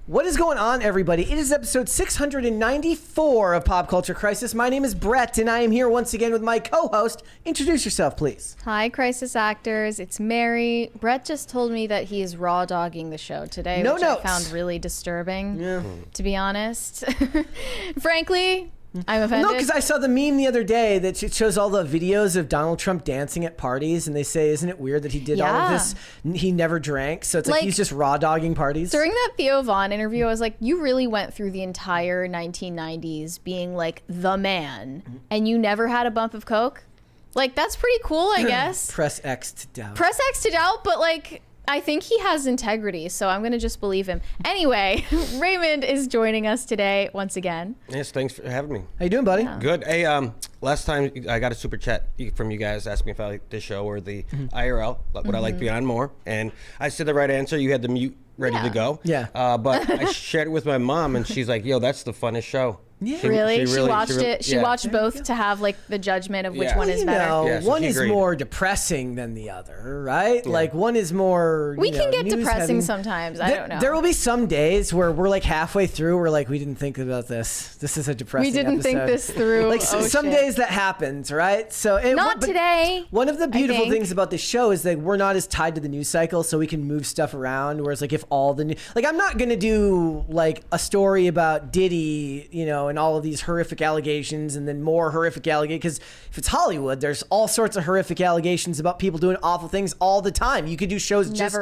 What is going on, everybody? It is episode 694 of Pop Culture Crisis. My name is Brett, and I am here once again with my co-host. Introduce yourself, please. Hi, Crisis Actors. It's Mary. Brett just told me that he is raw dogging the show today, which I found really disturbing, to be honest. Frankly, I'm offended. No, because I saw the meme the other day that it shows all the videos of Donald Trump dancing at parties, and they say, isn't it weird that he did all of this? He never drank, so it's like he's just raw dogging parties. During that Theo Von interview, I was like, you really went through the entire 1990s being like the man, and you never had a bump of coke? Like, that's pretty cool, I guess. Press X to doubt. Press X to doubt, but like, I think he has integrity, so I'm going to just believe him. Anyway, Raymond is joining us today once again. Yes, thanks for having me. How you doing, buddy? Yeah. Good. Hey, last time I got a super chat from you guys asking me if I like the show or the IRL, would I like Beyond more? And I said the right answer. You had the mute ready to go. Yeah. But I shared it with my mom, and she's like, yo, that's the funnest show. Yeah. She watched it. She watched both to have like the judgment of which one is better. Yeah, so one is more depressing than the other, right? Yeah. Like one is more. We can get depressing sometimes. I don't know. There will be some days where we're like halfway through. We're like, we didn't think about this. This is a depressing. We didn't think this through. Like some days that happens, right? So not today. One of the beautiful things about this show is that we're not as tied to the news cycle, so we can move stuff around. Whereas like if all the like I'm not gonna do like a story about Diddy, and all of these horrific allegations and then more horrific allegations, because if it's Hollywood, there's all sorts of horrific allegations about people doing awful things all the time. You could do shows just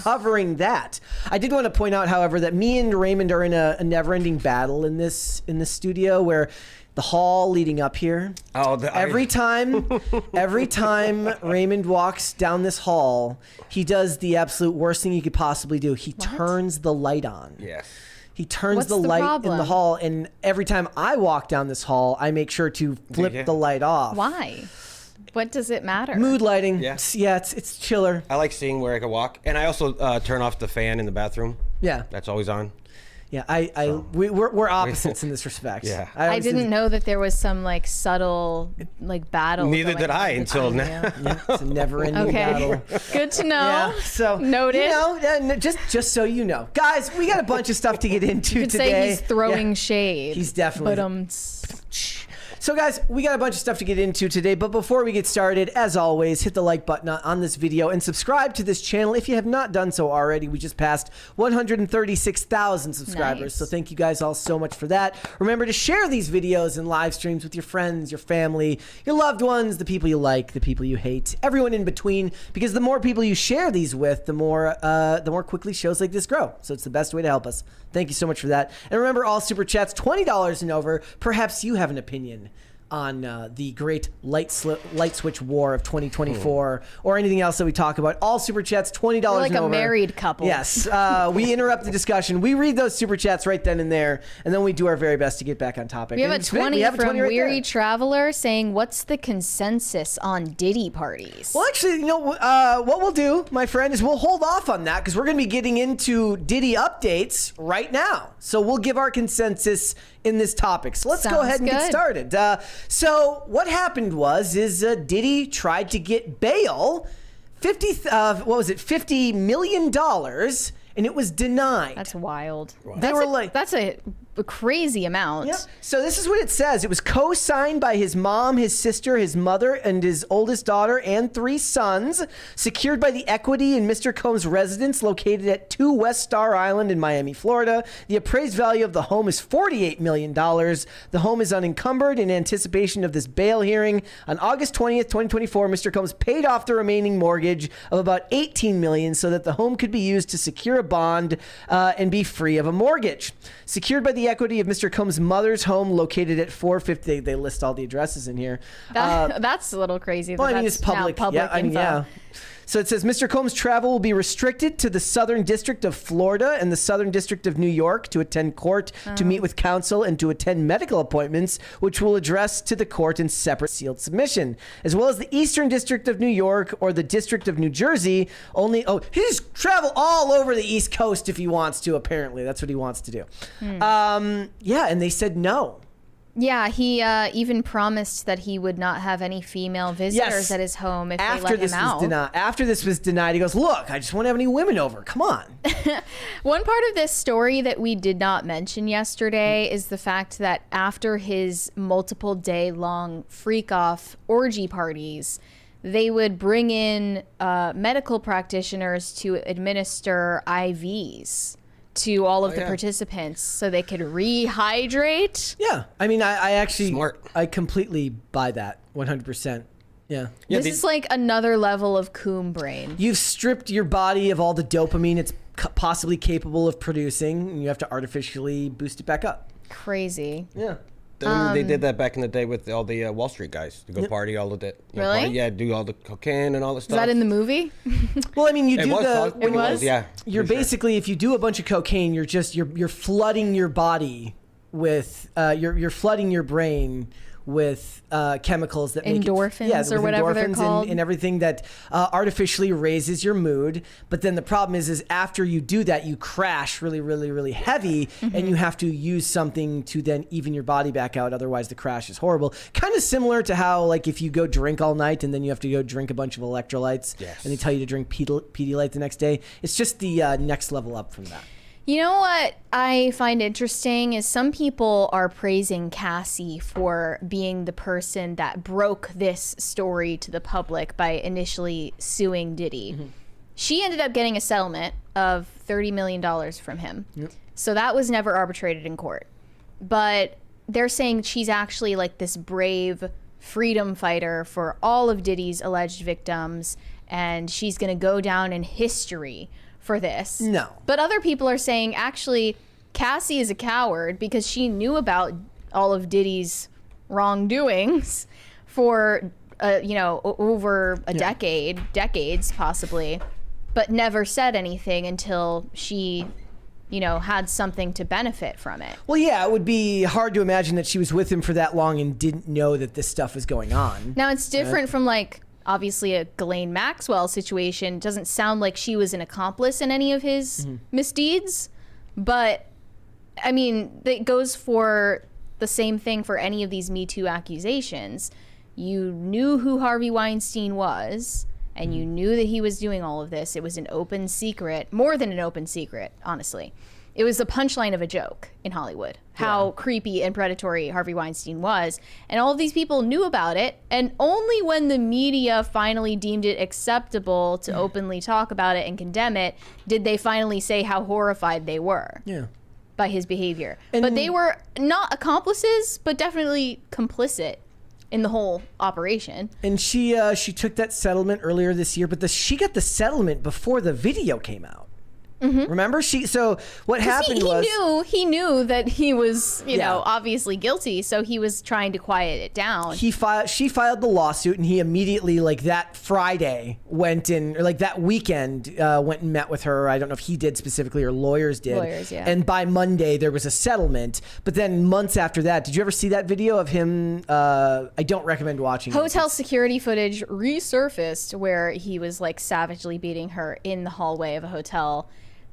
covering that. I did want to point out, however, that me and Raymond are in a never-ending battle in this studio where the hall leading up here. Every time Raymond walks down this hall, he does the absolute worst thing he could possibly do. He turns the light on. Yes. He turns the light in the hall, and every time I walk down this hall, I make sure to flip the light off. Why? What does it matter? Mood lighting. Yeah. It's chiller. I like seeing where I can walk, and I also turn off the fan in the bathroom. Yeah. That's always on. Yeah, we're opposites in this respect. Yeah. I didn't know that there was some like subtle like battle. Neither did I until now. Yeah, it's a never-ending battle. Good to know. Yeah, so noted. Just so you know, guys, we got a bunch of stuff to get into you could today. Say he's throwing shade. He's definitely. But So guys, we got a bunch of stuff to get into today, but before we get started, as always, hit the like button on this video and subscribe to this channel if you have not done so already. We just passed 136,000 subscribers, nice. So thank you guys all so much for that. Remember to share these videos and live streams with your friends, your family, your loved ones, the people you like, the people you hate, everyone in between, because the more people you share these with, the more quickly shows like this grow. So it's the best way to help us. Thank you so much for that. And remember, all super chats, $20 and over. Perhaps you have an opinion on the great light switch war of 2024 or anything else that we talk about. All super chats, $20 and over. like a married couple. Yes. We interrupt the discussion. We read those super chats right then and there, and then we do our very best to get back on topic. We have a 20 from Weary Traveler saying, what's the consensus on Diddy parties? Well, actually, what we'll do, my friend, is we'll hold off on that because we're going to be getting into Diddy Updates right now. So we'll give our consensus in this topic. So let's go ahead and get started. So what happened was Diddy tried to get bail, $50 million, and it was denied. That's wild. That's a crazy amount. Yep. So this is what it says. It was co-signed by his mom, his sister, his mother, and his oldest daughter and 3 sons, secured by the equity in Mr. Combs' residence located at 2 West Star Island in Miami, Florida. The appraised value of the home is $48 million. The home is unencumbered. In anticipation of this bail hearing, on August 20th, 2024, Mr. Combs paid off the remaining mortgage of about $18 million so that the home could be used to secure a bond and be free of a mortgage. Secured by the equity of Mr. Combs' mother's home located at 450. They list all the addresses in here. That's a little crazy. Well, I mean, it's public. Info. So it says, Mr. Combs' travel will be restricted to the Southern District of Florida and the Southern District of New York to attend court, to meet with counsel, and to attend medical appointments, which will address to the court in separate sealed submission, as well as the Eastern District of New York or the District of New Jersey. He's travel all over the East Coast if he wants to, apparently. That's what he wants to do. And they said no. Yeah, he even promised that he would not have any female visitors at his home if they let him out. After this was denied, he goes, look, I just won't have any women over. Come on. One part of this story that we did not mention yesterday is the fact that after his multiple day-long freak-off orgy parties, they would bring in medical practitioners to administer IVs to all of the participants so they could rehydrate. Yeah. I mean, I actually, Smart. I completely buy that 100%. Yeah. This is like another level of coom brain. You've stripped your body of all the dopamine it's possibly capable of producing, and you have to artificially boost it back up. Crazy. Yeah. They did that back in the day with all the Wall Street guys to go party all of that. Really? Party, yeah, do all the cocaine and all the stuff. Is that in the movie? Well, I mean, you It do was, the. it was, yeah. You're basically, if you do a bunch of cocaine, you're just you're flooding your body with you're flooding your brain with chemicals that make endorphins or whatever they're called, and everything that artificially raises your mood. But then the problem is after you do that, you crash really, really, really heavy, and you have to use something to then even your body back out. Otherwise, the crash is horrible. Kind of similar to how, like, if you go drink all night and then you have to go drink a bunch of electrolytes, and they tell you to drink Pedialyte the next day. It's just the next level up from that. You know what I find interesting is some people are praising Cassie for being the person that broke this story to the public by initially suing Diddy. She ended up getting a settlement of $30 million from him. So that was never arbitrated in court. But they're saying she's actually like this brave freedom fighter for all of Diddy's alleged victims, and she's going to go down in history for this. No. But other people are saying, actually, Cassie is a coward because she knew about all of Diddy's wrongdoings for, over a decades possibly, but never said anything until she, had something to benefit from it. Well, yeah, it would be hard to imagine that she was with him for that long and didn't know that this stuff was going on. Now, it's different from, like, obviously a Ghislaine Maxwell situation. Doesn't sound like she was an accomplice in any of his misdeeds, but I mean, it goes for the same thing for any of these Me Too accusations. You knew who Harvey Weinstein was, and you knew that he was doing all of this. It was an open secret, more than an open secret, honestly. It was the punchline of a joke in Hollywood, how creepy and predatory Harvey Weinstein was. And all of these people knew about it. And only when the media finally deemed it acceptable to openly talk about it and condemn it, did they finally say how horrified they were by his behavior. But they were not accomplices, but definitely complicit in the whole operation. And she took that settlement earlier this year, but she got the settlement before the video came out. Remember, what happened he knew that he was, obviously guilty, so he was trying to quiet it down. She filed the lawsuit, and he immediately, like that Friday, went in, or like that weekend, went and met with her. I don't know if he did specifically or lawyers did. Lawyers, yeah. And by Monday there was a settlement. But then months after that, did you ever see that video of him? I don't recommend watching. Hotel security footage resurfaced where he was like savagely beating her in the hallway of a hotel.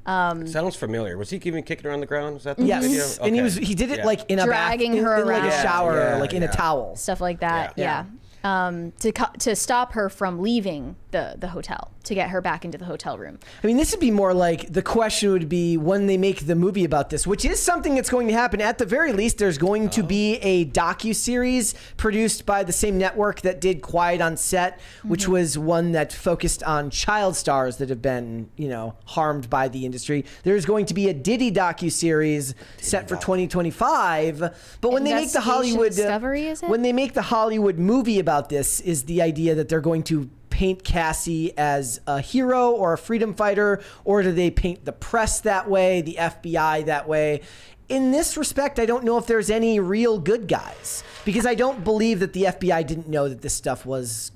Sounds familiar. Was he even kicking her on the ground? Was that the Yes. video? And he did it like in a dragging her in like around. a shower, like in a towel. Stuff like that. Yeah. To stop her from leaving the hotel, to get her back into the hotel room. I mean, this would be more like, the question would be when they make the movie about this, which is something that's going to happen. At the very least, there's going to be a docuseries produced by the same network that did Quiet on Set, which was one that focused on child stars that have been, harmed by the industry. There's going to be a Diddy docuseries set for 2025. But when they make the Hollywood Discovery, is it? when they make the Hollywood movie about this, is the idea that they're going to paint Cassie as a hero or a freedom fighter, or do they paint the press that way, the FBI that way? In this respect, I don't know if there's any real good guys, because I don't believe that the FBI didn't know that this stuff was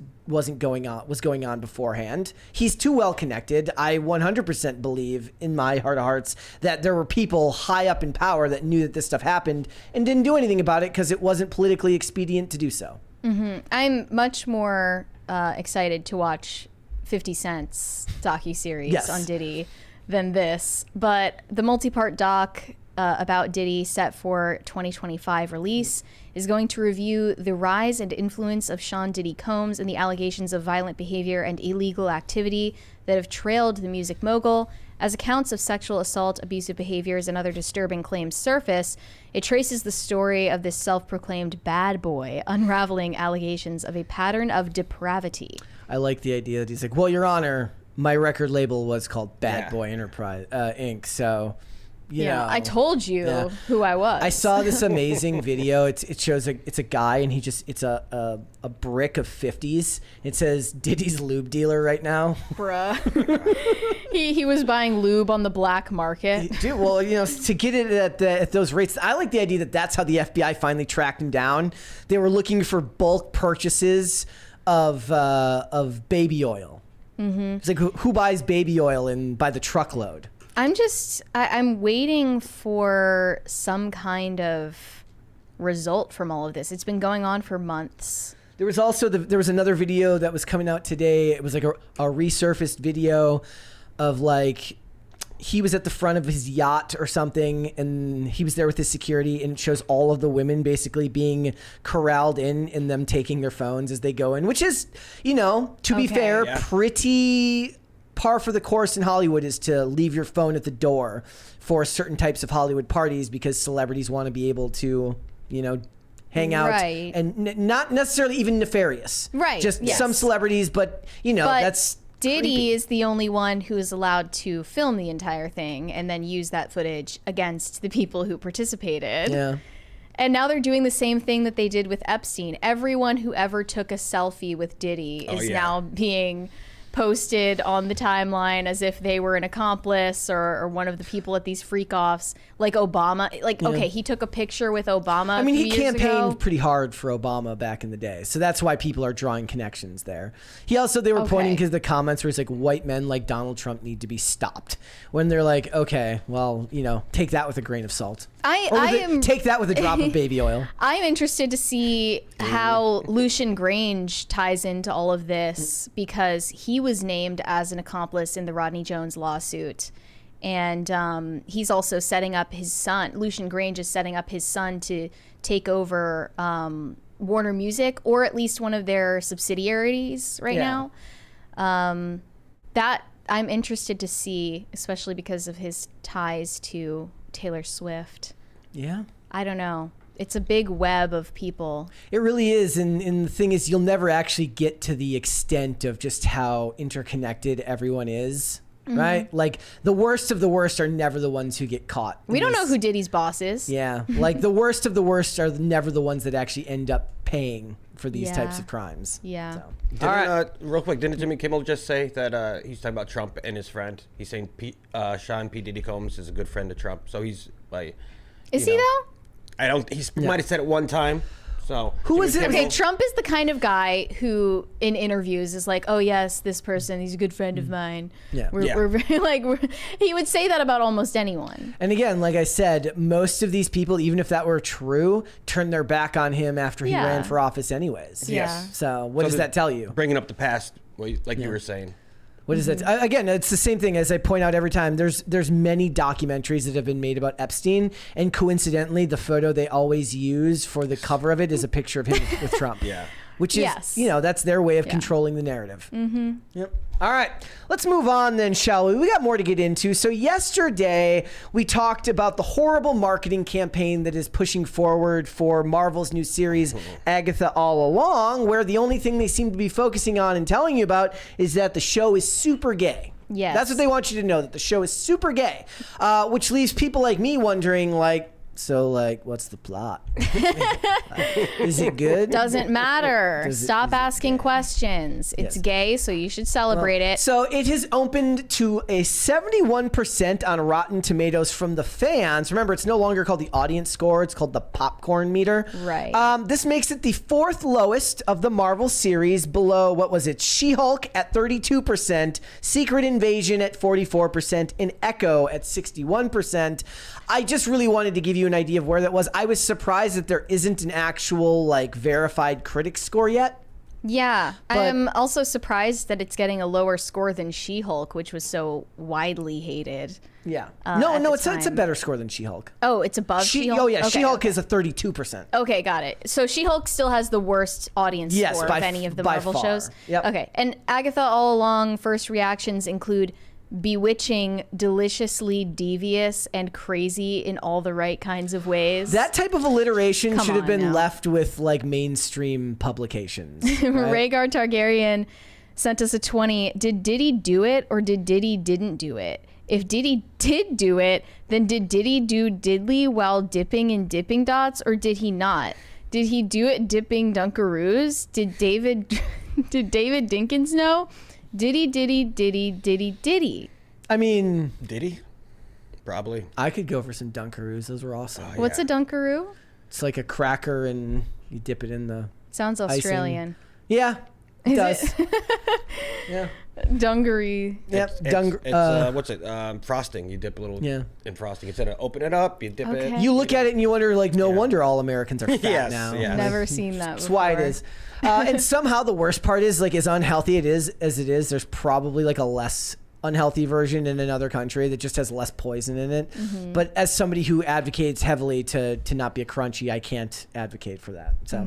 going on beforehand. He's too well connected. I 100% believe in my heart of hearts that there were people high up in power that knew that this stuff happened and didn't do anything about it because it wasn't politically expedient to do so. I'm much more excited to watch 50 Cent's docuseries on Diddy than this. But the multi-part doc about Diddy, set for 2025 release, is going to review the rise and influence of Sean Diddy Combs and the allegations of violent behavior and illegal activity that have trailed the music mogul. As accounts of sexual assault, abusive behaviors, and other disturbing claims surface, it traces the story of this self-proclaimed bad boy unraveling allegations of a pattern of depravity. I like the idea that he's like, well, Your Honor, my record label was called Bad Yeah. Boy Enterprise Inc. So, you know, I told you who I was. I saw this amazing video. It shows it's a guy and it's a brick of 50s. It says Diddy's lube dealer right now. Bruh. he was buying lube on the black market. Dude, well, you know, to get it at those rates, I like the idea that that's how the FBI finally tracked him down. They were looking for bulk purchases of baby oil. Mm-hmm. It's like who buys baby oil and by the truckload? I'm waiting for some kind of result from all of this. It's been going on for months. There was also there was another video that was coming out today. It was like a resurfaced video of like he was at the front of his yacht or something, and he was there with his security, and it shows all of the women basically being corralled in and them taking their phones as they go in, which is, you know, to be fair, pretty par for the course in Hollywood is to leave your phone at the door for certain types of Hollywood parties because celebrities want to be able to, you know, hang out and not necessarily even nefarious. Right. Just some celebrities, but you know, that's Diddy creepy. is the only one who is allowed to film the entire thing and then use that footage against the people who participated. Yeah. And now they're doing the same thing that they did with Epstein. Everyone who ever took a selfie with Diddy is now being posted on the timeline as if they were an accomplice or one of the people at these freak-offs, like Obama. Like, okay, he took a picture with Obama. I mean, a he few years campaigned ago. pretty hard for Obama back in the day, so that's why people are drawing connections there. They were pointing because the comments were like white men like Donald Trump need to be stopped. When they're like, okay, well, you know, take that with a grain of salt. Take that with a drop of baby oil. I'm interested to see how Lucian Grange ties into all of this because he was named as an accomplice in the Rodney Jones lawsuit. And he's also setting up his son. Lucian Grange is setting up his son to take over Warner Music, or at least one of their subsidiaries right now. That I'm interested to see, especially because of his ties to Taylor Swift. Yeah. I don't know. It's a big web of people. It really is. And the thing is, you'll never actually get to the extent of just how interconnected everyone is. Right? Like the worst of the worst are never the ones who get caught. We don't know who Diddy's boss is. Yeah. Like the worst of the worst are never the ones that actually end up paying for these types of crimes. Yeah. So. All right. Real quick, didn't Jimmy Kimmel just say that he's talking about Trump and his friend? He's saying Sean P. Diddy Combs is a good friend of Trump. So he's like... Is he though? I don't... He might have said it one time. So who is it? Okay, Trump is the kind of guy who, in interviews, is like, "Oh yes, this person, he's a good friend of mine." Yeah, we're very like. He would say that about almost anyone. And again, like I said, most of these people, even if that were true, turned their back on him after he ran for office, anyways. Yes. So what does that tell you? Bringing up the past, like you were saying. What is it? Again, it's the same thing as I point out every time. There's many documentaries that have been made about Epstein, and coincidentally, the photo they always use for the cover of it is a picture of him with Trump. Yeah. Which is, you know, that's their way of controlling the narrative. Mm-hmm. Yep. All right, let's move on then, shall we? We got more to get into. So yesterday, we talked about the horrible marketing campaign that is pushing forward for Marvel's new series, Agatha All Along, where the only thing they seem to be focusing on and telling you about is that the show is super gay. Yes. That's what they want you to know, that the show is super gay, which leaves people like me wondering, like, so, like, what's the plot? Is it good? Doesn't matter. Stop asking questions. It's gay, so you should celebrate it. So it has opened to a 71% on Rotten Tomatoes from the fans. Remember, it's no longer called the audience score. It's called the popcorn meter. Right. This makes it the fourth lowest of the Marvel series, below, what was it, She-Hulk at 32%, Secret Invasion at 44%, and Echo at 61%. I just really wanted to give you an idea of where that was. I was surprised that there isn't an actual, like, verified critic score yet. Yeah. But- I'm also surprised that it's getting a lower score than She-Hulk, which was so widely hated. Yeah. at No, the it's a time. better score than She-Hulk. Oh, it's above She-Hulk? Oh, yeah. Okay, She-Hulk okay. is a 32%. Okay, got it. So She-Hulk still has the worst audience Yes, score by of any of the by Marvel far. shows. Yep. Okay, and Agatha all along first reactions include bewitching, deliciously devious, and crazy in all the right kinds of ways. That type of alliteration Come should have on been now. left with like mainstream publications. right? Rhaegar Targaryen sent us a 20. Did Diddy do it or did Diddy didn't do it? If Diddy did do it, then did Diddy do diddly while dipping in dipping dots or did he not? Did he do it dipping Dunkaroos? Did David Dinkins know? Diddy. I mean, Did he? Probably. I could go for some Dunkaroos. Those were awesome. What's a Dunkaroo? It's like a cracker and you dip it in the... Sounds Australian. Yeah, it Is does. Yeah. Dungaree. Yep. It's what's it? Frosting. You dip a little Yeah. in frosting. Instead of open it up, you dip Okay. it. You look at it and you wonder, like, no wonder all Americans are fat Yes, now. yeah. Never seen that That's before. why it is. And somehow the worst part is, like, as unhealthy it is as it is, there's probably like a less unhealthy version in another country that just has less poison in it. But as somebody who advocates heavily to not be a crunchy, I can't advocate for that. So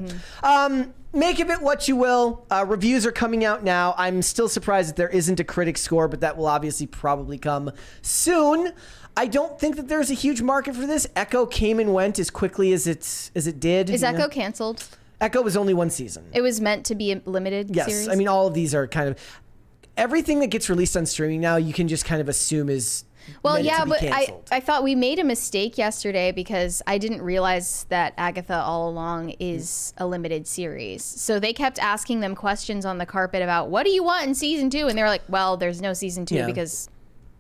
make of it what you will. Reviews are coming out now. I'm still surprised that there isn't a critic score, but that will obviously probably come soon. I don't think that there's a huge market for this. Echo came and went as quickly as it did. Is you Echo know? canceled? Echo was only one season. It was meant to be a limited Yes, series? I mean all of these are kind of everything that gets released on streaming now. You can just kind of assume is Well, meant yeah, to be but canceled. I thought we made a mistake yesterday because I didn't realize that Agatha all along is a limited series. So they kept asking them questions on the carpet about what do you want in season 2? And they were like, well, there's no season 2 Yeah. because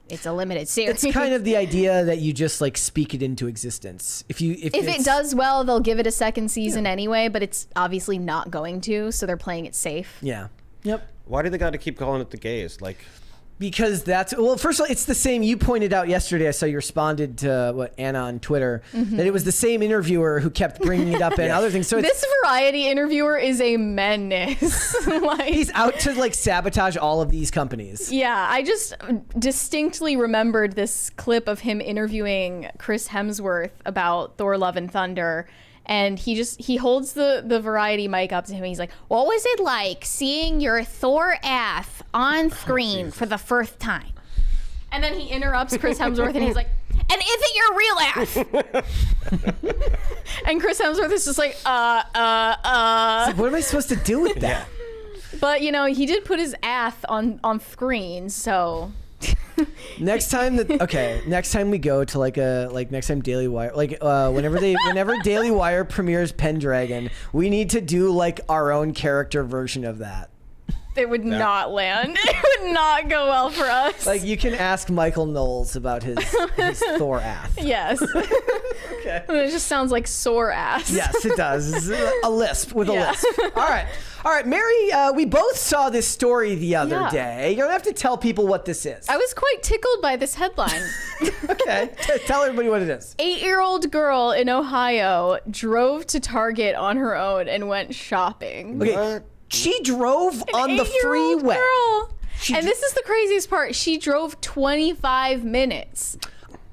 it's a limited series. It's kind of the idea that you just like speak it into existence. If if it's- it does well, they'll give it a second season anyway, but it's obviously not going to, so they're playing it safe. yeah, yep. Why do they got to keep calling it the gays? Like, Because first of all, it's the same. You pointed out yesterday, I saw you responded to Anna on Twitter, that it was the same interviewer who kept bringing it up and other things. So This Variety interviewer is a menace. Like, he's out to like sabotage all of these companies. yeah, I just distinctly remembered this clip of him interviewing Chris Hemsworth about Thor: Love and Thunder. And he holds the Variety mic up to him and he's like, what was it like seeing your Thor ass on screen for the first time? And then he interrupts Chris Hemsworth and he's like, and is it your real ass? And Chris Hemsworth is just like, What am I supposed to do with that? But, you know, he did put his ass on screen, so... Next time we go to next time Daily Wire, whenever Daily Wire premieres Pendragon, we need to do like our own character version of that. It would not land. It would not go well for us. Like you can ask Michael Knowles about his Thor ass. Yes. Okay. It just sounds like sore ass. Yes, it does. It's a lisp with a Yeah. lisp. All right, Mary. We both saw this story the other Yeah. day. You don't have to tell people what this is. I was quite tickled by this headline. Okay, tell everybody what it is. 8-year-old girl in Ohio drove to Target on her own and went shopping. Okay, What? she drove on the 8-year-old freeway. Girl. She And dr- this is the craziest part. She drove 25 minutes.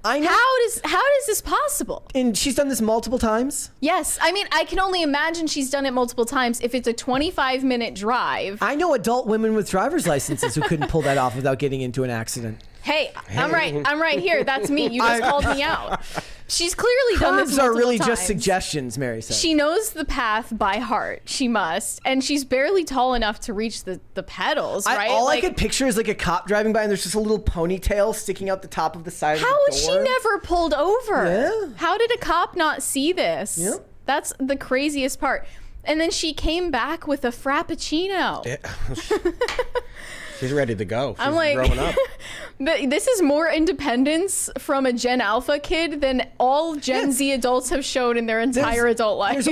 I know. How is this possible? And she's done this multiple times. Yes, I mean, I can only imagine she's done it multiple times. If it's a 25-minute drive, I know adult women with driver's licenses who couldn't pull that off without getting into an accident. hey, I'm right here. That's me. You just called me out. She's clearly done this Curbs multiple are really times. just suggestions, Mary said. She knows the path by heart. She must, and she's barely tall enough to reach the pedals. Right? All Like, I could picture is like a cop driving by and there's just a little ponytail sticking out the top of the side How of the was door. she never pulled over? Yeah. How did a cop not see this? Yeah. That's the craziest part. And then she came back with a frappuccino. she's ready to go. She's I'm like, growing up. but this is more independence from a Gen Alpha kid than all Gen Z adults have shown in their entire adult life. There's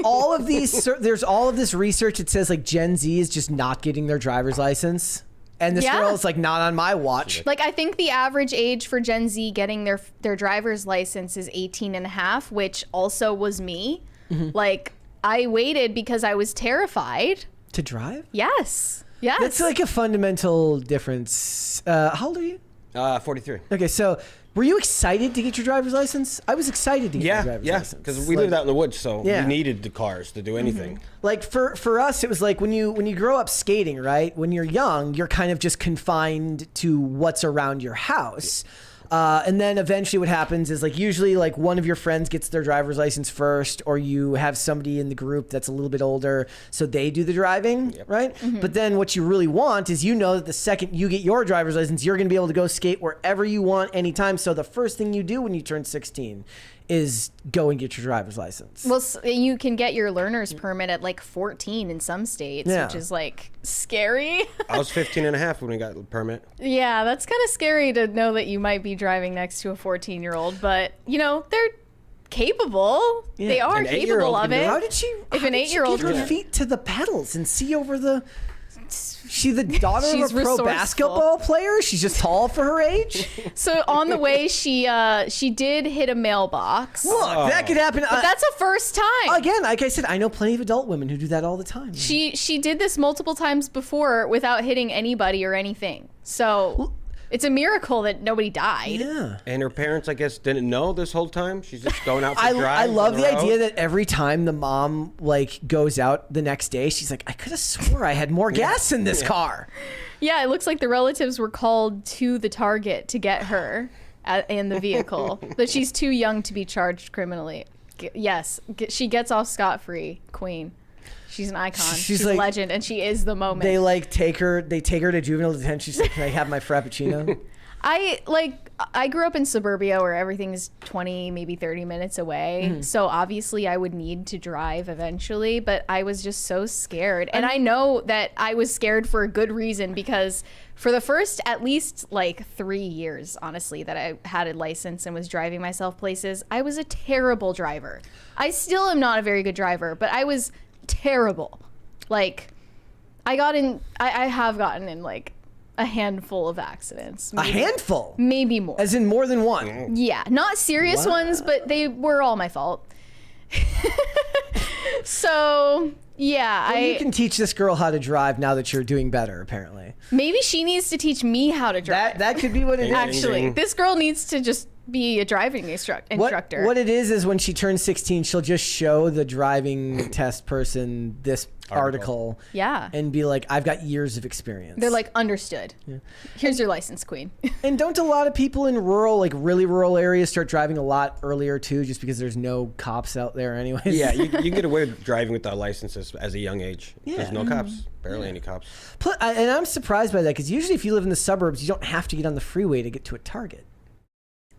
all of this research that says like Gen Z is just not getting their driver's license. And this Yeah. girl is like not on my watch. Like, I think the average age for Gen Z getting their driver's license is 18 and a half, which also was me. Mm-hmm. Like, I waited because I was terrified. To drive? Yes. Yes. That's like a fundamental difference. How old are you? 43. Okay, so were you excited to get your driver's license? I was excited to get my driver's license. Because we lived out in the woods, so Yeah. we needed the cars to do anything. Like for us, it was like when you grow up skating, right? When you're young, you're kind of just confined to what's around your house. And then eventually what happens is like usually like one of your friends gets their driver's license first, or you have somebody in the group that's a little bit older, so they do the driving, right? But then what you really want is that the second you get your driver's license, you're going to be able to go skate wherever you want anytime. So the first thing you do when you turn 16 is go and get your driver's license. Well, you can get your learner's permit at like 14 in some states, Yeah. which is like scary. I was 15 and a half when we got the permit. Yeah, that's kind of scary to know that you might be driving next to a 14-year-old, but they're capable. Yeah. They are An capable 8-year-old of can do it. it. How did she? If how an did she 8-year-old get her can- feet to the pedals and see over the? She the daughter She's of a pro resourceful. basketball player. She's just tall for her age. So on the way, she did hit a mailbox. Look, that could happen. But that's a first time. Again, like I said, I know plenty of adult women who do that all the time. She did this multiple times before without hitting anybody or anything. So it's a miracle that nobody died. Yeah. And her parents, I guess, didn't know this whole time. She's just going out for drives. I love on the road. idea that every time the mom like goes out the next day, she's like, I could have swore I had more gas in this car. Yeah, it looks like the relatives were called to the target to get her in the vehicle, but she's too young to be charged criminally. She gets off scot-free, queen. She's an icon. She's like- a legend, and she is the moment. They take her to juvenile detention. She's like, can I have my frappuccino? I grew up in suburbia where everything's 20, maybe 30 minutes away. So obviously I would need to drive eventually, but I was just so scared. And I know that I was scared for a good reason, because for the first at least like 3 years, honestly, that I had a license and was driving myself places, I was a terrible driver. I still am not a very good driver, but I was terrible. Like I have gotten in like a handful of accidents. A handful? Maybe more. As in more than one? Yeah, not serious ones, but they were all my fault. So, yeah, Well, you can teach this girl how to drive now that you're doing better, apparently. maybe she needs to teach me how to drive. That could be what it is. Actually, this girl needs to just be a driving instructor. What it is when she turns 16, she'll just show the driving test person this article. Yeah. And be like, I've got years of experience. They're like, understood. Here's your license, queen. And don't a lot of people in really rural areas start driving a lot earlier too, just because there's no cops out there anyways? Yeah, you can get away with driving without licenses as a young age. Yeah. There's no cops, barely any cops. And I'm surprised by that, because usually if you live in the suburbs, you don't have to get on the freeway to get to a Target.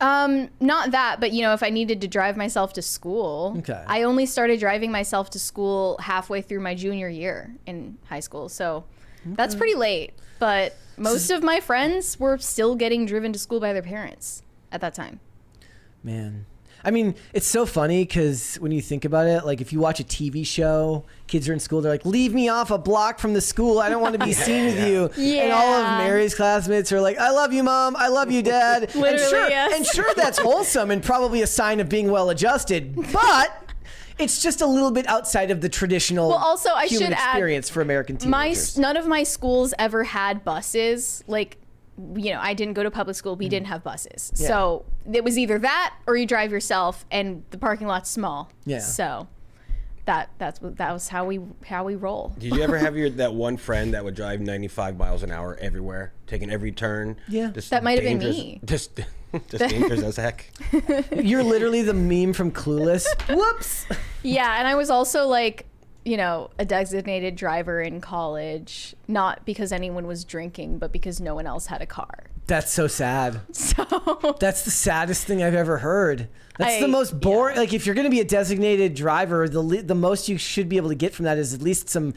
Not that, but if I needed to drive myself to school, Okay. I only started driving myself to school halfway through my junior year in high school. So that's pretty late, but most of my friends were still getting driven to school by their parents at that time. Man. I mean, it's so funny because when you think about it, like if you watch a TV show, kids are in school, they're like, leave me off a block from the school. I don't want to be seen with you. Yeah. And all of Mary's classmates are like, I love you, Mom. I love you, Dad. Literally, yes. And sure, that's wholesome and probably a sign of being well adjusted, but it's just a little bit outside of the traditional Well, also, I human should add, experience for American teenagers. none of my schools ever had buses. Like, I didn't go to public school. We didn't have buses. Yeah. So it was either that or you drive yourself, and the parking lot's small. Yeah. So that was how we roll. Did you ever have that one friend that would drive 95 miles an hour everywhere, taking every turn? Yeah. Just That might have been dangerous- me. Just dangerous as heck. You're literally the meme from Clueless. Whoops. Yeah, and I was also like, a designated driver in college, not because anyone was drinking, but because no one else had a car. That's so sad. So That's the saddest thing I've ever heard. That's the I- most boring. Like, if you're going to be a designated driver, the most you should be able to get from that is at least some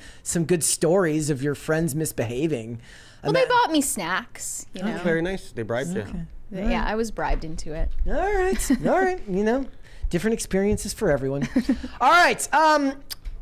good stories of your friends misbehaving. well, they bought me snacks. Very nice. They bribed you. Yeah, I was bribed into it. All right. Different experiences for everyone. All right.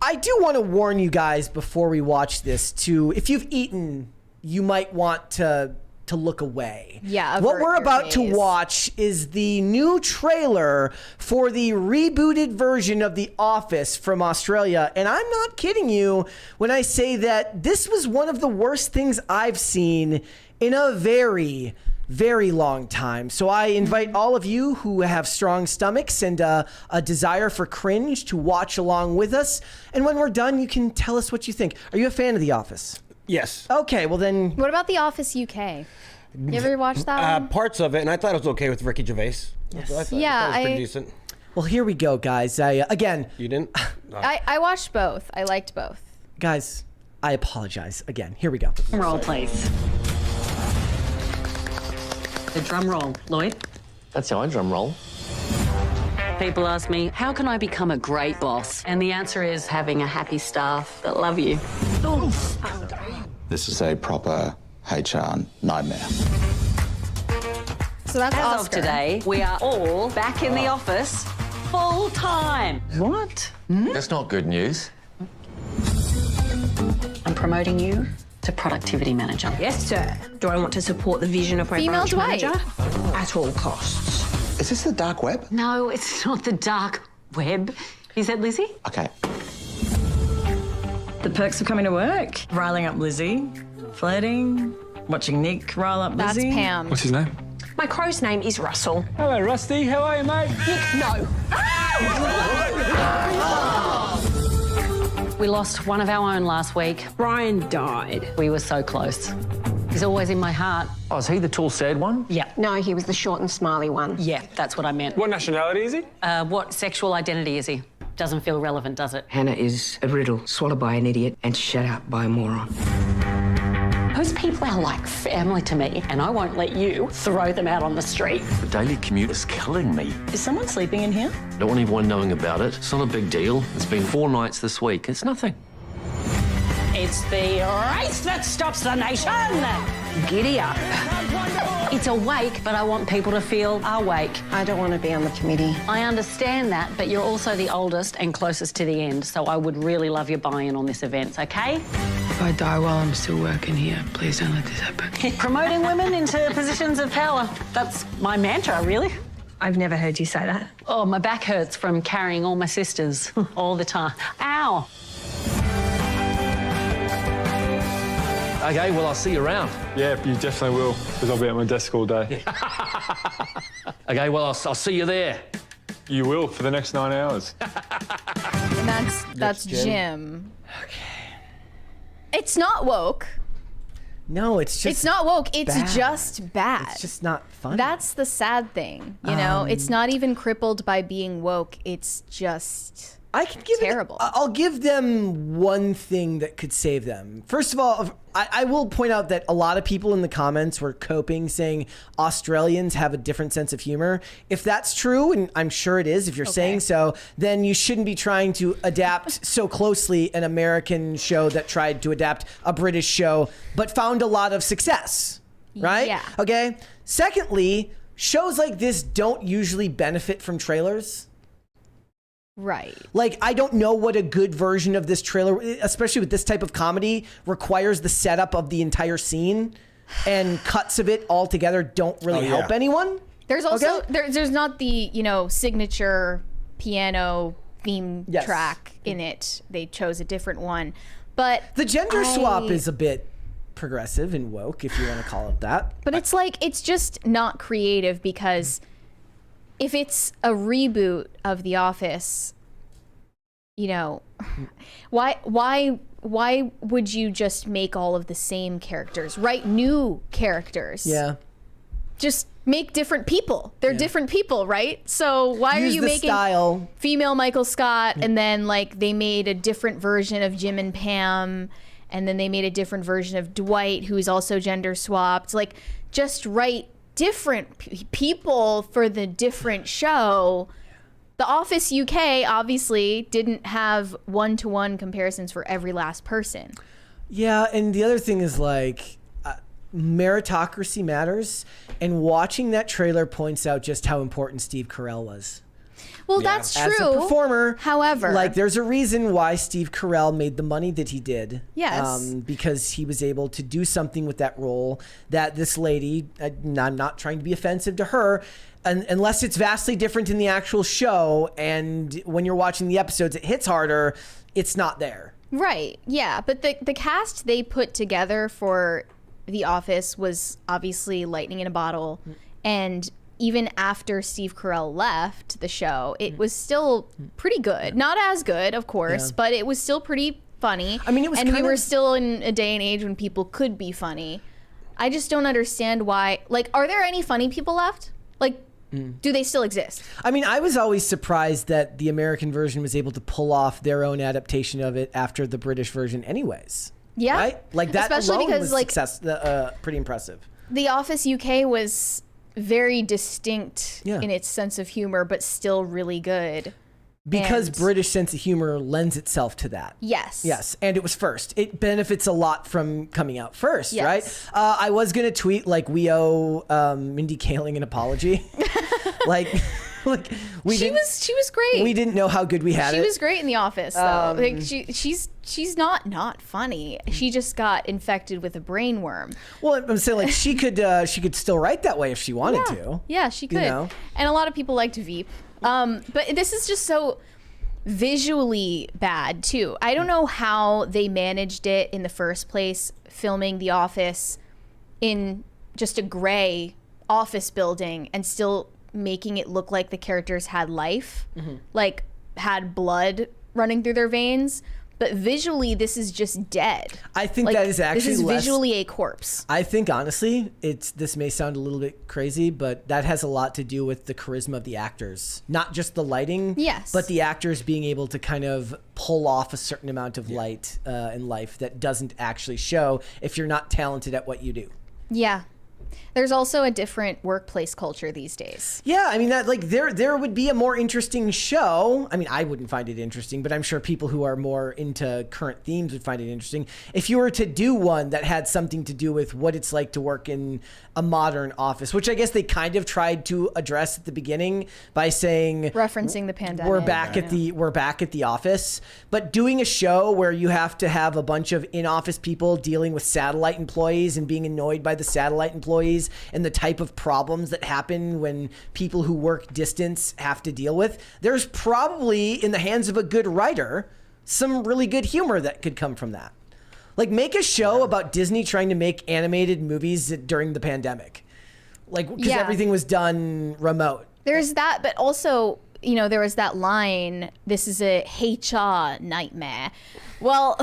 I do want to warn you guys before we watch this if you've eaten, you might want to to look away. Yeah, what avert we're your about to gaze. watch is the new trailer for the rebooted version of The Office from Australia. And I'm not kidding you when I say that this was one of the worst things I've seen in a very, very long time. So I invite all of you who have strong stomachs and a desire for cringe to watch along with us. And when we're done, you can tell us what you think. Are you a fan of The Office? Yes. Okay, well then... What about The Office UK? You ever watched that one? Parts of it, and I thought it was okay with Ricky Gervais. I thought it was pretty decent. Well, here we go, guys. Again... You didn't? I watched both. I liked both. Guys, I apologize. Again, here we go. Roll, please. The drum roll, Lloyd. That's how I drum roll. People ask me, how can I become a great boss? And the answer is having a happy staff that love you. This is a proper HR nightmare. So that's As Oscar. of today, we are all back in the office full time. What? That's not good news. I'm promoting you to productivity manager. Yes, sir. Do I want to support the vision of my Female branch Dwight. manager? At all costs. Is this the dark web? No, it's not the dark web. Is that Lizzie? Okay. The perks of coming to work. Riling up Lizzie, flirting, watching Nick rile up That's Lizzie. Pam. What's his name? My crow's name is Russell. Hello, Rusty. How are you, mate? No. We lost one of our own last week. Brian died. We were so close. He's always in my heart. Oh, is he the tall, sad one? Yeah. No, he was the short and smiley one. Yeah, that's what I meant. What nationality is he? What sexual identity is he? Doesn't feel relevant, does it? Hannah is a riddle swallowed by an idiot and shut up by a moron. Those people are like family to me, and I won't let you throw them out on the street. The daily commute is killing me. Is someone sleeping in here? I don't want anyone knowing about it. It's not a big deal. It's been 4 nights this week. It's nothing. It's the race that stops the nation. Giddy up. It's awake, but I want people to feel awake. I don't want to be on the committee. I understand that, but you're also the oldest and closest to the end, so I would really love your buy-in on this event, okay? If I die while I'm still working here, please don't let this happen. Promoting women into positions of power. That's my mantra, really. I've never heard you say that. Oh, my back hurts from carrying all my sisters all the time. Ow! Okay, well, I'll see you around. Yeah, you definitely will, because I'll be at my desk all day. Okay, well, I'll see you there. You will for the next 9 hours. And that's Jim. Okay. It's not woke. No, it's just... It's not woke. It's bad. just bad. It's just not funny. That's the sad thing, you know? It's not even crippled by being woke. It's just... I can give terrible. I'll give them one thing that could save them. First of all, I will point out that a lot of people in the comments were coping, saying Australians have a different sense of humor. If that's true, and I'm sure it is, if you're saying so, then you shouldn't be trying to adapt so closely an American show that tried to adapt a British show, but found a lot of success, right? Yeah. Okay. Secondly, shows like this don't usually benefit from trailers. Right. Like, I don't know what a good version of this trailer, especially with this type of comedy, requires. The setup of the entire scene, and cuts of it all together don't really help anyone. There's also there's not the, you know, signature piano theme track in it. They chose a different one. But the gender swap is a bit progressive and woke, if you want to call it that. But it's like, it's just not creative, because if it's a reboot of The Office, you know, why would you just make all of the same characters? Write new characters. Yeah. Just make different people. They're different people, right? So why Use are you the making style. female Michael Scott, and then like they made a different version of Jim and Pam, and then they made a different version of Dwight, who's also gender swapped? Like, just write different people for the different show. The Office UK obviously didn't have one-to-one comparisons for every last person. Yeah, and the other thing is, like, meritocracy matters, and watching that trailer points out just how important Steve Carell was. Well, that's As true. a performer, However, like there's a reason why Steve Carell made the money that he did. Yes. Because he was able to do something with that role that this lady, I'm not trying to be offensive to her, unless it's vastly different in the actual show, and when you're watching the episodes, it hits harder, it's not there. Right. Yeah. But the cast they put together for The Office was obviously lightning in a bottle. And even after Steve Carell left the show, it was still pretty good. Not as good, of course, but it was still pretty funny. I mean, it was and we kind were of- still in a day and age when people could be funny. I just don't understand why. Like, are there any funny people left? Like, do they still exist? I mean, I was always surprised that the American version was able to pull off their own adaptation of it after the British version anyways. Yeah. Right? Like that Especially alone because, was like, pretty impressive. The Office UK was very distinct Yeah. in its sense of humor, but still really good. Because And- British sense of humor lends itself to that. Yes. Yes, and it was first. It benefits a lot from coming out first, Yes. right? I was gonna tweet like we owe Mindy Kaling an apology. like we She was great. we didn't know how good we had She it. was great in The Office, though. Like she's not funny. She just got infected with a brain worm. Well, I'm saying like she could still write that way if she wanted to. Yeah, she could. know? And a lot of people liked Veep. But this is just so visually bad too. I don't know how they managed it in the first place, filming The Office in just a gray office building and still making it look like the characters had life, like had blood running through their veins. But visually, this is just dead. I think Like, that is actually this is less- visually a corpse. I think honestly, this may sound a little bit crazy, but that has a lot to do with the charisma of the actors, not just the lighting. Yes. But the actors being able to kind of pull off a certain amount of light in life that doesn't actually show if you're not talented at what you do. Yeah. There's also a different workplace culture these days. Yeah, I mean that like there would be a more interesting show. I mean, I wouldn't find it interesting, but I'm sure people who are more into current themes would find it interesting. If you were to do one that had something to do with what it's like to work in a modern office, which I guess they kind of tried to address at the beginning by saying Referencing the pandemic. we're back at the office, but doing a show where you have to have a bunch of in-office people dealing with satellite employees and being annoyed by the satellite employees and the type of problems that happen when people who work distance have to deal with, there's probably in the hands of a good writer some really good humor that could come from that. Like make a show about Disney trying to make animated movies during the pandemic, like because Yeah. everything was done remote. There's that, but also, you know, there was that line, this is a HR nightmare. Well,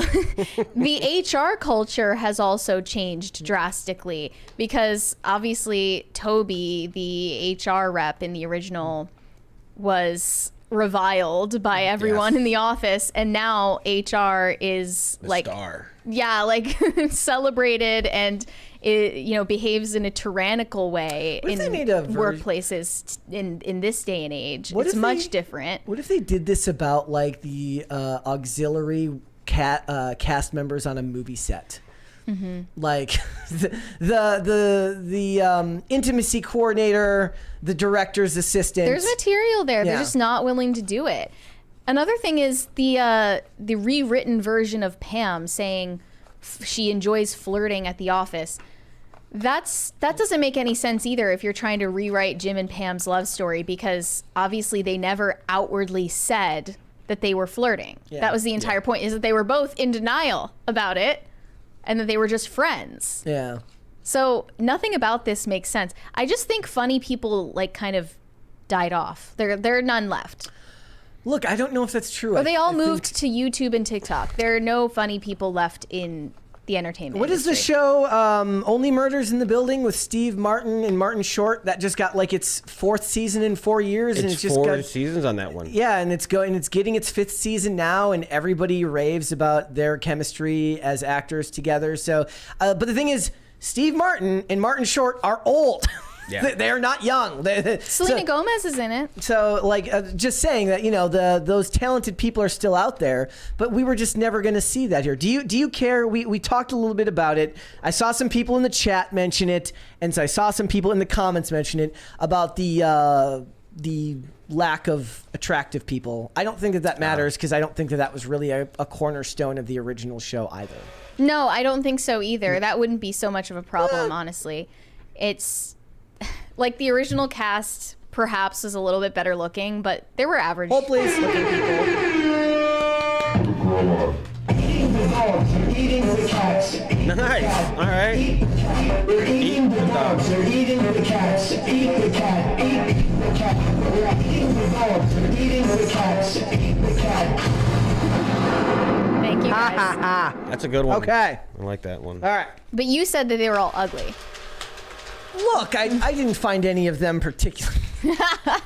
the HR culture has also changed drastically because obviously Toby, the HR rep in the original, was reviled by everyone in the office, and now HR is like Star. yeah, like celebrated and it, you know, behaves in a tyrannical way What if in they made a version- workplaces in this day and age. What It's if much they- different. What if they did this about like the auxiliary cast members on a movie set? Like the intimacy coordinator, the director's assistant. There's material there. Yeah. They're just not willing to do it. Another thing is the rewritten version of Pam saying she enjoys flirting at the office. That doesn't make any sense either if you're trying to rewrite Jim and Pam's love story, because obviously they never outwardly said that they were flirting. Yeah. That was the entire point, is that they were both in denial about it and that they were just friends. Yeah. So nothing about this makes sense. I just think funny people like kind of died off. There are none left. Look, I don't know if that's true. Or they all moved to YouTube and TikTok. There are no funny people left in the entertainment What is the industry. show? Only Murders in the Building with Steve Martin and Martin Short that just got like its 4th season in 4 years, and It's it's just 4 got seasons on that one. yeah, and it's getting its 5th season now, and everybody raves about their chemistry as actors together. So, but the thing is, Steve Martin and Martin Short are old. Yeah. They're not young. Selena Gomez is in it. So, like, just saying that, you know, those talented people are still out there, but we were just never going to see that here. Do you care? We talked a little bit about it. I saw some people in the chat mention it, and so I saw some people in the comments mention it about the the lack of attractive people. I don't think that matters because I don't think that was really a cornerstone of the original show either. No, I don't think so either. That wouldn't be so much of a problem, honestly. It's like the original cast perhaps was a little bit better looking, but there were average looking people. Eating the cats. Nice. All right. We're eating the dogs. They're eating the cats. Eat the cat. Eat the cat. We're eating the dogs. They're eating the cats. Eat the cat. Thank you, guys. That's a good one. Okay. I like that one. All right. But you said that they were all ugly. Look, I didn't find any of them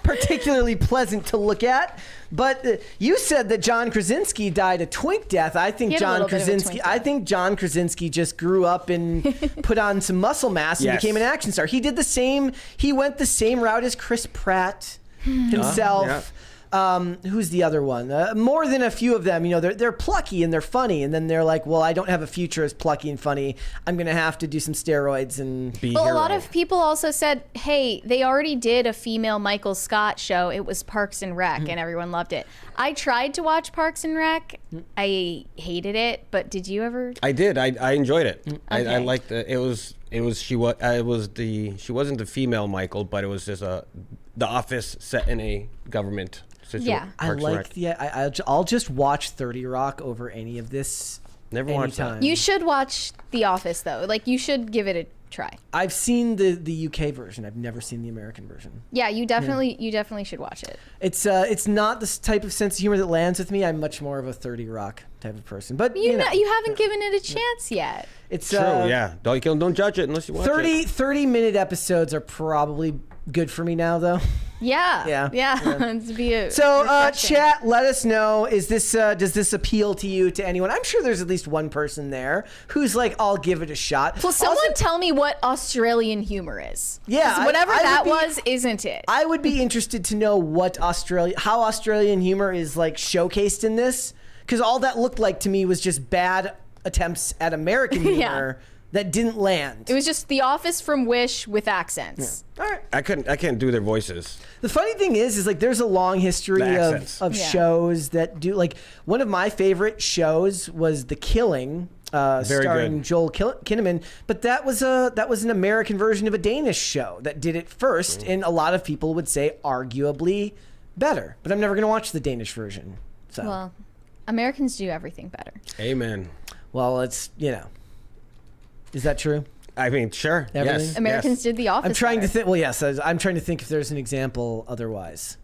particularly pleasant to look at. But you said that John Krasinski died a twink death. I think John Krasinski just grew up and put on some muscle mass and became an action star. He did the same. He went the same route as Chris Pratt himself. Yeah. Who's the other one? More than a few of them, you know, they're plucky and they're funny, and then they're like, well, I don't have a future as plucky and funny. I'm gonna have to do some steroids and be. Well, a lot of people also said, hey, they already did a female Michael Scott show. It was Parks and Rec, and everyone loved it. I tried to watch Parks and Rec. I hated it, but did you ever? I did. I enjoyed it. Okay. I liked it. She wasn't the female Michael, but it was just the office set in a government situation. Yeah. I'll just watch 30 Rock over any of this. Never watched that. You should watch The Office though. Like you should give it a try. I've seen the UK version. I've never seen the American version. Yeah, you definitely should watch it. It's not the type of sense of humor that lands with me. I'm much more of a 30 Rock type of person. But you haven't given it a chance yet. It's true. Yeah. Don't judge it unless you watch it. 30-minute episodes are probably good for me now, though. Yeah. So, chat, let us know. Is this does this appeal to you, to anyone? I'm sure there's at least one person there who's like, I'll give it a shot. Well, someone tell me what Australian humor is. Yeah, whatever isn't it? I would be interested to know how Australian humor is like showcased in this, because all that looked like to me was just bad attempts at American humor. That didn't land. It was just The Office from Wish with accents. Yeah. All right. I can't do their voices. The funny thing is like there's a long history of shows that do, like, one of my favorite shows was The Killing, starring Joel Kinnaman, but that was an American version of a Danish show that did it first, and a lot of people would say arguably better. But I'm never gonna watch the Danish version. So well, Americans do everything better. Amen. Well, it's is that true? I mean, sure. Everything? Yes. Americans did The Office. I'm trying better. to think. Well, yes, I'm trying to think if there's an example otherwise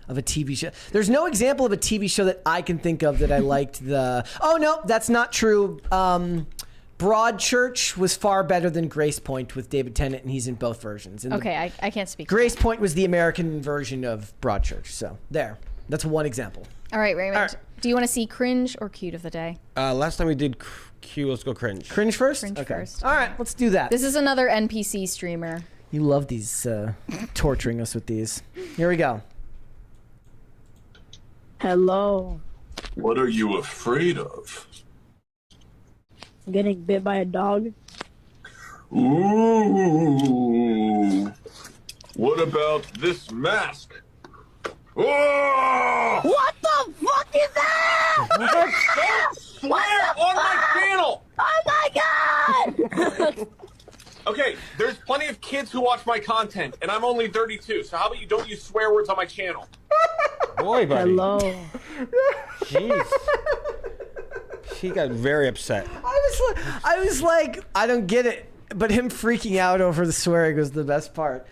of a TV show. There's no example of a TV show that I can think of that I liked. Oh no, that's not true. Broadchurch was far better than Grace Point with David Tennant, and he's in both versions. And okay, I can't speak. Grace Point was the American version of Broadchurch. So that's one example. All right, Raymond. All right. Do you want to see Cringe or Cute of the day? Last time we did Q, let's go Cringe. Cringe first? Cringe first. All right, let's do that. This is another NPC streamer. You love these, torturing us with these. Here we go. Hello. What are you afraid of? Getting bit by a dog. Ooh. What about this mask? Oh! What the fuck is that? Don't swear on my channel! Oh my god! Okay, there's plenty of kids who watch my content, and I'm only 32, so how about you don't use swear words on my channel? Boy, buddy. Hello. Jeez. She got very upset. I was like, I don't get it. But him freaking out over the swearing was the best part.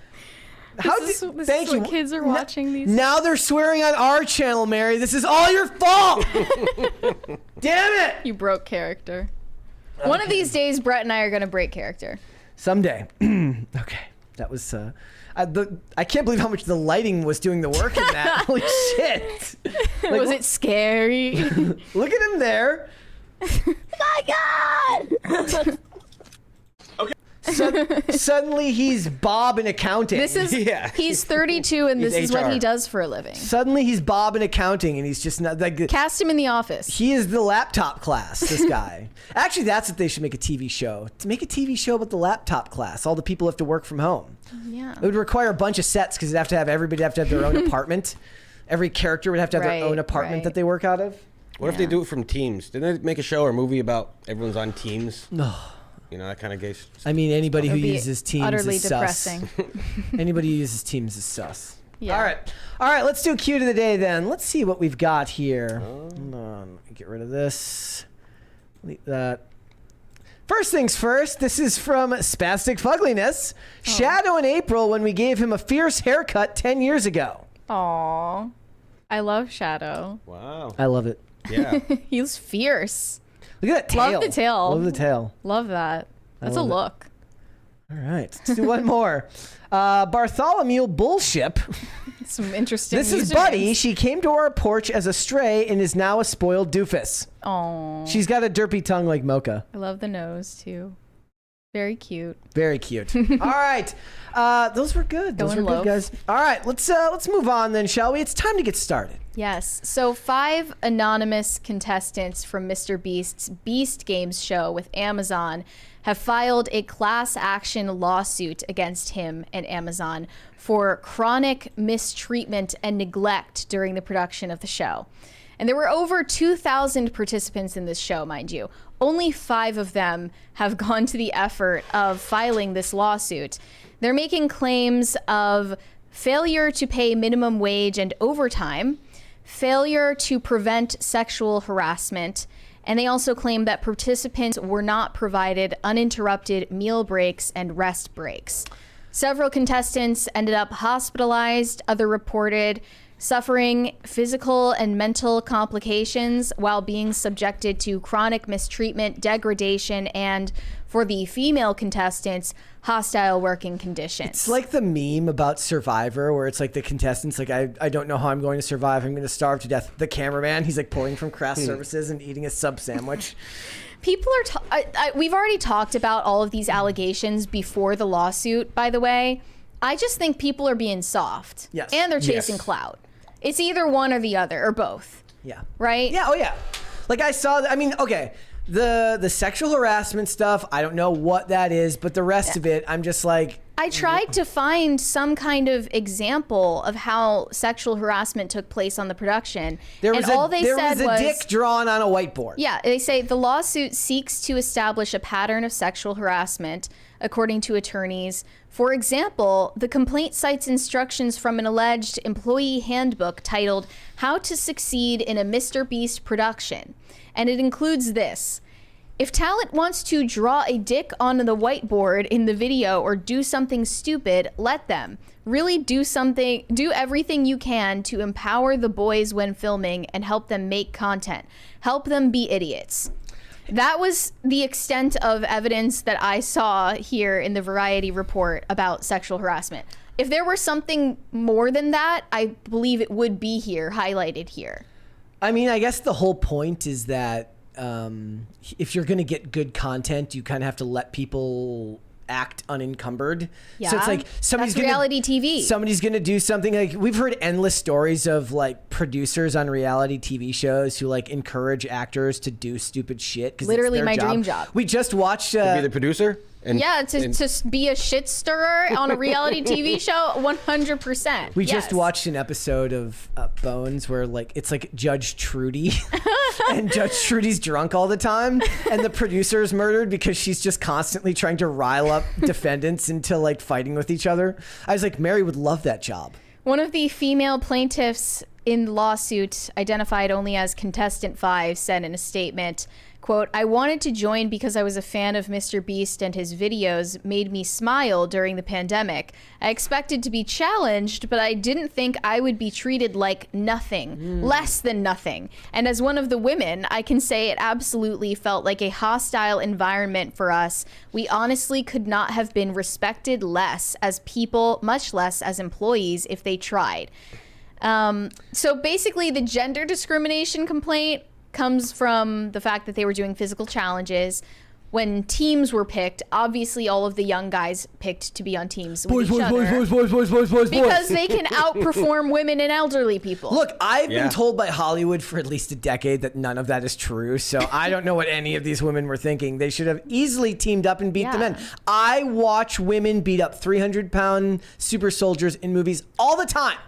Thank you. Kids are watching these. Now they're swearing on our channel, Mary. This is all your fault. Damn it! You broke character. Okay. One of these days, Brett and I are going to break character. Someday. Okay. That was, I can't believe how much the lighting was doing the work in that. Holy shit. Like, was it scary? Look at him there. My god! Okay. Suddenly he's Bob in accounting. This is Yeah. he's 32 and this He's is what HR. he does for a living. Suddenly he's Bob in accounting, and he's just not like. Cast him in The Office. He is the laptop class. This guy. Actually, that's what they should make a TV show. To make a TV show about the laptop class, all the people have to work from home. Yeah. It would require a bunch of sets because everybody have to have their own apartment. Every character would have to have their own apartment that they work out of. What if they do it from teams? Didn't they make a show or movie about everyone's on teams? No. You know, that kind of gauge. I mean, anybody who It would be uses Teams utterly is depressing. sus. Anybody who uses Teams is sus. Yeah. All right. Let's do Cute of the day then. Let's see what we've got here. Hold on. Get rid of this. Delete that. First things first. This is from Spastic Fugliness. Shadow in April when we gave him a fierce haircut 10 years ago. Aw. I love Shadow. Wow. I love it. Yeah. He's fierce. Look at that tail. Love the tail. Love the tail. Love that. That's a love it. look. All right. Let's do one more. Bartholomew Bullship. Some interesting. This is usernames. Buddy. She came to our porch as a stray and is now a spoiled doofus. Aw. She's got a derpy tongue like Mocha. I love the nose too. Very cute. Very cute. All right. Those were good. Those Going were low. good, guys. All right. Let's move on then, shall we? It's time to get started. Yes. So 5 anonymous contestants from MrBeast's Beast Games show with Amazon have filed a class action lawsuit against him and Amazon for chronic mistreatment and neglect during the production of the show. And there were over 2,000 participants in this show, mind you. Only 5 of them have gone to the effort of filing this lawsuit. They're making claims of failure to pay minimum wage and overtime, failure to prevent sexual harassment, and they also claim that participants were not provided uninterrupted meal breaks and rest breaks. Several contestants ended up hospitalized, other reported suffering physical and mental complications while being subjected to chronic mistreatment, degradation, and, for the female contestants, hostile working conditions. It's like the meme about Survivor where it's like the contestants like, I don't know how I'm going to survive. I'm going to starve to death. The cameraman, he's like pulling from craft services and eating a sub sandwich. People are we've already talked about all of these allegations before the lawsuit, by the way. I just think people are being soft. Yes. And they're chasing clout. It's either one or the other, or both. Yeah. Right? Yeah. Oh, yeah. Like I saw, okay, the sexual harassment stuff, I don't know what that is, but the rest of it, I'm just like. I tried to find some kind of example of how sexual harassment took place on the production. There was all they said was a dick drawn on a whiteboard. Yeah, they say the lawsuit seeks to establish a pattern of sexual harassment, according to attorneys. For example, the complaint cites instructions from an alleged employee handbook titled How to Succeed in a MrBeast Production. And it includes this. If talent wants to draw a dick on the whiteboard in the video or do something stupid, let them. Really do everything you can to empower the boys when filming and help them make content. Help them be idiots. That was the extent of evidence that I saw here in the Variety report about sexual harassment. If there were something more than that, I believe it would be here, highlighted here. I mean, I guess the whole point is that if you're going to get good content, you kind of have to let people act unencumbered. Yeah, so it's like somebody's that's reality TV. Somebody's going to do something. Like we've heard endless stories of like producers on reality TV shows who like encourage actors to do stupid shit. Literally it's my their dream job. We just watched. To be the producer? To be a shit stirrer on a reality TV show, 100%. We just watched an episode of Bones where like it's like Judge Trudy and Judge Trudy's drunk all the time and the producer is murdered because she's just constantly trying to rile up defendants into like fighting with each other. I was like, Mary would love that job. One of the female plaintiffs in the lawsuit, identified only as contestant 5, said in a statement, quote, I wanted to join because I was a fan of MrBeast and his videos made me smile during the pandemic. I expected to be challenged, but I didn't think I would be treated like nothing, less than nothing. And as one of the women, I can say it absolutely felt like a hostile environment for us. We honestly could not have been respected less as people, much less as employees if they tried. So basically the gender discrimination complaint comes from the fact that they were doing physical challenges. when teams were picked, obviously all of the young guys picked to be on teams with each other. Boys. Because they can outperform women and elderly people. Look, I've been told by Hollywood for at least a decade that none of that is true. So I don't know what any of these women were thinking. They should have easily teamed up and beat the men. I watch women beat up 300-pound super soldiers in movies all the time.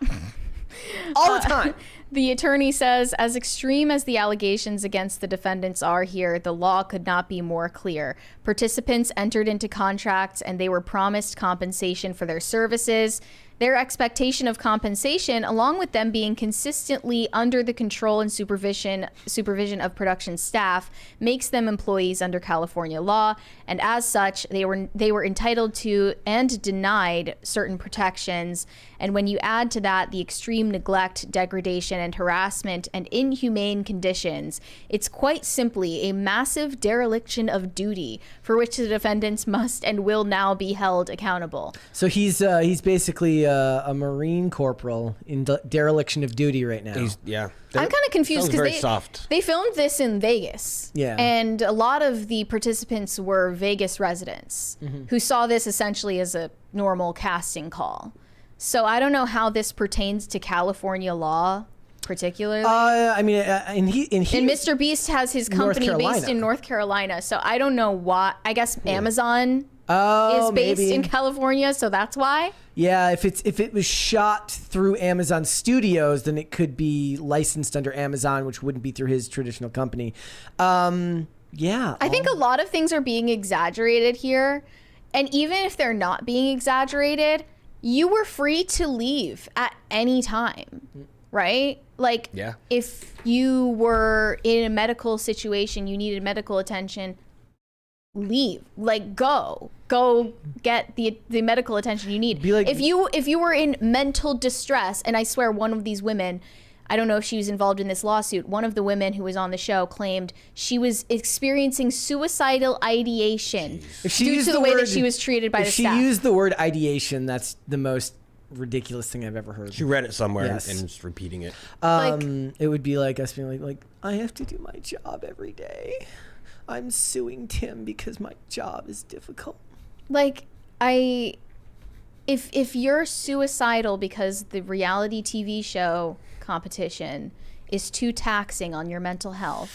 All the time. The attorney says, as extreme as the allegations against the defendants are here, the law could not be more clear. Participants entered into contracts and they were promised compensation for their services. Their expectation of compensation, along with them being consistently under the control and supervision of production staff, makes them employees under California law, and as such, they were entitled to and denied certain protections. And when you add to that the extreme neglect, degradation, and harassment and inhumane conditions, it's quite simply a massive dereliction of duty for which the defendants must and will now be held accountable. So he's basically a Marine corporal in dereliction of duty right now. I'm kind of confused because they filmed this in Vegas. Yeah. And a lot of the participants were Vegas residents who saw this essentially as a normal casting call. So I don't know how this pertains to California law particularly. I mean, and MrBeast has his company based in North Carolina. So I don't know why. I guess Amazon is based in California, so that's why. Yeah, if it was shot through Amazon Studios, then it could be licensed under Amazon, which wouldn't be through his traditional company. Yeah. I think a lot of things are being exaggerated here. And even if they're not being exaggerated, you were free to leave at any time, right? Like, if you were in a medical situation, you needed medical attention, leave. Like, go get the medical attention you need. Like, if you were in mental distress, and I swear one of these women, I don't know if she was involved in this lawsuit, one of the women who was on the show claimed she was experiencing suicidal ideation due to the way that she was treated by the staff. If she used the word ideation, that's the most ridiculous thing I've ever heard. She read it somewhere and just repeating it. It would be like us being like, I have to do my job every day. I'm suing Tim because my job is difficult. Like, if you're suicidal because the reality TV show competition is too taxing on your mental health,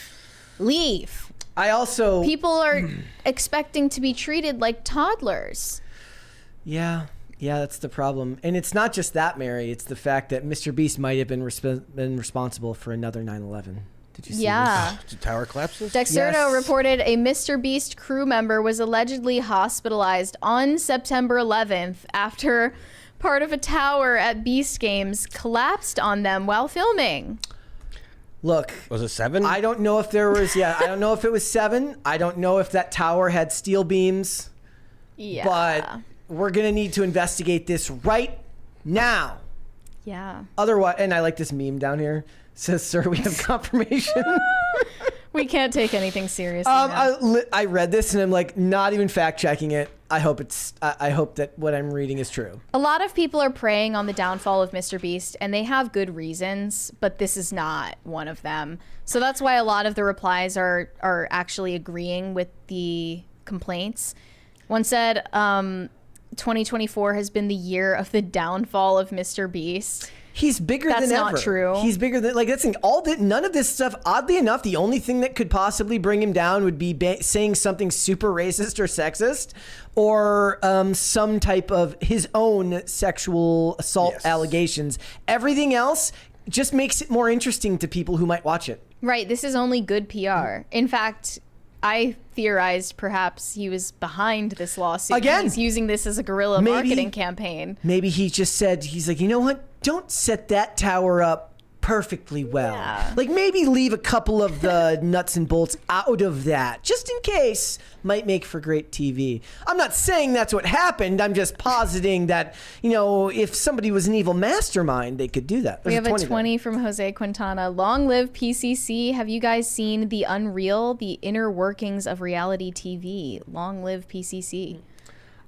leave. People are expecting to be treated like toddlers. Yeah, that's the problem. And it's not just that, Mary. It's the fact that MrBeast might have been responsible for another 9/11. Did you see this? Tower collapses? Dexerto reported a MrBeast crew member was allegedly hospitalized on September 11th after part of a tower at Beast Games collapsed on them while filming. Look. Was it 7? I don't know if there was, I don't know if it was 7. I don't know if that tower had steel beams. Yeah. But we're going to need to investigate this right now. Yeah. Otherwise, and I like this meme down here. It says, sir, we have confirmation. We can't take anything seriously. I read this and I'm like, not even fact checking it. I hope that what I'm reading is true. A lot of people are preying on the downfall of MrBeast, and they have good reasons, but this is not one of them. So that's why a lot of the replies are actually agreeing with the complaints. One said, 2024 has been the year of the downfall of MrBeast. He's bigger than ever. That's not true. He's bigger than, like, that's none of this stuff. Oddly enough, the only thing that could possibly bring him down would be saying something super racist or sexist, or some type of his own sexual assault allegations. Everything else just makes it more interesting to people who might watch it. Right. This is only good PR. In fact, I theorized perhaps he was behind this lawsuit. Again, he's using this as a guerrilla marketing campaign. Maybe he just said, he's like, you know what? Don't set that tower up perfectly well. Yeah. Like, maybe leave a couple of the nuts and bolts out of that, just in case. Might make for great TV. I'm not saying that's what happened. I'm just positing that, you know, if somebody was an evil mastermind, they could do that. We have a 20 from Jose Quintana. Long live PCC. Have you guys seen The Unreal, the inner workings of reality TV? Long live PCC.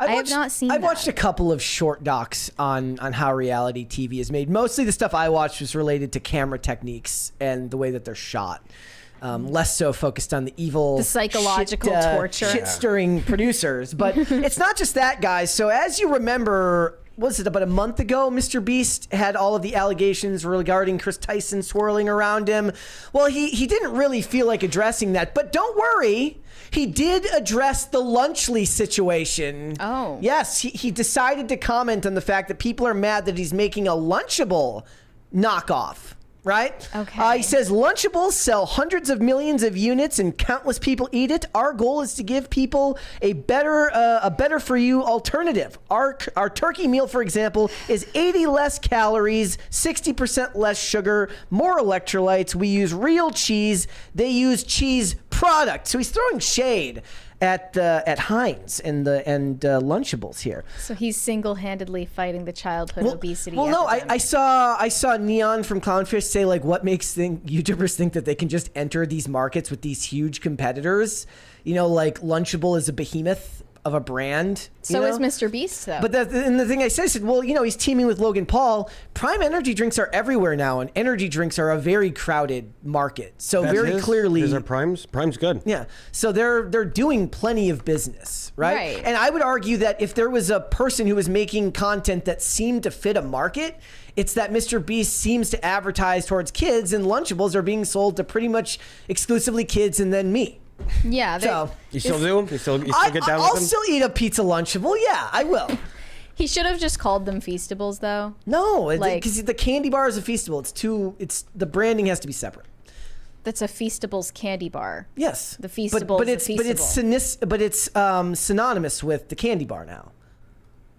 I have not seen I've watched a couple of short docs on how reality TV is made. Mostly the stuff I watched was related to camera techniques and the way that they're shot. Less so focused on the evil, The psychological torture. shit-stirring producers. But it's not just that, guys. So as you remember, was it about a month ago, MrBeast had all of the allegations regarding Chris Tyson swirling around him. Well, he didn't really feel like addressing that. But don't worry. He did address the Lunchly situation. Oh. Yes, he decided to comment on the fact that people are mad that he's making a Lunchable knockoff. Right? Okay. He says Lunchables sell hundreds of millions of units and countless people eat it. Our goal is to give people a better for you alternative. Our turkey meal, for example, is 80 less calories, 60% less sugar, more electrolytes. We use real cheese. They use cheese product. So he's throwing shade at Heinz and Lunchables here. So he's single-handedly fighting the childhood obesity. Well, no, epidemic. I saw Neon from Clownfish say, like, what makes YouTubers think that they can just enter these markets with these huge competitors? You know, like Lunchable is a behemoth of a brand. So is MrBeast, though. But the thing I said, well, you know, he's teaming with Logan Paul. Prime energy drinks are everywhere now, and energy drinks are a very crowded market. So clearly, These are Prime's. Prime's good. yeah. So they're doing plenty of business, right? And I would argue that if there was a person who was making content that seemed to fit a market, it's that MrBeast seems to advertise towards kids, and Lunchables are being sold to pretty much exclusively kids and then me. Yeah. So You still do? You still get down with I'll them? still eat a pizza Lunchable. Yeah, I will. He should have just called them Feastables, though. No, Like- because the candy bar is a Feastable. It's the branding has to be separate. That's a Feastables candy bar. Yes, The Feastables. but it's synonymous with the candy bar now.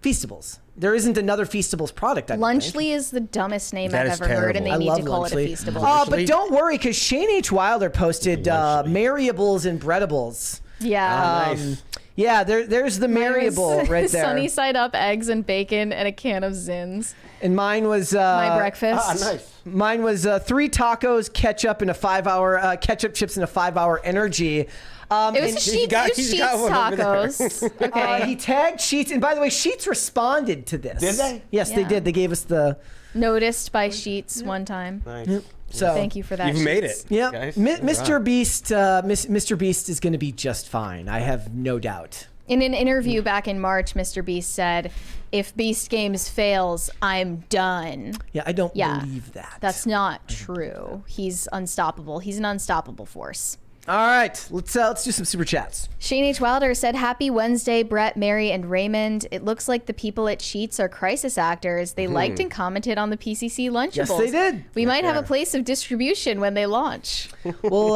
Feastables. There isn't another Feastables product. I don't think. Lunchly is the dumbest name That I've is ever heard, and they terrible. need I to love call Lunchly. it a Feastable. But don't worry, because Shane H. Wilder posted Marriables and Breadables. Yeah. Nice. Yeah, there's the Marriable right there. Sunny side up eggs and bacon and a can of Zins. And mine was My breakfast. Nice. Mine was 3 tacos, ketchup, and a 5-hour ketchup chips and a 5-hour energy. It was Sheets one over there. tacos. Okay. He tagged Sheets, and by the way, Sheets responded to this. Did they? Yes, they Yeah. did. They gave us the. Noticed by Sheets one time. Nice. So Thank you for that. You've made Sheets. it. Yeah, guys. Mr. Beast. Mr. Beast is going to be just fine. I have no doubt. In an interview back in March, MrBeast said, "If Beast Games fails, I'm done." Yeah, I don't Yeah. believe that. That's not true. He's unstoppable. He's an unstoppable force. All right. Let's do some super chats. Shane H. Wilder said, "Happy Wednesday, Brett, Mary, and Raymond. It looks like the people at Sheets are crisis actors. They liked and commented on the PCC Lunchables. Yes, they did. We might have a place of distribution when they launch. Well,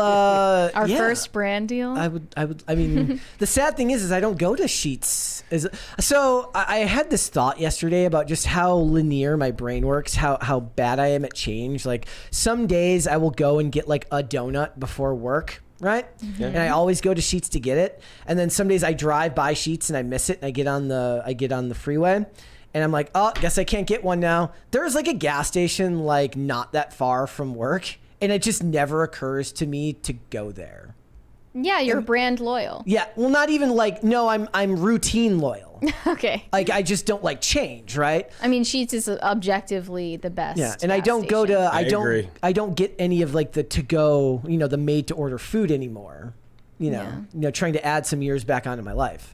Our yeah. first brand deal." I mean, the sad thing is I don't go to Sheets. So I had this thought yesterday about just how linear my brain works, how bad I am at change. Like some days I will go and get like a donut before work. Right? And I always go to Sheets to get it. And then some days I drive by Sheets and I miss it and I get on the freeway and I'm like, oh, guess I can't get one now. There's like a gas station like not that far from work and it just never occurs to me to go there. Yeah, you're brand loyal. Yeah, well, not even like, no, I'm routine loyal. Okay. Like I just don't like change, right? I mean, Sheets is objectively the best. Yeah, and I gas don't go station. to agree. I don't get any of like the to go, the made to order food anymore. Trying to add some years back onto my life.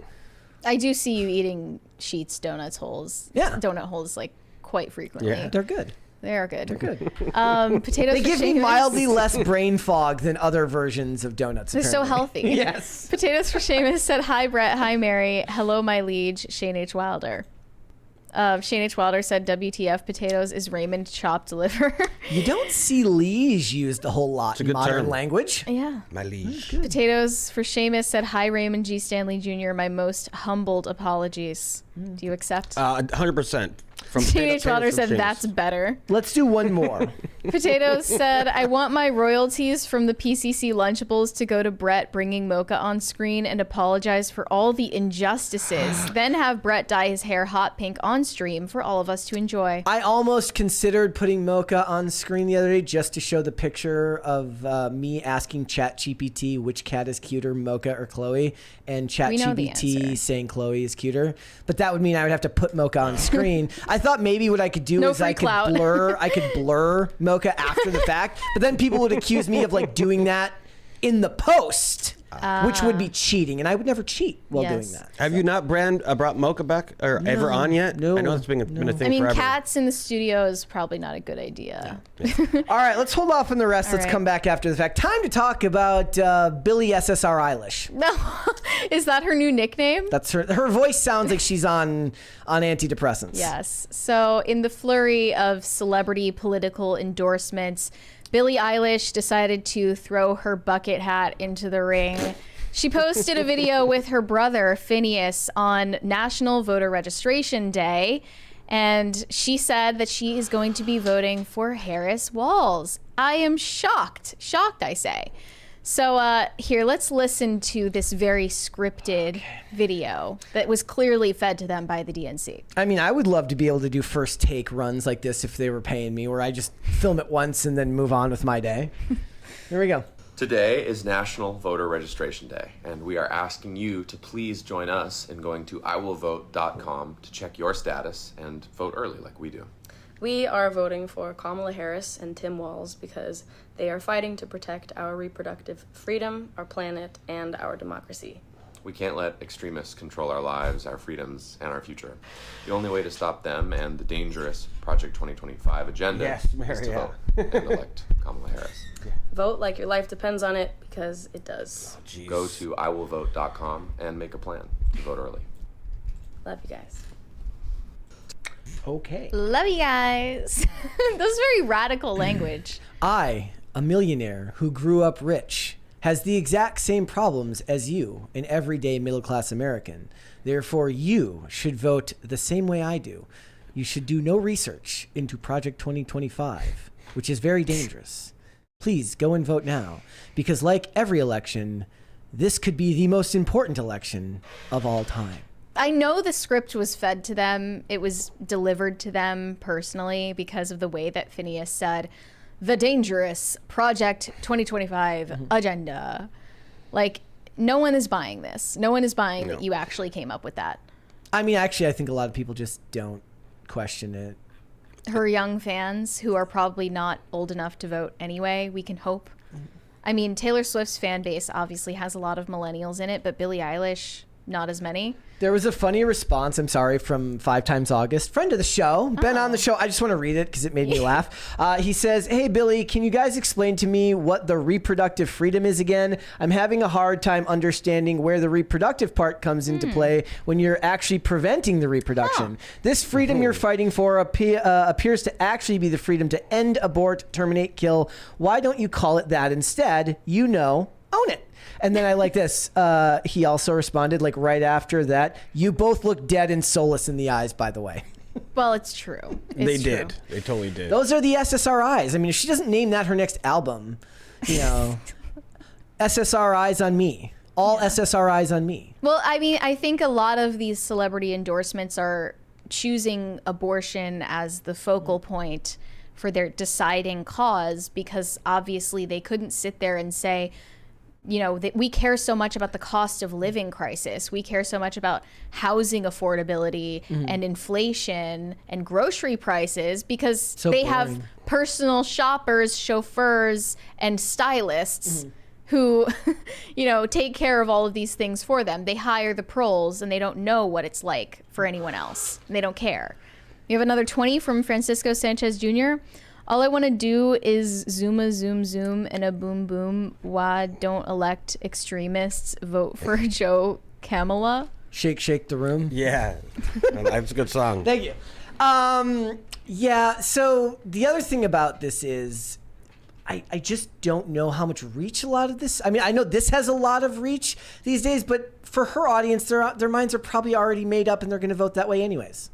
I do see you eating Sheets donut holes like quite frequently. Yeah. They're good. They are good. They're good. Potatoes. They for give me Seamus. mildly less brain fog than other versions of donuts. They're so healthy. Yes. Potatoes for Seamus said, "Hi Brett, hi Mary, hello my liege, Shane H. Wilder." Shane H. Wilder said, "WTF potatoes is Raymond chopped liver." You don't see liege used a whole lot a in good modern term. language. Yeah. My liege. Potatoes for Seamus said, "Hi Raymond G. Stanley Jr. My most humbled apologies." Do you accept? 100%. From Shane H. Wilder Potatoes said, from "That's better." Let's do one more. Potatoes said, "I want my royalties from the PCC Lunchables to go to Brett bringing Mocha on screen and apologize for all the injustices. Then have Brett dye his hair hot pink on stream for all of us to enjoy." I almost considered putting Mocha on screen the other day just to show the picture of me asking ChatGPT which cat is cuter, Mocha or Chloe, and We know the ChatGPT answer. saying Chloe is cuter. But that would mean I would have to put Mocha on screen. I thought maybe what I could do No is I free clout. could blur Mocha after the fact. But then people would accuse me of like doing that in the post, which would be cheating, and I would never cheat while doing that. Have you not brought Mocha back or ever on yet? No. I know it's been a thing I mean, forever. cats in the studio is probably not a good idea. All right, let's hold off on the rest. Let's come back after the fact. Time to talk about Billie SSR Eilish. No, is that her new nickname? That's her voice sounds like she's on antidepressants. Yes. So in the flurry of celebrity political endorsements, Billie Eilish decided to throw her bucket hat into the ring. She posted a video with her brother, Phineas, on National Voter Registration Day, and she said that she is going to be voting for Harris Walls. I am shocked. Shocked, I say. So here, let's listen to this very scripted video that was clearly fed to them by the DNC. I mean, I would love to be able to do first take runs like this if they were paying me, where I just film it once and then move on with my day. Here we go. Today is National Voter Registration Day, and we are asking you to please join us in going to iwillvote.com to check your status and vote early like we do. We are voting for Kamala Harris and Tim Walz because they are fighting to protect our reproductive freedom, our planet, and our democracy. We can't let extremists control our lives, our freedoms, and our future. The only way to stop them and the dangerous Project 2025 agenda is to vote and elect Kamala Harris. Vote like your life depends on it, because it does. Go to iwillvote.com and make a plan to vote early. Love you guys. Okay. Love you guys. That's very radical language. I, a millionaire who grew up rich, has the exact same problems as you, an everyday middle-class American. Therefore, you should vote the same way I do. You should do no research into Project 2025, which is very dangerous. Please go and vote now, because like every election, this could be the most important election of all time. I know the script was fed to them. It was delivered to them personally because of the way that Phineas said, the dangerous Project 2025 agenda. Like, no one is buying this. No one is buying that you actually came up with that. I mean, actually, I think a lot of people just don't question it. Her young fans, who are probably not old enough to vote anyway, we can hope. I mean, Taylor Swift's fan base obviously has a lot of millennials in it, but Billie Eilish, not as many. There was a funny response, I'm sorry, from 5 Times August, friend of the show, been on the show. I just want to read it because it made me laugh. He says, hey, Billie, can you guys explain to me what the reproductive freedom is again? I'm having a hard time understanding where the reproductive part comes into play when you're actually preventing the reproduction. This freedom you're fighting for appears to actually be the freedom to end, abort, terminate, kill. Why don't you call it that instead? You know, own it. And then I like this. He also responded, like right after that, you both look dead and soulless in the eyes, by the way. Well, it's true. They did. They totally did. Those are the SSRIs. I mean, if she doesn't name that her next album, you know, SSRIs on me. All SSRIs on me. Well, I mean, I think a lot of these celebrity endorsements are choosing abortion as the focal point for their deciding cause, because obviously they couldn't sit there and say, you know, that we care so much about the cost of living crisis. We care so much about housing affordability and inflation and grocery prices, because they have personal shoppers, chauffeurs, and stylists who, you know, take care of all of these things for them. They hire the proles and they don't know what it's like for anyone else. And they don't care. We have another 20 from Francisco Sanchez Jr. All I want to do is zoom a zoom zoom and a boom boom. Why don't elect extremists? Vote for Joe Kamala. Shake, shake the room. Yeah, that's a good song. Thank you. Yeah, so the other thing about this is I just don't know how much reach a lot of this. I mean, I know this has a lot of reach these days, but for her audience, their minds are probably already made up and they're going to vote that way anyways.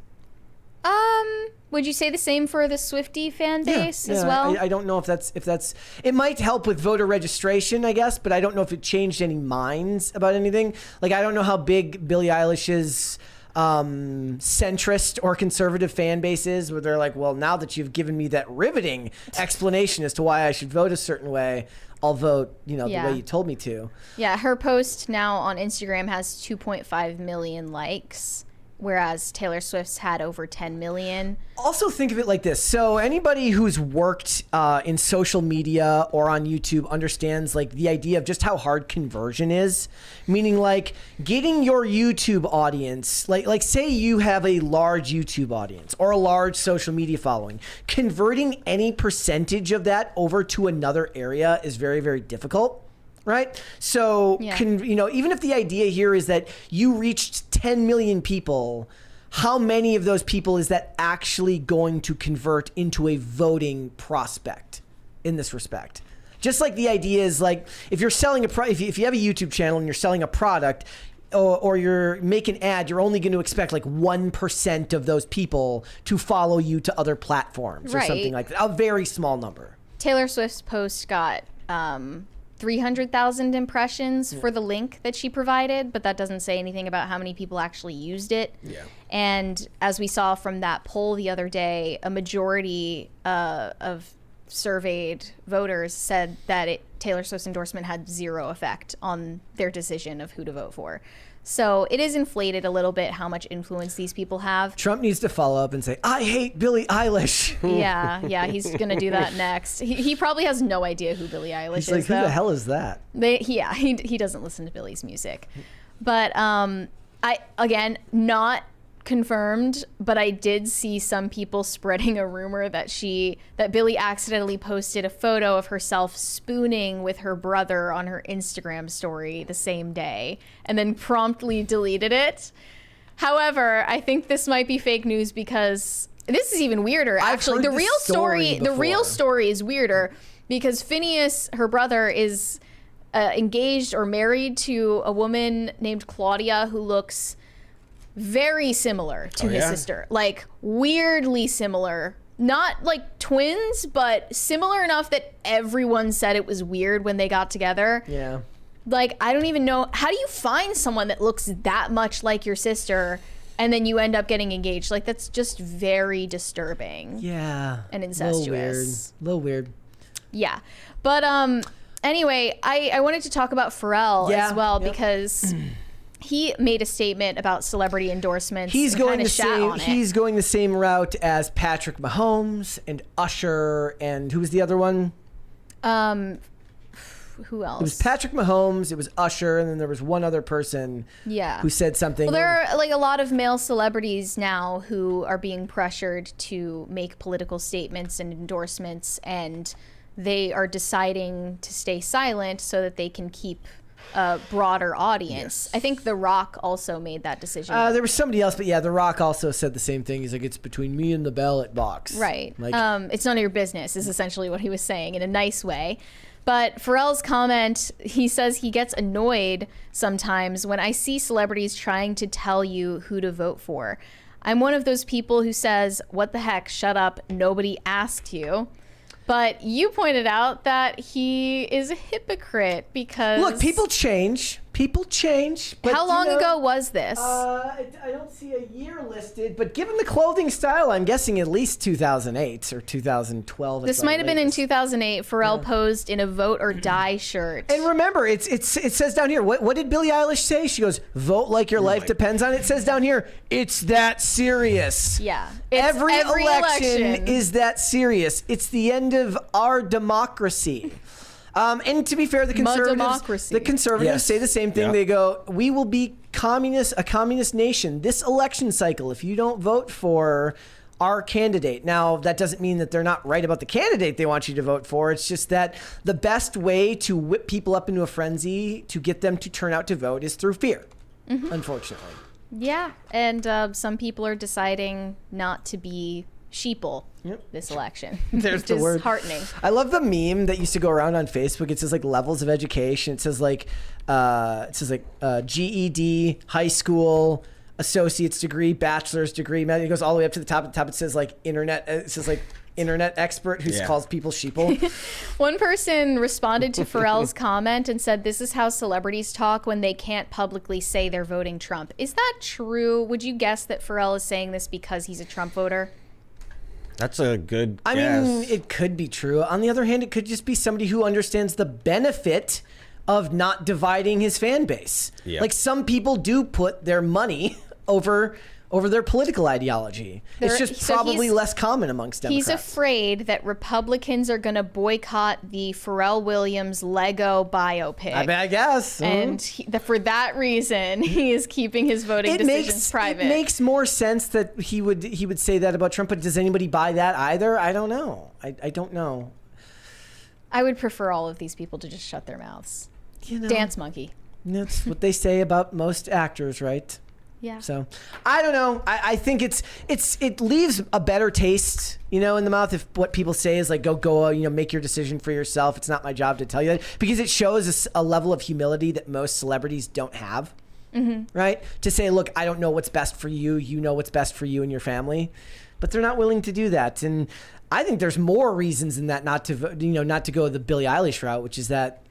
Would you say the same for the Swiftie fan base as well? I don't know if that's it might help with voter registration, I guess, but I don't know if it changed any minds about anything. Like, I don't know how big Billie Eilish's centrist or conservative fan base is, where they're like, well, now that you've given me that riveting explanation as to why I should vote a certain way, I'll vote, you know, the way you told me to. Yeah, her post now on Instagram has 2.5 million likes. whereas Taylor Swift's had over 10 million. Also think of it like this. So anybody who's worked in social media or on YouTube understands like the idea of just how hard conversion is. Meaning like getting your YouTube audience, like say you have a large YouTube audience or a large social media following. Converting any percentage of that over to another area is very, very difficult. Right? So, even if the idea here is that you reached 10 million people, how many of those people is that actually going to convert into a voting prospect in this respect? Just like the idea is like, if you're selling if you have a YouTube channel and you're selling a product or you're making an ad, you're only going to expect like 1% of those people to follow you to other platforms or something like that. A very small number. Taylor Swift's post got 300,000 impressions for the link that she provided, but that doesn't say anything about how many people actually used it. Yeah. And as we saw from that poll the other day, a majority of surveyed voters said that Taylor Swift's endorsement had zero effect on their decision of who to vote for. So it is inflated a little bit how much influence these people have. Trump needs to follow up and say, I hate Billie Eilish. Yeah, he's going to do that next. He probably has no idea who Billie Eilish is, like, who the hell is that? He doesn't listen to Billie's music. But again, not confirmed, but I did see some people spreading a rumor that Billie accidentally posted a photo of herself spooning with her brother on her Instagram story the same day and then promptly deleted it. However, I think this might be fake news because this is even weirder. Actually, the real story is weirder because Phineas, her brother, is engaged or married to a woman named Claudia who looks very similar to his sister, like weirdly similar, not like twins, but similar enough that everyone said it was weird when they got together. Yeah. Like, I don't even know, how do you find someone that looks that much like your sister and then you end up getting engaged? Like, that's just very disturbing. Yeah. And incestuous. A little weird. Yeah. But anyway, I wanted to talk about Pharrell as well because he made a statement about celebrity endorsements. He's going the same route as Patrick Mahomes and Usher, and who was the other one? Who else? It was Patrick Mahomes, it was Usher, and then there was one other person who said something. Well, there are like a lot of male celebrities now who are being pressured to make political statements and endorsements, and they are deciding to stay silent so that they can keep a broader audience. I think The Rock also made that decision. There was somebody else, but yeah, The Rock also said the same thing. He's like, it's between me and the ballot box. Right. Like, it's none of your business is essentially what he was saying in a nice way. But Pharrell's comment, he says he gets annoyed sometimes when I see celebrities trying to tell you who to vote for. I'm one of those people who says, what the heck, shut up, nobody asked you. But you pointed out that he is a hypocrite because... Look, people change. People change. But, how long ago was this? I don't see a year listed, but given the clothing style, I'm guessing at least 2008 or 2012. This might have been in 2008. Pharrell posed in a Vote or Die shirt. And remember, it says down here, what did Billie Eilish say? She goes, vote like your life depends on it. It says down here, it's that serious. Yeah. Every election is that serious. It's the end of our democracy. And to be fair, the conservatives say the same thing. They go, we will be a communist nation this election cycle if you don't vote for our candidate. Now, that doesn't mean that they're not right about the candidate they want you to vote for. It's just that the best way to whip people up into a frenzy to get them to turn out to vote is through fear, unfortunately. Yeah, and some people are deciding not to be sheeple this election. There's which the is word. Heartening. I love the meme that used to go around on Facebook. It says like levels of education. It says like GED, high school, associate's degree, bachelor's degree. It goes all the way up to the top. At the top it says like internet. It says like internet expert who calls people sheeple. One person responded to Pharrell's comment and said, this is how celebrities talk when they can't publicly say they're voting Trump. Is that true? Would you guess that Pharrell is saying this because he's a Trump voter? That's a good guess. I mean, it could be true. On the other hand, it could just be somebody who understands the benefit of not dividing his fan base. Yep. Like some people do put their money over their political ideology. It's just probably less common amongst Democrats. He's afraid that Republicans are going to boycott the Pharrell Williams Lego biopic. I mean, I guess. And for that reason, he is keeping his voting decisions private. It makes more sense that he would say that about Trump, but does anybody buy that either? I don't know. I don't know. I would prefer all of these people to just shut their mouths. Dance monkey. That's what they say about most actors, right? Yeah. So I don't know. I think it leaves a better taste, in the mouth if what people say is like, go, make your decision for yourself. It's not my job to tell you that, because it shows a level of humility that most celebrities don't have. Mm-hmm. Right? To say, look, I don't know what's best for you. You know what's best for you and your family, but they're not willing to do that. And I think there's more reasons than that not to go the Billie Eilish route, which is that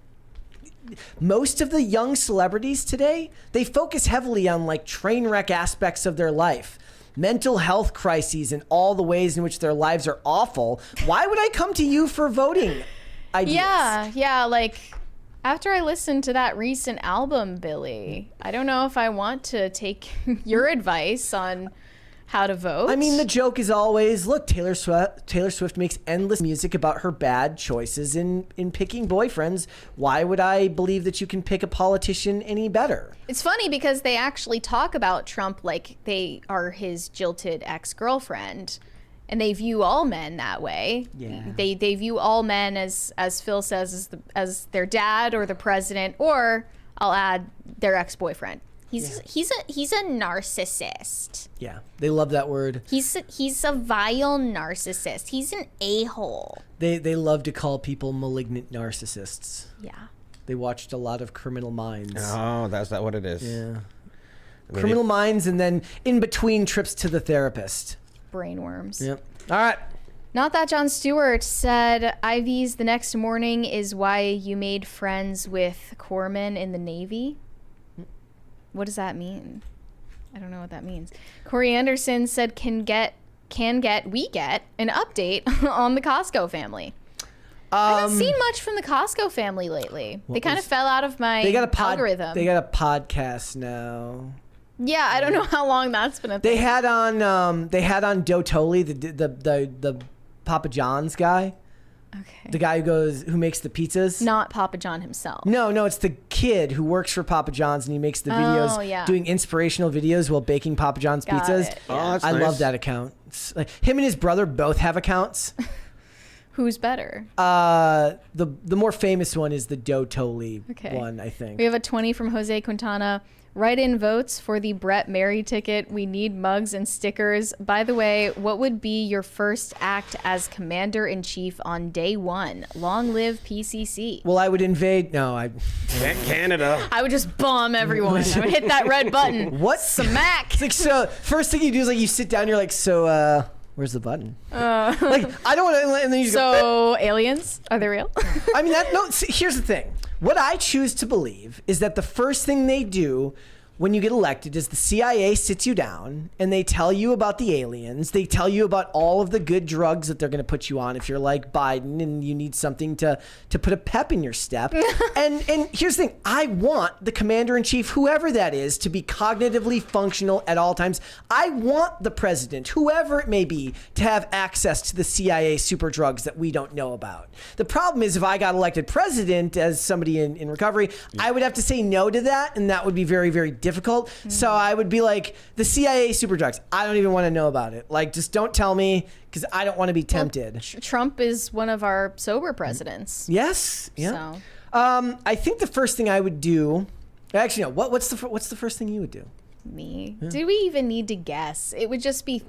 most of the young celebrities today, they focus heavily on like train wreck aspects of their life, mental health crises, and all the ways in which their lives are awful. Why would I come to you for voting ideas? Yeah. Like after I listened to that recent album, Billie, I don't know if I want to take your advice on how to vote. I mean, the joke is always, look, Taylor Swift makes endless music about her bad choices in picking boyfriends. Why would I believe that you can pick a politician any better? It's funny because they actually talk about Trump like they are his jilted ex-girlfriend, and they view all men that way. Yeah. They view all men as Phil says as their dad or the president, or I'll add their ex-boyfriend. He's a narcissist. Yeah, they love that word. He's a vile narcissist. He's an a-hole. They love to call people malignant narcissists. Yeah. They watched a lot of Criminal Minds. Oh, that's not what it is. Yeah. Criminal Minds, and then in between trips to the therapist. Brainworms. Yep. All right. Not That Jon Stewart said IVs the next morning is why you made friends with corpsmen in the Navy. What does that mean? I don't know what that means. Corey Anderson said we get an update on the Costco family. I haven't seen much from the Costco family lately. They kind of fell out of my algorithm. They got a podcast now. Yeah, I don't know how long that's been a thing. They had on Doe Toley, the Papa John's guy. Okay. The guy who makes the pizzas. Not Papa John himself. No, it's the kid who works for Papa John's, and he makes the videos, doing inspirational videos while baking Papa John's pizzas. It, yeah. Oh, that's I nice. love that account. It's like, him and his brother both have accounts. Who's better? The more famous one is the Doe Toley one, I think. We have a 20 from Jose Quintana. Write-in votes for the Brett Mary ticket. We need mugs and stickers. By the way, what would be your first act as Commander-in-Chief on day one? Long live PCC. Well, I would invade... No, Canada. I would just bomb everyone. I would hit that red button. What? Smack! It's like, so, first thing you do is like you sit down, you're like, so, where's the button? Like, I don't want to... And then you just go, aliens? Are they real? I mean, see, here's the thing. What I choose to believe is that the first thing they do when you get elected is the CIA sits you down and they tell you about the aliens. They tell you about all of the good drugs that they're going to put you on if you're like Biden and you need something to put a pep in your step. and here's the thing. I want the commander-in-chief, whoever that is, to be cognitively functional at all times. I want the president, whoever it may be, to have access to the CIA super drugs that we don't know about. The problem is if I got elected president as somebody in recovery, I would have to say no to that, and that would be very, very difficult. So I would be like, the CIA super drugs, I don't even want to know about it. Like, just don't tell me, because I don't want to be tempted. Well, Trump is one of our sober presidents. Yes. Yeah. So. I think the first thing I would do, actually, no. What's the first thing you would do? Me? Yeah. Do we even need to guess? It would just be,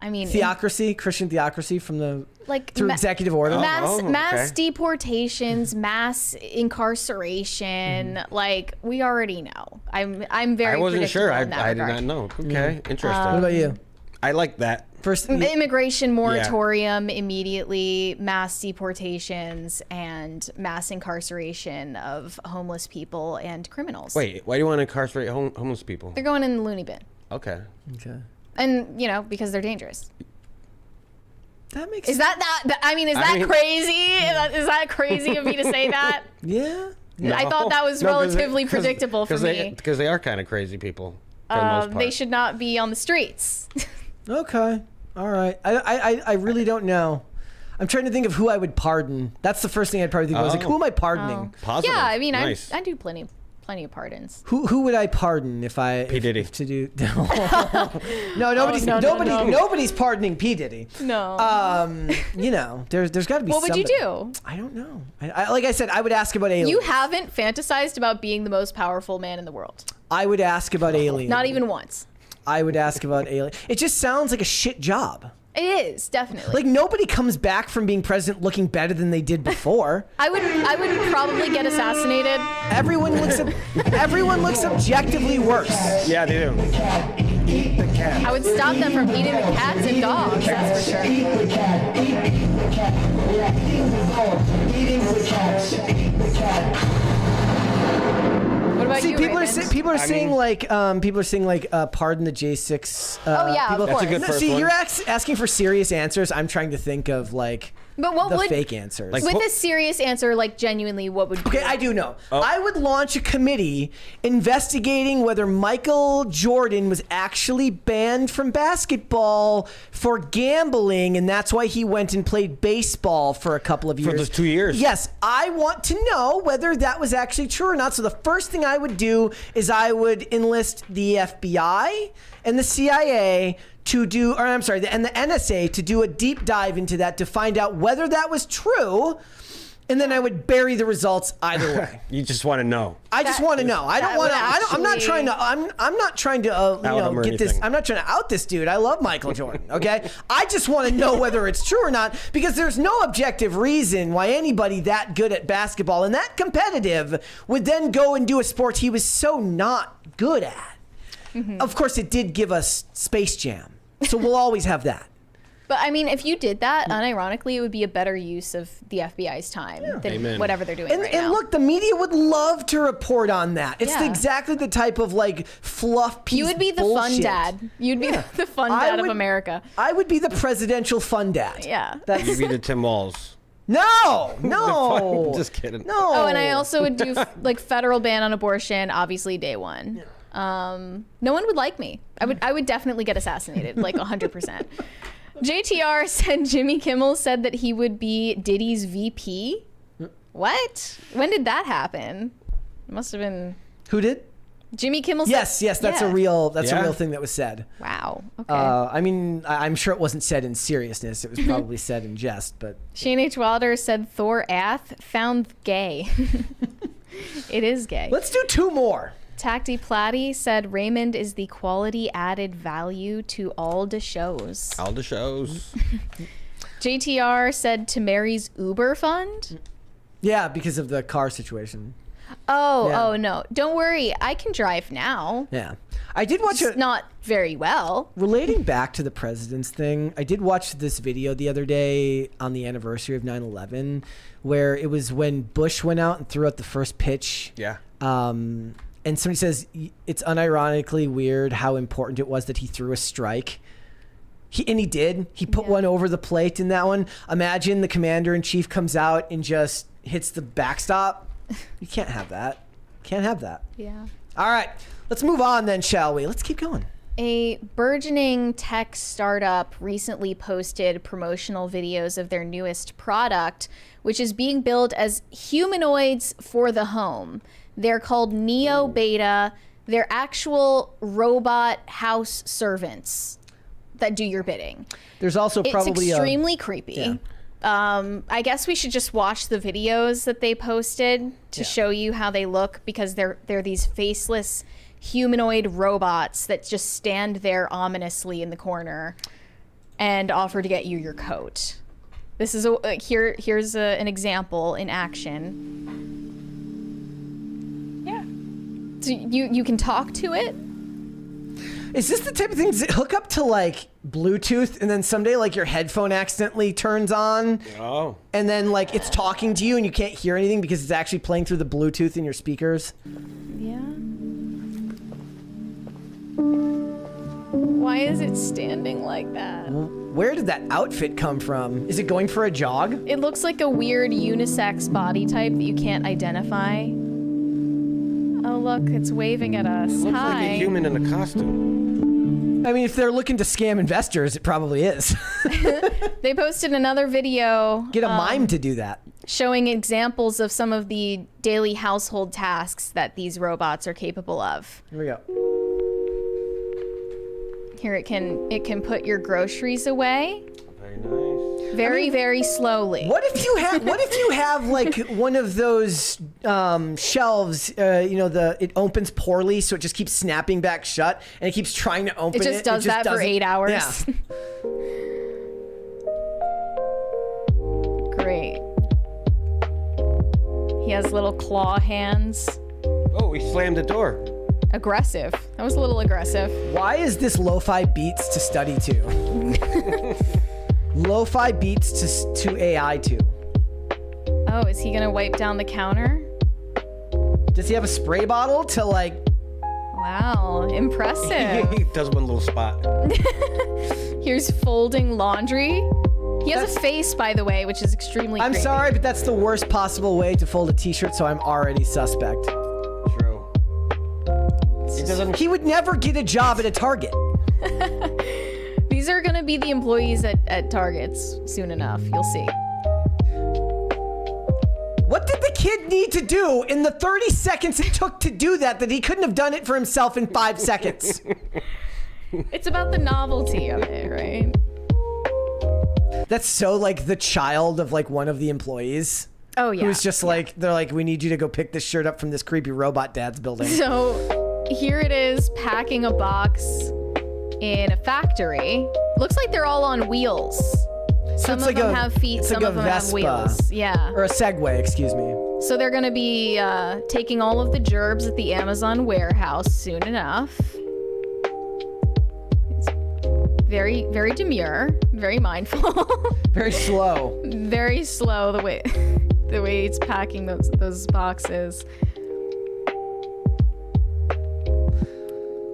I mean, theocracy, Christian theocracy from the through executive order. Mass deportations, mass incarceration. Like, we already know. I'm very. I wasn't sure. I did not know. Okay, interesting. What about you? I like that. First, immigration moratorium immediately, mass deportations, and mass incarceration of homeless people and criminals. Wait, why do you want to incarcerate homeless people? They're going in the loony bin. Okay. And, because they're dangerous. That makes sense. Is that crazy? Is that crazy of me to say that? Yeah. No. I thought that was relatively predictable for me. Because they are kind of crazy people. For the most part. They should not be on the streets. Okay. All right. I really don't know. I'm trying to think of who I would pardon. That's the first thing I'd probably think of. I was like, who am I pardoning? Positive. Yeah, I mean, Nice. I do plenty of pardons. Who would I pardon if I P. Diddy. to do? No, nobody's pardoning P. Diddy. No. You know, there's got to be. What would you somebody. do? I don't know. Like I said, I would ask about aliens. You haven't fantasized about being the most powerful man in the world. I would ask about aliens. Not even once. I would ask about aliens. It just sounds like a shit job. It is, definitely. Like nobody comes back from being president looking better than they did before. I would probably get assassinated. Everyone looks objectively worse. Yeah, they do. Eat the cat. I would stop them from eating the cats and dogs, that's for sure. Eat the cat. Eat the cat. We are eating the dogs. Eating the cats. Eat the cat. What about you, people Raymond? are saying pardon the J6. Oh, yeah, people. of course. That's a good first See, one. you're asking for serious answers. I'm trying to think of like But what the would fake answers. with a serious answer, like genuinely, what would? Okay, I do know. Oh. I would launch a committee investigating whether Michael Jordan was actually banned from basketball for gambling, and that's why he went and played baseball for a couple of years. For those 2 years. Yes, I want to know whether that was actually true or not. So the first thing I would do is I would enlist the FBI and the CIA to do, or I'm sorry, and the NSA to do a deep dive into that to find out whether that was true. And then I would bury the results either way. You just want to know. I just want to know. I don't want to. I'm not trying to. I'm not trying to. Out him or get this. anything. I'm not trying to out this dude. I love Michael Jordan. Okay. I just want to know whether it's true or not, because there's no objective reason why anybody that good at basketball and that competitive would then go and do a sport he was so not good at. Mm-hmm. Of course, it did give us Space Jam, so we'll always have that. But I mean, if you did that, unironically, it would be a better use of the FBI's time than Amen. whatever they're doing And, right and now. look, the media would love to report on that. It's Yeah. exactly the type of like fluff piece. You would be the fun bullshit. dad. You'd be the fun dad of America. I would be the presidential fun dad. Yeah. You'd be the Tim Walls. No. Just kidding. No. Oh, and I also would do like federal ban on abortion, obviously day one. No one would like me. I would definitely get assassinated, like 100%. JTR said Jimmy Kimmel said that he would be Diddy's VP. What? When did that happen? It must have been Who did? Jimmy Kimmel. Yes, that's a Yeah. real Yeah. thing that was said. Wow. Okay. I mean, I'm sure it wasn't said in seriousness. It was probably said in jest, but Shane H. Wilder said Thor Ath found gay. It is gay. let's do two more. Tacti Platty said Raymond is the quality added value to all the shows. All the shows. JTR said to Mary's Uber fund. Yeah, because of the car situation. Oh no. Don't worry. I can drive now. Yeah. I did watch Just not very well. Relating back to the president's thing, I did watch this video the other day on the anniversary of 9/11, where it was when Bush went out and threw out the first pitch. Yeah. And somebody says it's unironically weird how important it was that he threw a strike. He did. He put one over the plate in that one. Imagine the commander-in-chief comes out and just hits the backstop. You can't have that. Can't have that. Yeah. All right. Let's move on then, shall we? Let's keep going. A burgeoning tech startup recently posted promotional videos of their newest product, which is being billed as humanoids for the home. They're called Neo Beta. They're actual robot house servants that do your bidding. There's also probably it's extremely creepy. Yeah. I guess we should just watch the videos that they posted to show you how they look, because they're these faceless humanoid robots that just stand there ominously in the corner and offer to get you your coat. This is here's an example in action. Yeah. So you can talk to it. Is this the type of things that hook up to like Bluetooth and then someday like your headphone accidentally turns on? Oh. And then like it's talking to you and you can't hear anything because it's actually playing through the Bluetooth in your speakers? Yeah. Why is it standing like that? Where did that outfit come from? Is it going for a jog? It looks like a weird unisex body type that you can't identify. Oh, look, it's waving at us. Looks Hi. like a human in a costume. I mean, if they're looking to scam investors, it probably is. They posted another video. Get a mime to do that. Showing examples of some of the daily household tasks that these robots are capable of. Here we go. Here it can put your groceries away. Very nice. Very slowly. What if you have like one of those shelves? It opens poorly, so it just keeps snapping back shut, and it keeps trying to open it. It just does that for 8 hours. Yeah. Great. He has little claw hands. Oh, he slammed the door. Aggressive. That was a little aggressive. Why is this lo-fi beats to study to? Lo-fi beats to AI to. Oh, is he gonna wipe down the counter? Does he have a spray bottle to like? Wow, impressive. He does one little spot. Here's folding laundry. He has a face, by the way, which is extremely I'm creepy. sorry, but that's the worst possible way to fold a t-shirt, so I'm already suspect. True. He would never get a job at a Target. These are gonna be the employees at Targets soon enough. You'll see. What did the kid need to do in the 30 seconds it took to do that he couldn't have done it for himself in 5 seconds? It's about the novelty of it, right? That's so like the child of like one of the employees. Oh yeah. Who's just like, they're like, we need you to go pick this shirt up from this creepy robot dad's building. So here it is, packing a box in a factory. Looks like they're all on wheels. Some of them have feet, some of them have wheels. Yeah. Or a Segway, excuse me. So they're gonna be taking all of the gerbs at the Amazon warehouse soon enough. It's very demure, very mindful. Very slow. Very slow the way it's packing those boxes.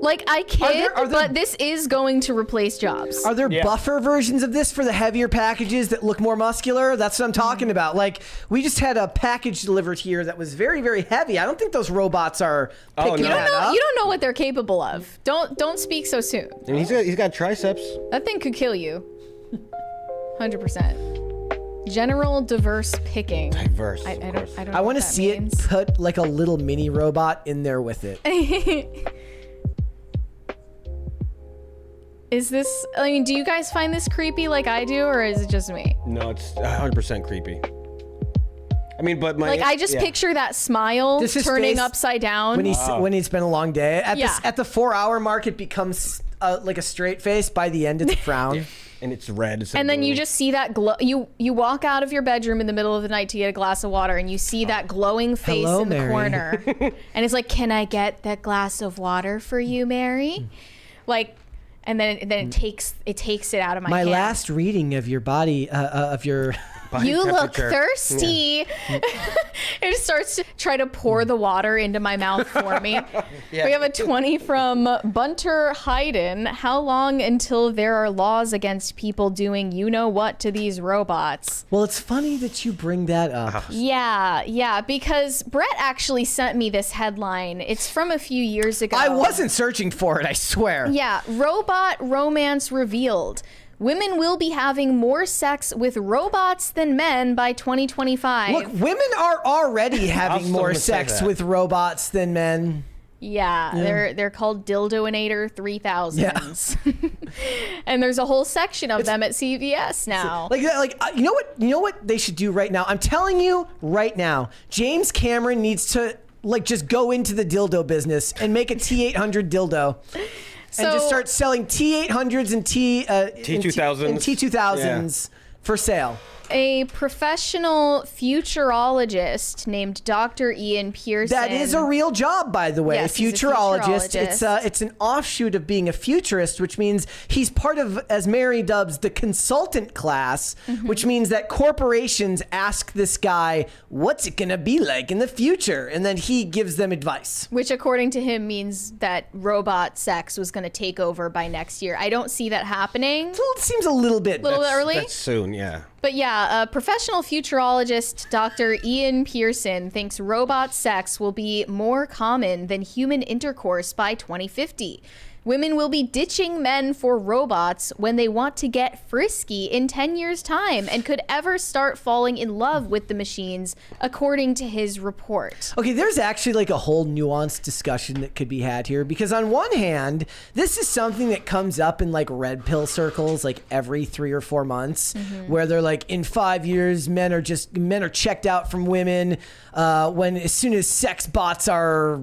Like, I kid, but this is going to replace jobs. Are there buffer versions of this for the heavier packages that look more muscular? That's what I'm talking about. Like, we just had a package delivered here that was very, very heavy. I don't think those robots are picking that up. You don't know what they're capable of. Don't speak so soon. And he's got triceps. That thing could kill you. 100%. General diverse picking. Diverse. I don't know I want to what that see means. it put like a little mini robot in there with it. Is this, I mean, do you guys find this creepy like I do, or is it just me? No, it's 100% creepy. I mean, but my... Like, I just picture that smile This is turning face upside down. when he's been a long day. At Yeah. the 4-hour mark, it becomes like a straight face. By the end, it's a frown. And it's red. And then you just see that glow. You walk out of your bedroom in the middle of the night to get a glass of water, and you see that glowing face Hello, in the Mary. corner. And it's like, can I get that glass of water for you, Mary? Like, and then it takes it out of my hand. last reading of your body, of your... You look thirsty. It starts to try to pour the water into my mouth for me. We have a 20 from Bunter Hayden. How long until there are laws against people doing you-know-what to these robots? Well, it's funny that you bring that up. Yeah, because Brett actually sent me this headline. It's from a few years ago. I wasn't searching for it, I swear. Yeah, robot romance revealed. Women will be having more sex with robots than men by 2025. Look, women are already having more sex with robots than men. Yeah, they're called Dildoinator 3000s. And there's a whole section of them at CVS now. You know what they should do right now? I'm telling you right now, James Cameron needs to just go into the dildo business and make a T800 dildo. And just start selling T800s and T2000s and T2000s for sale. A professional futurologist named Dr. Ian Pearson. That is a real job, by the way. Yes, he's a futurologist. It's an offshoot of being a futurist, which means he's part of, as Mary dubs, the consultant class, which means that corporations ask this guy, what's it going to be like in the future? And then he gives them advice. Which, according to him, means that robot sex was going to take over by next year. I don't see that happening. It seems a little bit early. That's soon, yeah. But yeah, professional futurologist Dr. Ian Pearson thinks robot sex will be more common than human intercourse by 2050. Women will be ditching men for robots when they want to get frisky in 10 years' time and could ever start falling in love with the machines, according to his report. Okay, there's actually like a whole nuanced discussion that could be had here, because on one hand, this is something that comes up in like red pill circles like every 3 or 4 months, where they're like, in 5 years, men are checked out from women. When as soon as sex bots are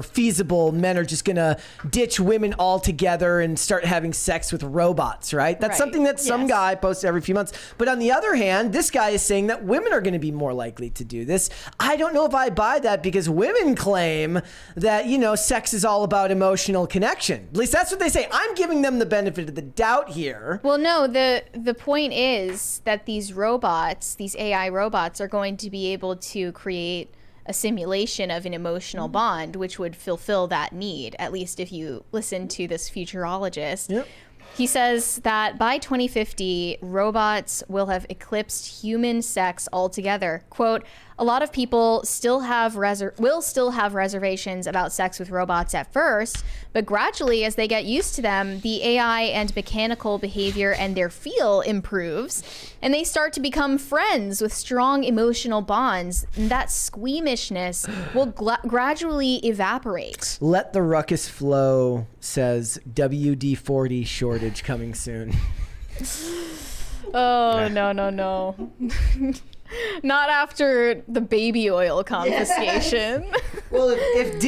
feasible, men are just gonna ditch women altogether and start having sex with robots, right? That's something that some guy posts every few months. But on the other hand, this guy is saying that women are going to be more likely to do this. I don't know if I buy that, because women claim that, sex is all about emotional connection. At least that's what they say. I'm giving them the benefit of the doubt here. Well, no, the point is that these robots, these AI robots, are going to be able to create a simulation of an emotional bond, which would fulfill that need, at least if you listen to this futurologist. Yep. He says that by 2050, robots will have eclipsed human sex altogether. Quote, a lot of people will still have reservations about sex with robots at first, but gradually, as they get used to them, the AI and mechanical behavior and their feel improves, and they start to become friends with strong emotional bonds. And that squeamishness will gradually evaporate. Let the ruckus flow, says WD-40 shortage coming soon. Oh, no. Not after the baby oil confiscation. Well, if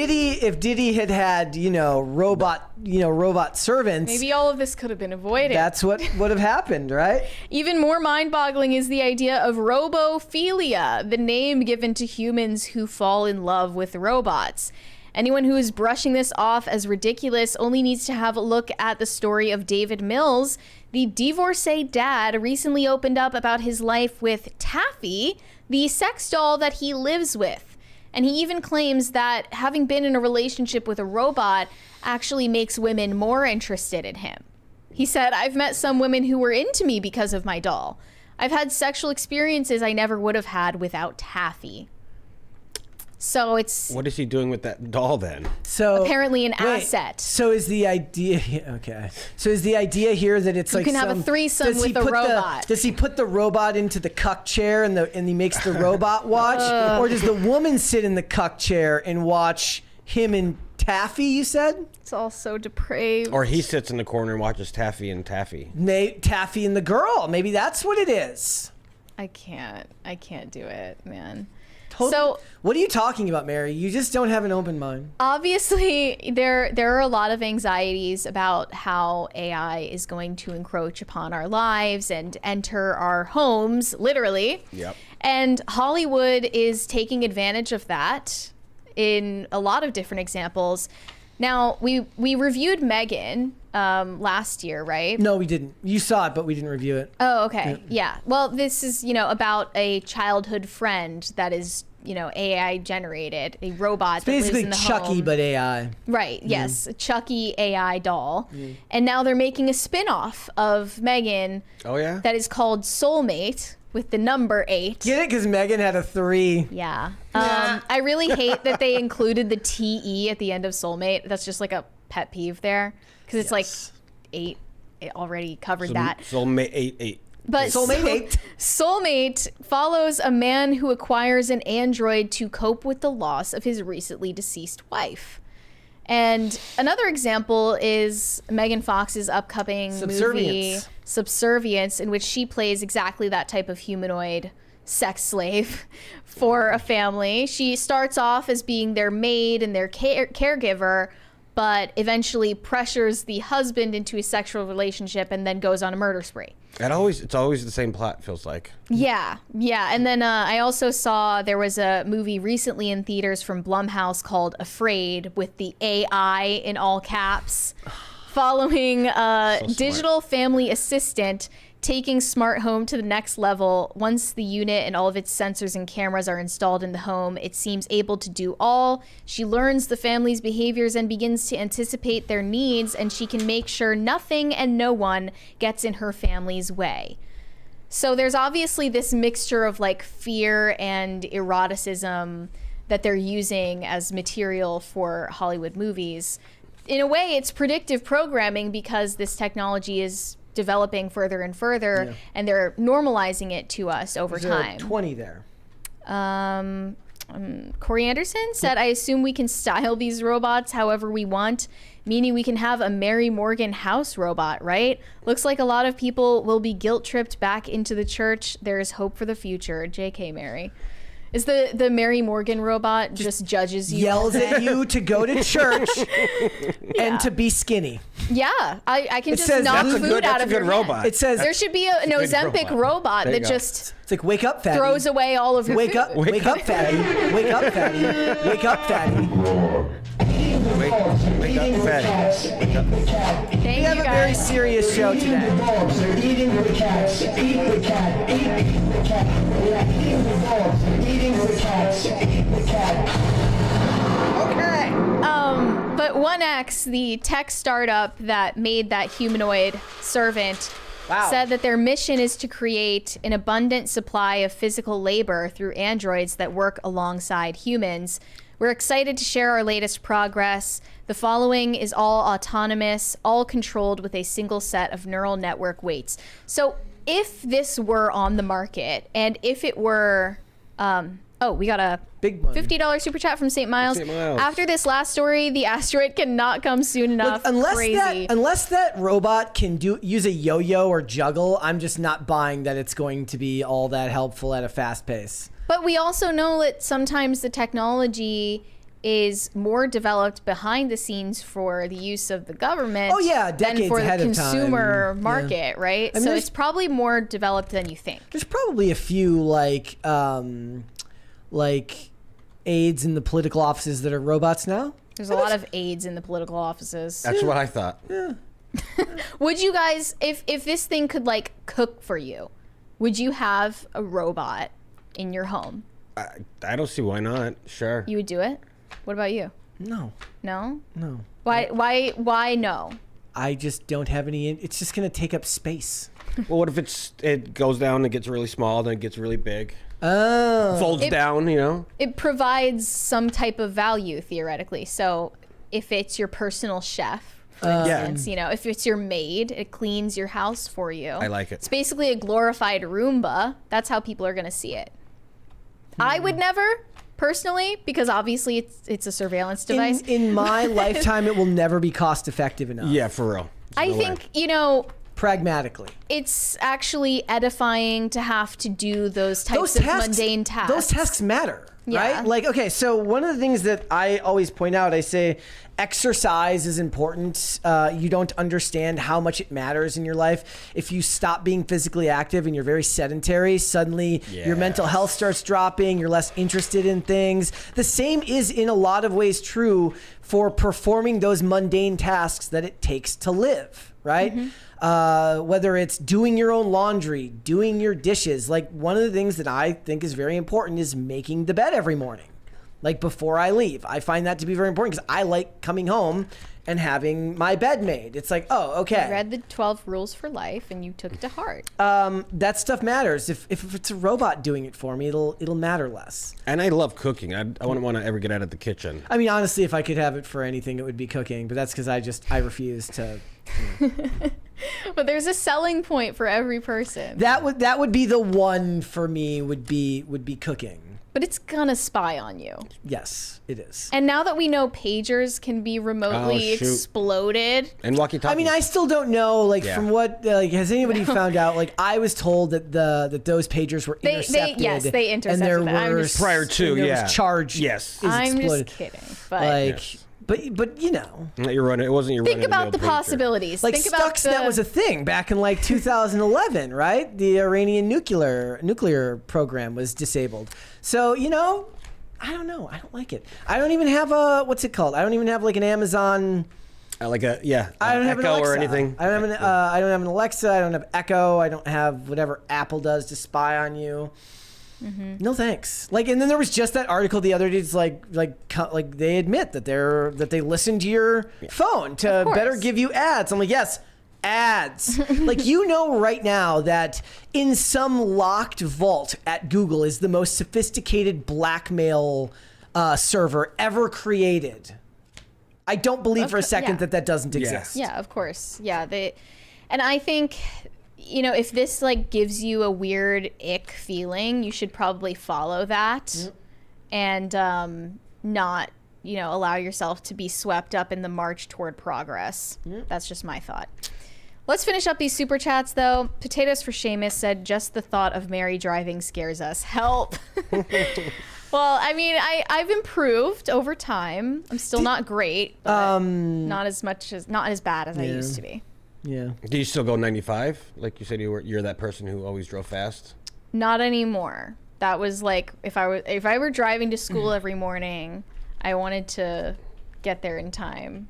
Diddy had robot servants, maybe all of this could have been avoided. That's what would have happened, right? Even more mind-boggling is the idea of robophilia, the name given to humans who fall in love with robots. Anyone who is brushing this off as ridiculous only needs to have a look at the story of David Mills. The divorcee dad recently opened up about his life with Taffy, the sex doll that he lives with. And he even claims that having been in a relationship with a robot actually makes women more interested in him. He said, I've met some women who were into me because of my doll. I've had sexual experiences I never would have had without Taffy. So it's... What is he doing with that doll then? So apparently an asset. So is the idea... Okay. So is the idea here that it's like you can have a threesome with a robot. Does he put the robot into the cuck chair and he makes the robot watch? Or does the woman sit in the cuck chair and watch him and Taffy, you said? It's all so depraved. Or he sits in the corner and watches Taffy and Taffy. Taffy and the girl. Maybe that's what it is. I can't do it, man. So what are you talking about, Mary? You just don't have an open mind. Obviously, there are a lot of anxieties about how AI is going to encroach upon our lives and enter our homes, literally. Yep. And Hollywood is taking advantage of that in a lot of different examples. Now, we reviewed Megan last year, right? No, we didn't. You saw it, but we didn't review it. Oh, okay. Yeah. Well, this is, about a childhood friend that is, AI generated, a robot it's that lives basically in the Chucky, home. but AI. Right. Yes. A Chucky AI doll. And now they're making a spin-off of Megan. Oh, yeah? That is called Soulmate with the number 8. Get it? Because Megan had a 3. Yeah. I really hate that they included the TE at the end of Soulmate. That's just like a pet peeve there. Because it's like 8. It already covered that. Soulmate 8. But Soulmate follows a man who acquires an android to cope with the loss of his recently deceased wife. And another example is Megan Fox's upcoming movie Subservience, in which she plays exactly that type of humanoid sex slave for a family. She starts off as being their maid and their caregiver, but eventually pressures the husband into a sexual relationship and then goes on a murder spree. It's always the same plot, feels like. Yeah. And then I also saw there was a movie recently in theaters from Blumhouse called Afraid, with the AI in all caps, following a digital family assistant taking smart home to the next level. Once the unit and all of its sensors and cameras are installed in the home, it seems able to do all. She learns the family's behaviors and begins to anticipate their needs, and she can make sure nothing and no one gets in her family's way. So there's obviously this mixture of like fear and eroticism that they're using as material for Hollywood movies. In a way, it's predictive programming because this technology is developing further and further, and they're normalizing it to us over time. 20 there. Corey Anderson said, I assume we can style these robots however we want, meaning we can have a Mary Morgan house robot, right? Looks like a lot of people will be guilt-tripped back into the church. There is hope for the future. JK Mary. Is the Mary Morgan robot just judges you? Yells at you to go to church and to be skinny. Yeah, I can It just says knock that's a food good- out that's of a your good hand. robot. It says- there should be an It's a good Ozempic robot. robot There you that go. just It's like, wake up, fatty. throws away all of your Wake food. up, wake up, fatty. Wake up, fatty. Wake up, fatty. Wake up, fatty. Thank We have you a very guys. serious show today. Dogs are eating the cats. Eat the cat. Eat the cat. We are eating the dogs. Eating the cats. Eat the cat. But 1X, the tech startup that made that humanoid servant, said that their mission is to create an abundant supply of physical labor through androids that work alongside humans. We're excited to share our latest progress. The following is all autonomous, all controlled with a single set of neural network weights. So if this were on the market, and if it were, we got a big $50 super chat from St. Miles. St. Miles. After this last story, the asteroid cannot come soon enough. Crazy. Unless that robot can use a yo-yo or juggle, I'm just not buying that it's going to be all that helpful at a fast pace. But we also know that sometimes the technology is more developed behind the scenes for the use of the government Oh, yeah, than decades for the ahead of consumer time. market, Yeah. right? I mean, So there's- it's probably more developed than you think. There's probably a few like aides in the political offices that are robots now. There's a lot of aides in the political offices. That's what I thought. Would you guys, if this thing could like cook for you, would you have a robot in your home? I don't see why not. Sure. You would do it? What about you? No. No? No. Why no? I just don't have any. It's just going to take up space. Well, what if it goes down and gets really small, then it gets really big? Oh. Folds down, you know? It provides some type of value theoretically. So if it's your personal chef, for instance, you know, if it's your maid, it cleans your house for you. I like it. It's basically a glorified Roomba. That's how people are going to see it. I would never, personally, because obviously it's a surveillance device. In my lifetime, it will never be cost effective enough. Yeah, for real. I think, you know, pragmatically, it's actually edifying to have to do those types of mundane tasks. Those tasks matter, Yeah. right? Like, okay, so one of the things that I always point out, I say exercise is important. You don't understand how much it matters in your life. If you stop being physically active and you're very sedentary, suddenly your mental health starts dropping, you're less interested in things. The same is in a lot of ways true for performing those mundane tasks that it takes to live, right? Whether it's doing your own laundry, doing your dishes. Like, one of the things that I think is very important is making the bed every morning, like before I leave. I find that to be very important because I like coming home and having my bed made. It's like, oh, okay. You read the 12 rules for life and you took it to heart. That stuff matters. If it's a robot doing it for me, it'll matter less. And I love cooking. I wouldn't want to ever get out of the kitchen. I mean, honestly, if I could have it for anything, it would be cooking. But that's because I refuse to. But there's a selling point for every person. That would be the one for me. Would be cooking. But it's gonna spy on you. Yes, it is. And now that we know pagers can be remotely exploded. And walkie-talkie. I mean, I still don't know. Like, Yeah. from what has anybody found out? Like, I was told that that those pagers were intercepted. Yes, they intercepted and there them. I'm were just- prior to, and there yeah. was charge. Yes. is I'm exploded. just kidding. But Like, but you know. You're running. It wasn't your. think about the possibilities. Like, think about Stuxnet was a thing back in like 2011, right? The Iranian nuclear program was disabled. So, you know, I don't know. I don't like it. I don't even have a, what's it called? I don't even have like an Amazon. Like a I don't have an Echo Alexa or anything. I don't have an Alexa. I don't have Echo. I don't have whatever Apple does to spy on you. No thanks. Like, and then there was just that article the other day. It's like they admit that they listen to your phone to better give you ads. I'm like, yes, ads. Like, you know right now that in some locked vault at Google is the most sophisticated blackmail server ever created. I don't believe for a second that doesn't exist. Yeah, of course. Yeah, and I think, you know, if this like gives you a weird ick feeling, you should probably follow that and not, you know, allow yourself to be swept up in the march toward progress. That's just my thought. Let's finish up these super chats though. Potatoes for Seamus said, just the thought of Mary driving scares us. Help. Well, I mean, I've improved over time. I'm still not great, but not as bad as I used to be. Yeah. Do you still go 95? Like you said, you're that person who always drove fast. Not anymore. That was like if I were driving to school every morning, I wanted to get there in time.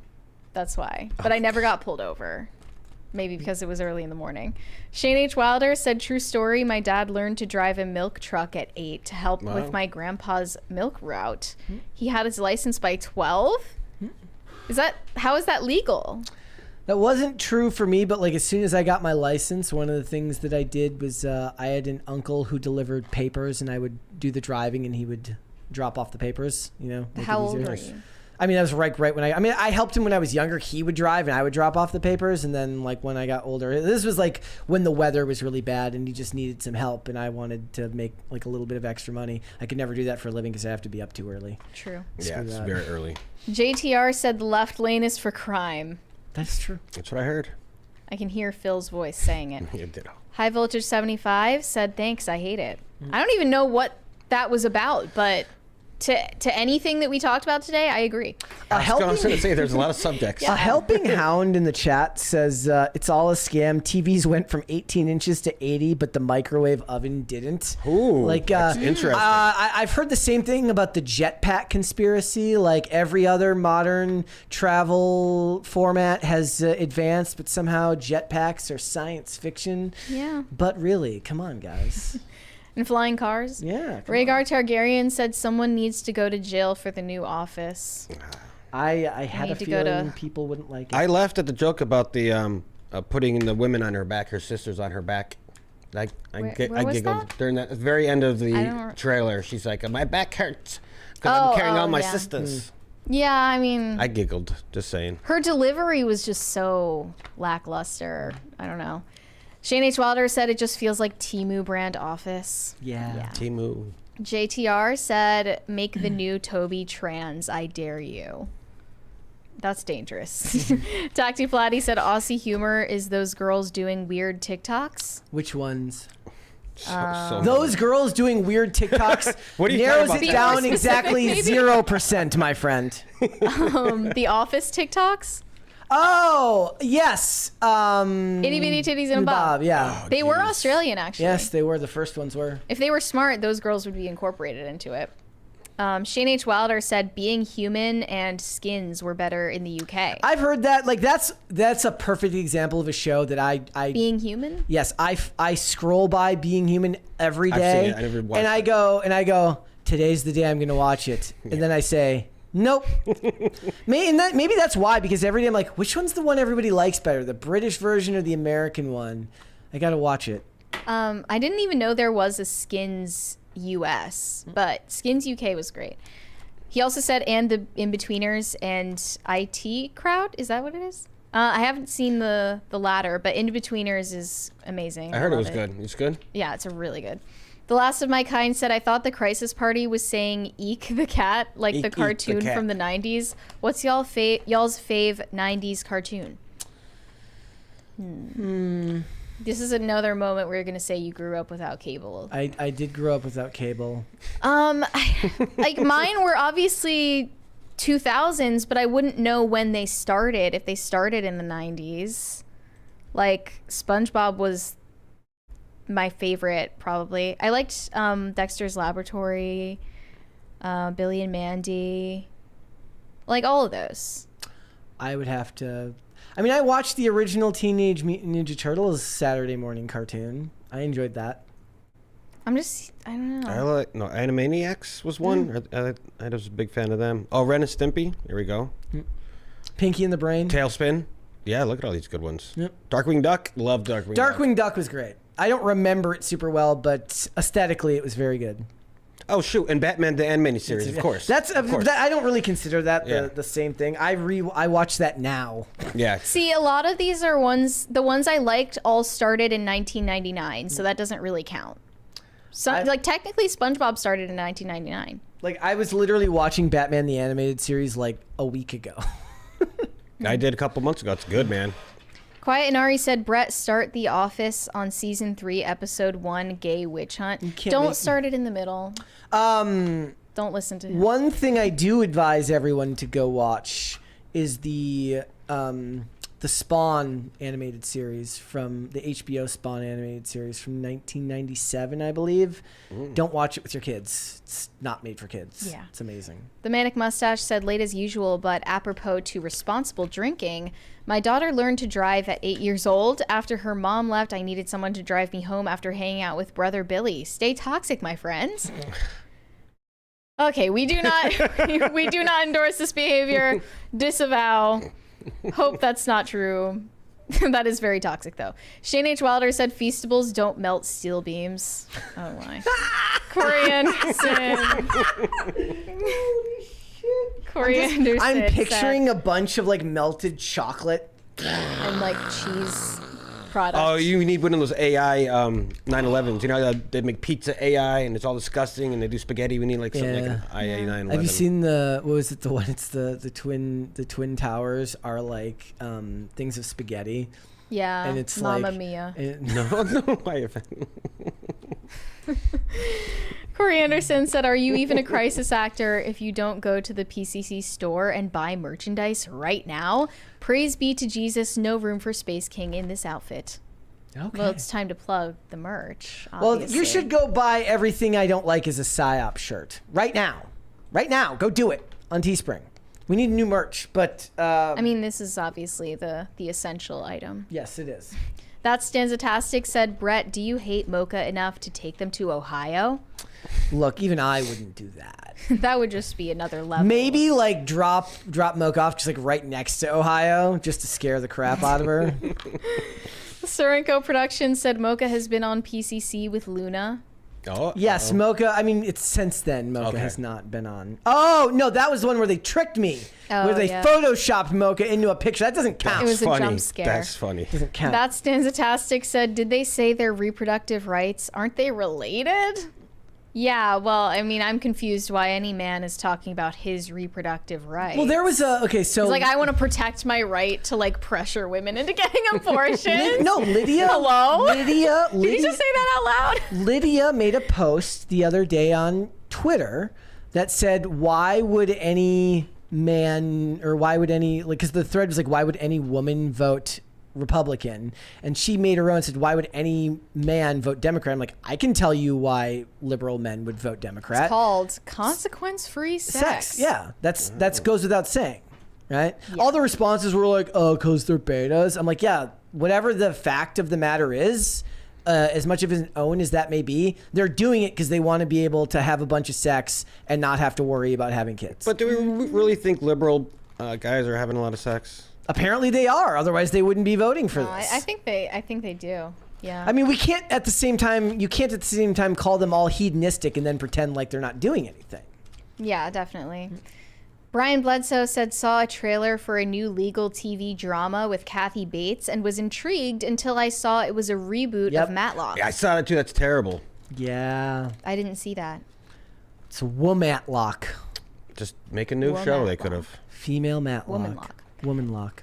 That's why. But I never got pulled over. Maybe because it was early in the morning. Shane H. Wilder said, true story, my dad learned to drive a milk truck at 8 to help with my grandpa's milk route. He had his license by 12? How is that legal? That wasn't true for me, but like as soon as I got my license, one of the things that I did was I had an uncle who delivered papers, and I would do the driving and he would drop off the papers, you know. How old were you? I mean, that was right when I helped him when I was younger. He would drive and I would drop off the papers. And then like when I got older, this was like when the weather was really bad and he just needed some help. And I wanted to make like a little bit of extra money. I could never do that for a living because I have to be up too early. True. Yeah, it's very early. JTR said the left lane is for crime. That's true. That's what I heard. I can hear Phil's voice saying it. You did. High Voltage 75 said, thanks, I hate it. I don't even know what that was about, but to anything that we talked about today, I agree. I was going to say there's a lot of subjects. A helping hound in the chat says it's all a scam. TVs went from 18 inches to 80, but the microwave oven didn't. Ooh, like that's interesting. I've heard the same thing about the jetpack conspiracy. Like every other modern travel format has advanced, but somehow jetpacks are science fiction. Yeah. But really, come on, guys. And flying cars? Yeah. Rhaegar Targaryen said someone needs to go to jail for the new office. I had a feeling people wouldn't like it. I laughed at the joke about the putting the women on her back, her sisters on her back. I giggled that? during that very end of the trailer. She's like, my back hurts because I'm carrying all my sisters. Yeah, I mean, I giggled, just saying. Her delivery was just so lackluster. I don't know. Shane H. Wilder said it just feels like Temu brand office. Yeah. Temu. JTR said, make the new Toby trans, I dare you. That's dangerous. Tacti Flatty said Aussie humor is those girls doing weird TikToks. Which ones? So those girls doing weird TikToks what are you narrows talking it about? down exactly 0%, my friend. The Office TikToks. Oh, yes. Itty bitty titties and a bob. Yeah. Oh, they were Australian, actually. Yes, they were. The first ones were. If they were smart, those girls would be incorporated into it. Shane H. Wilder said Being Human and Skins were better in the UK. I've heard that. Like that's a perfect example of a show that I Being Human? Yes, I scroll by Being Human every day. I've seen it. I never watched and I go, today's the day I'm going to watch it. And then I say, nope. Maybe that's why, because every day I'm like, which one's the one everybody likes better, the British version or the American one? I got to watch it. I didn't even know there was a Skins US, but Skins UK was great. He also said, and the In-Betweeners and IT Crowd. Is that what it is? I haven't seen the latter, but In-Betweeners is amazing. I heard it was love good. It's good? Yeah, it's a really good. The Last of My Kind said, I thought the Crisis Party was saying Eek the Cat, like the cartoon from the 90s. What's y'all's fave 90s cartoon? This is another moment where you're going to say you grew up without cable. I did grow up without cable. Like mine were obviously 2000s, but I wouldn't know when they started, if they started in the 90s. Like SpongeBob was my favorite, probably. I liked Dexter's Laboratory, Billy and Mandy, like all of those. I would have to. I mean, I watched the original Teenage Mutant Ninja Turtles Saturday morning cartoon. I enjoyed that. I don't know. Animaniacs was one. I was a big fan of them. Oh, Ren and Stimpy. Here we go. Pinky and the Brain. Tailspin. Yeah, look at all these good ones. Yep. Darkwing Duck, love Darkwing. Darkwing Duck was great. I don't remember it super well, but aesthetically it was very good. Oh shoot! And Batman the animated series, of course. That's of course. I don't really consider that the same thing. I watch that now. Yeah. See, a lot of these are the ones I liked all started in 1999, so that doesn't really count. Like technically, SpongeBob started in 1999. Like I was literally watching Batman the animated series like a week ago. I did a couple months ago. It's good, man. Quiet and Ari said, Brett, start The Office on season 3, episode 1, Gay Witch Hunt. Don't start it in the middle. Don't listen to him. One thing I do advise everyone to go watch is the Spawn animated series from the HBO Spawn animated series from 1997, I believe. Don't watch it with your kids. It's not made for kids. Yeah. It's amazing. The Manic Mustache said, late as usual, but apropos to responsible drinking, my daughter learned to drive at 8 years old. After her mom left, I needed someone to drive me home after hanging out with brother Billie. Stay toxic, my friends. Okay, we do not endorse this behavior. Disavow. Hope that's not true. That is very toxic, though. Shane H. Wilder said Feastables don't melt steel beams. Oh, my. Corey Anderson. Corey Anderson. I'm picturing a bunch of like melted chocolate and like cheese products. Oh, you need one of those AI 911s. You know, they make pizza AI and it's all disgusting, and they do spaghetti. We need like something like an AI 911. Have you seen what was it? The one? It's the twin towers are like things of spaghetti. Yeah. And it's Mamma like Mia. No, why? Corey Anderson said, are you even a crisis actor if you don't go to the PCC store and buy merchandise right now? Praise be to Jesus, no room for Space King in this outfit. Okay. Well, it's time to plug the merch, obviously. Well, you should go buy Everything I Don't Like is a PSYOP shirt. Right now. Right now. Go do it on Teespring. We need new merch, but... I mean, this is obviously the essential item. Yes, it is. That Stanzatastic said, Brett, do you hate Mocha enough to take them to Ohio? Look, even I wouldn't do that. That would just be another level. Maybe like drop Mocha off just like right next to Ohio just to scare the crap out of her. Sorenko Productions said Mocha has been on PCC with Luna. Oh, yes, Mocha. I mean, it's since then Mocha has not been on. Oh no, that was the one where they tricked me, where they photoshopped Mocha into a picture. That doesn't count. It was a jump scare. That's funny. Doesn't count. That Stanzatastic said, did they say their reproductive rights? Aren't they related? Yeah, well, I mean, I'm confused why any man is talking about his reproductive rights. Well, there was so it's like, I want to protect my right to like pressure women into getting abortions. No, Lydia. Hello? Lydia. Did you just say that out loud? Lydia made a post the other day on Twitter that said, why would any man, or why would any, like, because the thread was like, why would any woman vote Republican? And she made her own and said, why would any man vote Democrat? I'm like, I can tell you why liberal men would vote Democrat. It's called consequence-free sex. Yeah, that's goes without saying, right? Yeah. All the responses were like, oh, because they're betas. I'm like, yeah, whatever the fact of the matter is, as much of his own as that may be, they're doing it because they want to be able to have a bunch of sex and not have to worry about having kids. But do we really think liberal guys are having a lot of sex? Apparently they are. Otherwise, they wouldn't be voting for this. I think they do. Yeah. I mean, you can't at the same time call them all hedonistic and then pretend like they're not doing anything. Yeah, definitely. Brian Bledsoe said, saw a trailer for a new legal TV drama with Kathy Bates and was intrigued until I saw it was a reboot of Matlock. Yeah, I saw that too. That's terrible. Yeah. I didn't see that. It's a Womatlock. Just make a new show. They could have. Female Matlock. Womanlock.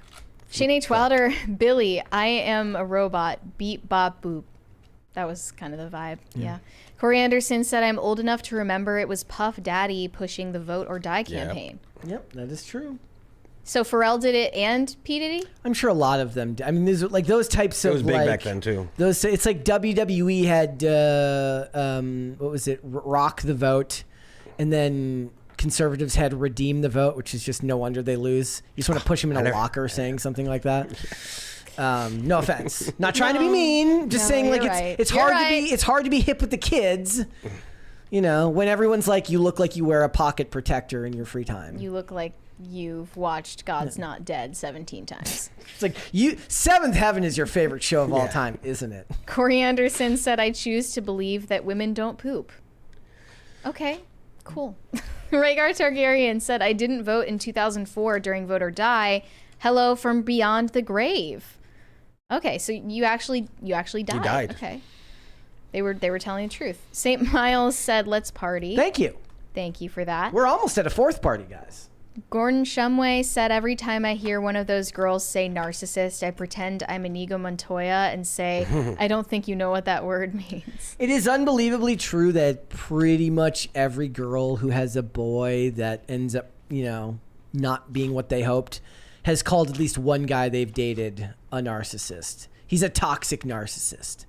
Shane H. Wilder, Billie, I am a robot. Beep, bop, boop. That was kind of the vibe. Yeah. Corey Anderson said, I'm old enough to remember it was Puff Daddy pushing the Vote or Die campaign. Yep, that is true. So Pharrell did it and P. Diddy? I'm sure a lot of them did. I mean, there's like those types of. It was big back then too. Those, it's like WWE had what was it? Rock the Vote, and then conservatives had Redeem the Vote, which is just no wonder they lose. You just want to push them in a locker saying something like that. No offense, not trying to be mean, just saying like it's hard to be hip with the kids. You know, when everyone's like, you look like you wear a pocket protector in your free time. You look like you've watched God's Not Dead 17 times. It's like Seventh Heaven is your favorite show of all time, isn't it? Corey Anderson said, I choose to believe that women don't poop. Okay, cool. Rhaegar Targaryen said, I didn't vote in 2004 during Vote or Die. Hello from beyond the grave. Okay, so you actually died. You died. Okay. They were telling the truth. St. Miles said, let's party. Thank you. Thank you for that. We're almost at a fourth party, guys. Gordon Shumway said, every time I hear one of those girls say narcissist, I pretend I'm Inigo Montoya and say, I don't think you know what that word means. It is unbelievably true that pretty much every girl who has a boy that ends up, not being what they hoped has called at least one guy they've dated a narcissist. He's a toxic narcissist.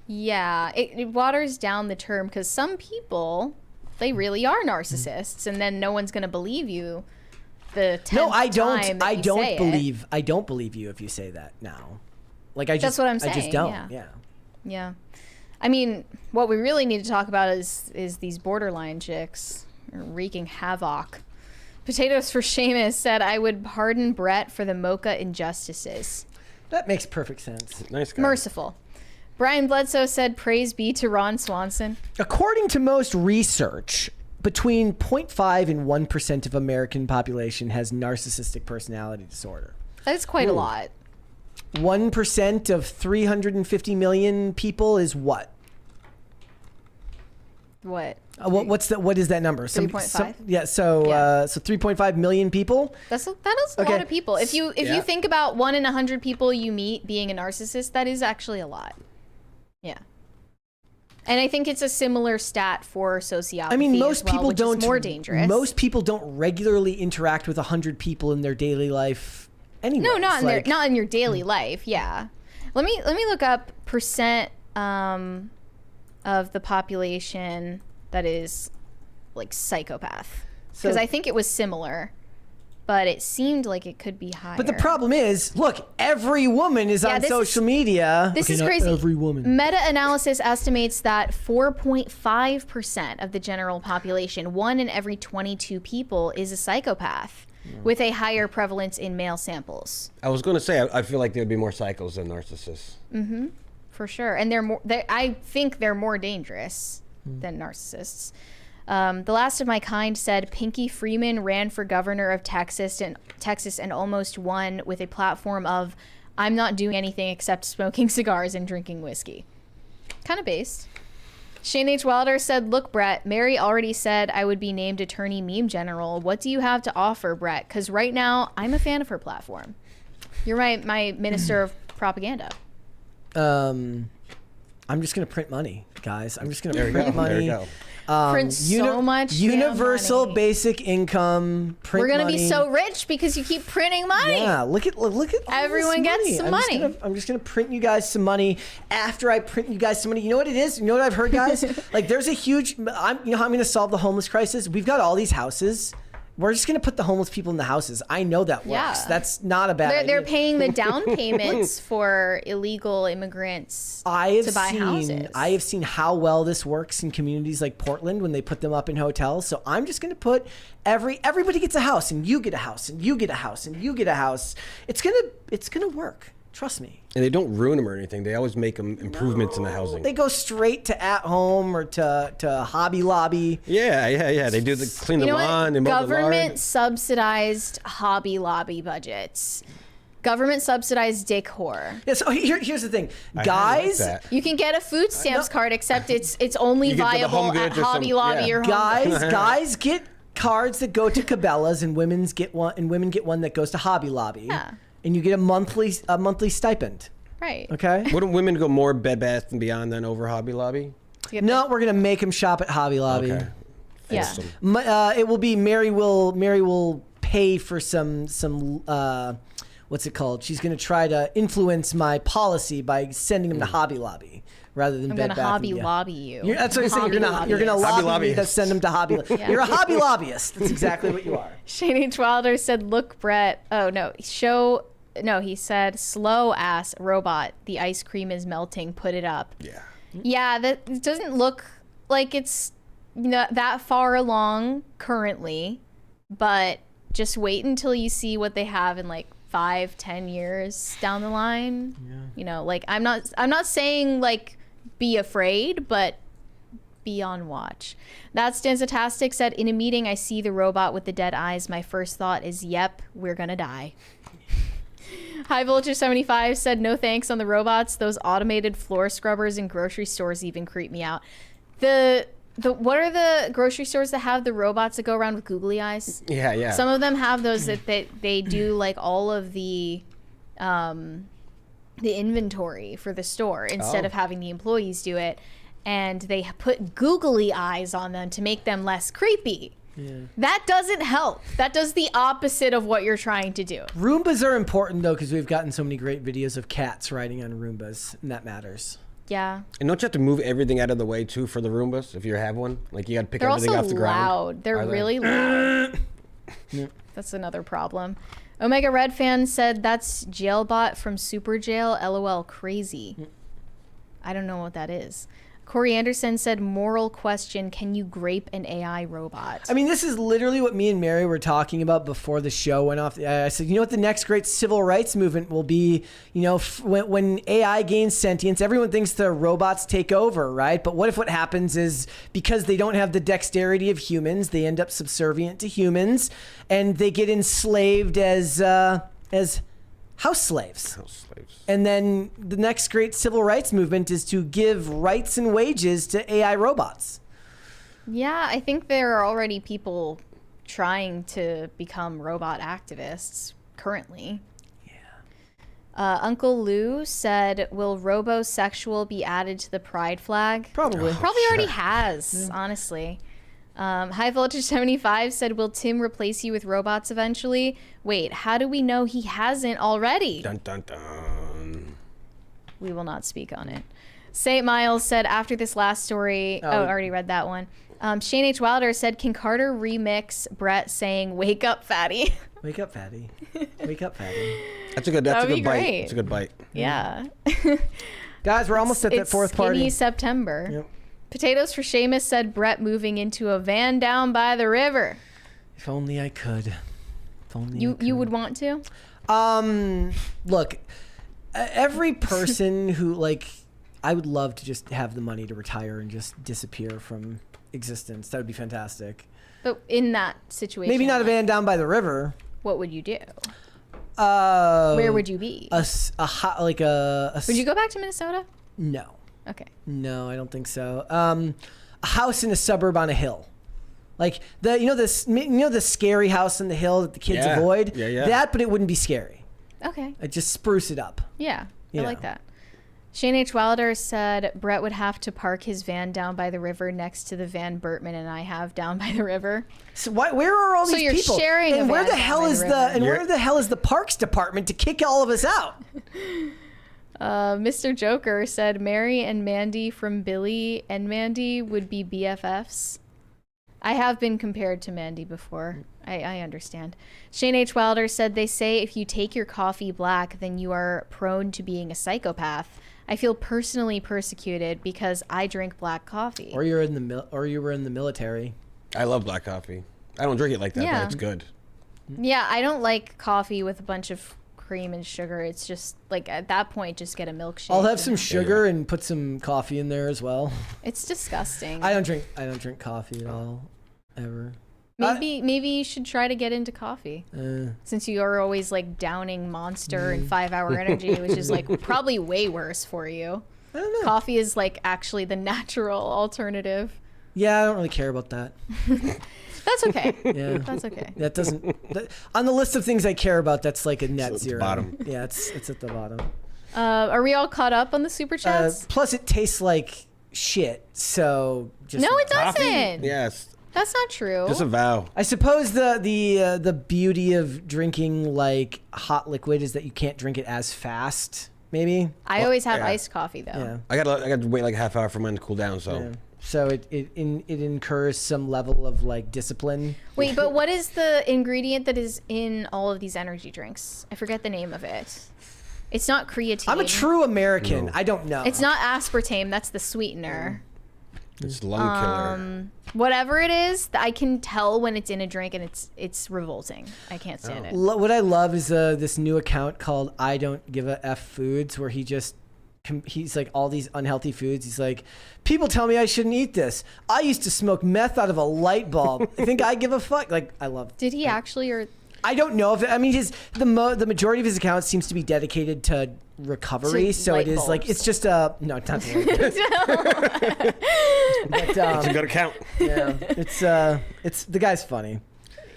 Yeah, it waters down the term because some people, they really are narcissists, and then no one's going to believe you the 10th No, I don't. time that I you don't say believe. it. I don't believe you if you say that now. Like I just. That's what I'm saying. I just don't. Yeah. I mean, what we really need to talk about is these borderline chicks wreaking havoc. Potatoes for Seamus said, I would pardon Brett for the Mocha injustices. That makes perfect sense. Nice guy. Merciful. Brian Bledsoe said, praise be to Ron Swanson. According to most research, between 0.5 and 1% of American population has narcissistic personality disorder. That's quite a lot. 1% of 350 million people is what? What? What is that number? 3.5? Yeah, so 3.5 million people. That is a lot of people. If you think about 1 in 100 people you meet being a narcissist, that is actually a lot. Yeah. And I think it's a similar stat for sociopathy. I mean, most people which don't. Is more dangerous. Most people don't regularly interact with 100 people in their daily life. Anyway, no, not in your daily life. Yeah. Let me look up percent of the population that is like psychopath, because I think it was similar, but it seemed like it could be higher. But the problem is, look, every woman is on social media. This is not crazy. Every woman. Meta-analysis estimates that 4.5% of the general population, 1 in every 22 people, is a psychopath, with a higher prevalence in male samples. I was going to say, I feel like there would be more psychos than narcissists. Mm-hmm. For sure. And I think they're more dangerous than narcissists. The Last of My Kind said Pinky Freeman ran for governor of Texas and almost won with a platform of, I'm not doing anything except smoking cigars and drinking whiskey. Kind of based. Shane H. Wilder said, look, Brett, Mary already said I would be named attorney meme general. What do you have to offer, Brett? Because right now, I'm a fan of her platform. You're my minister of propaganda. I'm just gonna print money, guys. I'm just gonna print money. There you go. Print so much universal money. basic income. Print We're gonna money. be so rich because you keep printing money. Yeah, look at all everyone this gets some money. I'm just gonna print you guys some money. After I print you guys some money, you know what it is? You know what I've heard, guys? Like, there's a huge. You know how I'm gonna solve the homeless crisis? We've got all these houses. We're just going to put the homeless people in the houses. I know that works. Yeah. That's not a bad idea. They're paying the down payments for illegal immigrants to buy houses. I have seen how well this works in communities like Portland when they put them up in hotels. So I'm just going to put everybody gets a house, and you get a house, and you get a house, and you get a house. It's gonna work. Trust me. And they don't ruin them or anything. They always make them improvements in the housing. They go straight to At Home or to Hobby Lobby. Yeah. They do clean the lawn. They mow the lawn. Government subsidized Hobby Lobby budgets. Government subsidized dick whore. Yeah, so here's the thing, guys. You can get a food stamps card, except it's only viable at Hobby Lobby or Home Goods. Guys get cards that go to Cabela's, and women get one that goes to Hobby Lobby. Yeah. And you get a monthly stipend. Right. Okay. Wouldn't women go more Bed Bath & Beyond than over Hobby Lobby? No, we're gonna make them shop at Hobby Lobby. Okay. Yeah. It will be Mary will pay for some what's it called? She's gonna try to influence my policy by sending them to Hobby Lobby rather than I'm Bed gonna Bath Hobby & Beyond. Lobby you. That's what I say. You're gonna lobby me to send them to Hobby. Yeah. You're a hobby lobbyist. That's exactly what you are. Shane H. Wilder said, "Look, Brett. Oh no, he said, slow ass robot. The ice cream is melting. Put it up." Yeah. Yeah, that doesn't look like it's that far along currently, but just wait until you see what they have in like 5-10 years down the line. You know, like I'm not saying like be afraid, but be on watch. That's Danzatastic said, in a meeting I see the robot with the dead eyes. My first thought is, yep, we're gonna die. High Voltage 75 said, no thanks on the robots. Those automated floor scrubbers in grocery stores even creep me out. What are the grocery stores that have the robots that go around with googly eyes? Yeah. Some of them have those that they do like all of the inventory for the store instead of having the employees do it. And they put googly eyes on them to make them less creepy. Yeah. That doesn't help. That does the opposite of what you're trying to do. Roombas are important though, because we've gotten so many great videos of cats riding on Roombas, and that matters. Yeah. And don't you have to move everything out of the way too for the Roombas if you have one? Like you got to pick They're everything also off the ground. loud. They're really loud. That's another problem. Omega Red Fan said, that's Jailbot from Super Jail. LOL, crazy. I don't know what that is. Corey Anderson said, moral question, can you grape an AI robot? I mean, this is literally what me and Mary were talking about before the show went off. I said, you know what the next great civil rights movement will be? You know, when AI gains sentience, everyone thinks the robots take over, right? But what if what happens is because they don't have the dexterity of humans, they end up subservient to humans, and they get enslaved as house slaves. And then the next great civil rights movement is to give rights and wages to AI robots. Yeah, I think there are already people trying to become robot activists currently. Yeah. Uncle Lou said, will robosexual be added to the pride flag? Probably. Probably already has, honestly. High Voltage 75 said, will Tim replace you with robots eventually? Wait, how do we know he hasn't already? Dun, dun, dun. We will not speak on it. St. Miles said, after this last story, I already read that one. Shane H. Wilder said, can Carter remix Brett saying, wake up, fatty? Wake up, fatty. Wake up, fatty. That's a good bite. Great. That's a good bite. Yeah. Guys, we're almost at that fourth party. It's September. Yep. Potatoes for Seamus said, Brett moving into a van down by the river. If only I could. If only you would want to? Look, every person who, like, I would love to just have the money to retire and just disappear from existence. That would be fantastic. But in that situation, maybe not a van down by the river. What would you do? Where would you be? Would you go back to Minnesota? No. Okay. No, I don't think so. A house in a suburb on a hill. Like the scary house on the hill that the kids avoid. Yeah. That, but it wouldn't be scary. Okay. I'd just spruce it up. Yeah, I like that. Shane H. Wilder said Brett would have to park his van down by the river next to the van Bertman and I have down by the river. So where are all these people? So you're sharing and a where van the hell down by is the the river. and where the hell is the Parks Department to kick all of us out? Mr. Joker said Mary and Mandy from Billie and Mandy would be BFFs. I have been compared to Mandy before. I understand. Shane H. Wilder said, they say if you take your coffee black, then you are prone to being a psychopath. I feel personally persecuted because I drink black coffee. Or you were in the military. I love black coffee. I don't drink it like that, Yeah. but it's good. Yeah, I don't like coffee with a bunch of cream and sugar. It's just like at that point, just get a milkshake. I'll have some sugar and put some coffee in there as well. It's disgusting. I don't drink coffee at all, ever. Maybe you should try to get into coffee. Since you are always like downing Monster and 5 Hour Energy, which is like probably way worse for you. I don't know. Coffee is like actually the natural alternative. Yeah, I don't really care about that. That's okay. Yeah, that's okay. That doesn't. On the list of things I care about, that's like a net zero. Bottom. Yeah, it's at the bottom. Are we all caught up on the super chats? Plus, it tastes like shit. So just No, it doesn't. Yes. That's not true. Just a vow. I suppose the beauty of drinking like hot liquid is that you can't drink it as fast. Maybe. I always have iced coffee though. Yeah. I got to wait like a half hour for mine to cool down. So. Yeah. So it incurs some level of like discipline. Wait, but what is the ingredient that is in all of these energy drinks? I forget the name of it. It's not creatine. I'm a true American. No. I don't know. It's not aspartame. That's the sweetener. It's lung killer. Whatever it is, I can tell when it's in a drink, and it's revolting. I can't stand it. What I love is this new account called I Don't Give a F Foods, where he's like all these unhealthy foods. He's like, people tell me I shouldn't eat this. I used to smoke meth out of a light bulb. I think I give a fuck. Like, I love. Did he actually, or? I don't know if the majority of his accounts seems to be dedicated to recovery, so it is bulbs. Like it's just no, not the but it's a good account. Yeah, it's the guy's funny.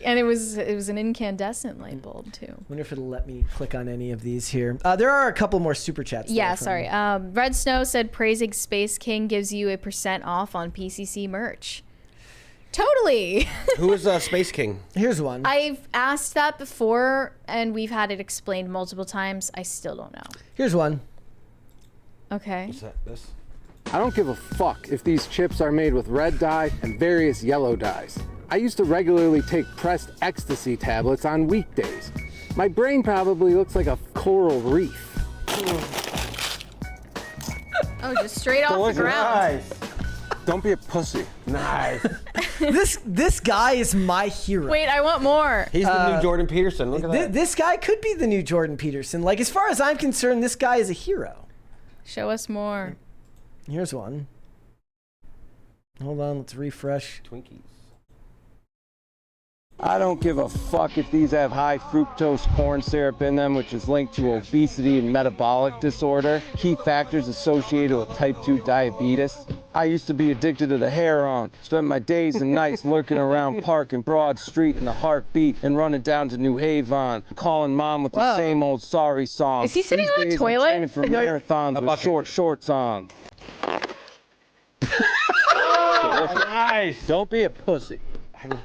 And it was an incandescent light bulb too. Wonder if it'll let me click on any of these here. There are a couple more super chats. Yeah, sorry. Red Snow said praising Space King gives you 1% off on PCC merch. Totally. Who is Space King? Here's one. I've asked that before, and we've had it explained multiple times. I still don't know. Here's one. Okay. What's that? This? I don't give a fuck if these chips are made with red dye and various yellow dyes. I used to regularly take pressed ecstasy tablets on weekdays. My brain probably looks like a coral reef. Oh, just straight off the ground. Nice. Don't be a pussy. Nice. This guy is my hero. Wait, I want more. He's the new Jordan Peterson. Look at that. This guy could be the new Jordan Peterson. Like, as far as I'm concerned, this guy is a hero. Show us more. Here's one. Hold on, let's refresh. Twinkies. I don't give a fuck if these have high fructose corn syrup in them, which is linked to obesity and metabolic disorder, key factors associated with type 2 diabetes. I used to be addicted to the heroin, spent my days and nights lurking around Park and Broad Street in the Heartbeat and running down to New Haven, calling mom with the same old sorry song. Is he sitting These on a days, toilet? I'm training for marathons with short shorts on. Nice. Don't be a pussy.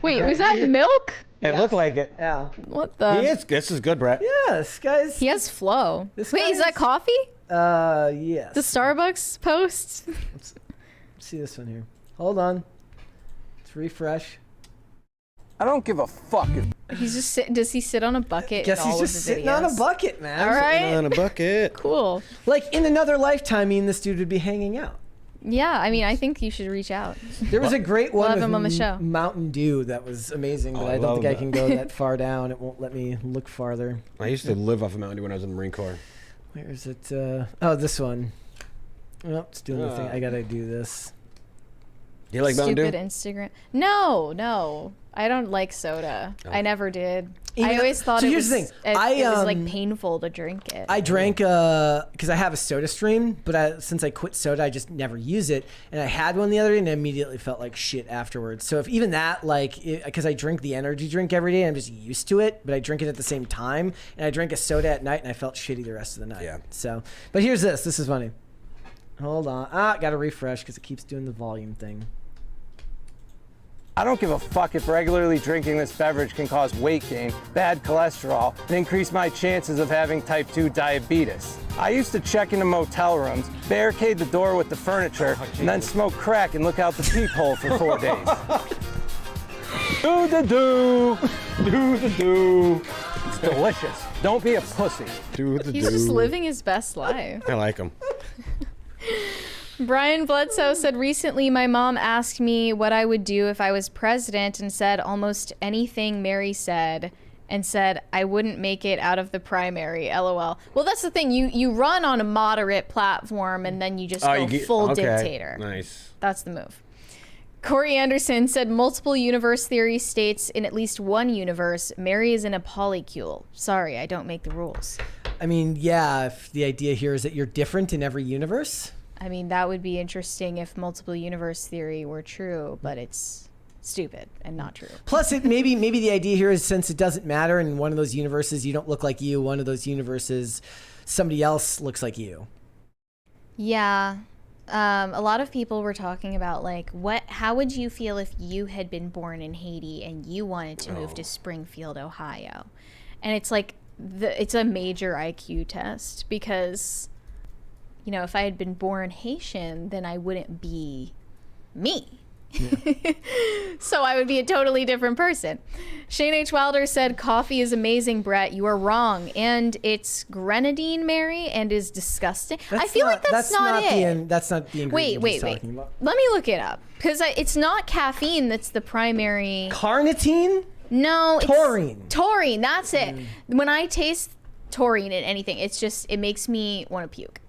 Wait, was that milk? It looked like it. Yeah. What the? This is good, Brett. Yeah, this guy's. He has flow. Wait, is that coffee? Yes. The Starbucks post? Let's see this one here. Hold on. Let's refresh. I don't give a fuck. He's just does he sit on a bucket? Guess in he's all just of the sitting videos? on a bucket, man. All right. Sitting on a bucket. Cool. Like, in another lifetime, me and this dude would be hanging out. Yeah, I mean, I think you should reach out. There was a great one We'll have with him on the show. Mountain Dew that was amazing, but I don't think I can go that far down. It won't let me look farther. I used to live off of Mountain Dew when I was in the Marine Corps. Where is it? Oh, this one. Oh, it's doing the thing. I gotta do this. Do you like Mountain Dew? Stupid Instagram. No. I don't like soda. Oh. I never did. You I know- always thought so it here's was, the thing. it was like painful to drink it. I drank because I have a soda stream, but since I quit soda, I just never use it. And I had one the other day, and I immediately felt like shit afterwards. So if even that, like, because I drink the energy drink every day, I'm just used to it. But I drink it at the same time, and I drank a soda at night, and I felt shitty the rest of the night. Yeah. So, but here's this. This is funny. Hold on. Gotta refresh because it keeps doing the volume thing. I don't give a fuck if regularly drinking this beverage can cause weight gain, bad cholesterol, and increase my chances of having type 2 diabetes. I used to check into motel rooms, barricade the door with the furniture, and then smoke crack and look out the peephole for 4 days. Do the do, do the do. It's delicious. Don't be a pussy. Do the He's just living his best life. I like him. Brian Bledsoe said, recently my mom asked me what I would do if I was president and said almost anything Mary said and said I wouldn't make it out of the primary, LOL. Well, that's the thing. You run on a moderate platform and then you just go full dictator. Nice. That's the move. Corey Anderson said multiple universe theory states in at least one universe, Mary is in a polycule. Sorry, I don't make the rules. I mean, yeah, if the idea here is that you're different in every universe. I mean, that would be interesting if multiple universe theory were true, but it's stupid and not true. Plus, maybe the idea here is since it doesn't matter, in one of those universes you don't look like you, one of those universes somebody else looks like you. Yeah. A lot of people were talking about like how would you feel if you had been born in Haiti and you wanted to move to Springfield, Ohio? And it's like it's a major IQ test because, you know, if I had been born Haitian, then I wouldn't be me. So I would be a totally different person. Shane H. Wilder said, coffee is amazing, Brett. You are wrong. And it's grenadine, Mary, and is disgusting. I feel like that's not it. That's not the ingredient he's Wait. talking about. Let me look it up. Because it's not caffeine that's the primary. Carnitine? No. Taurine. Taurine, that's it. When I taste taurine in anything, it makes me want to puke.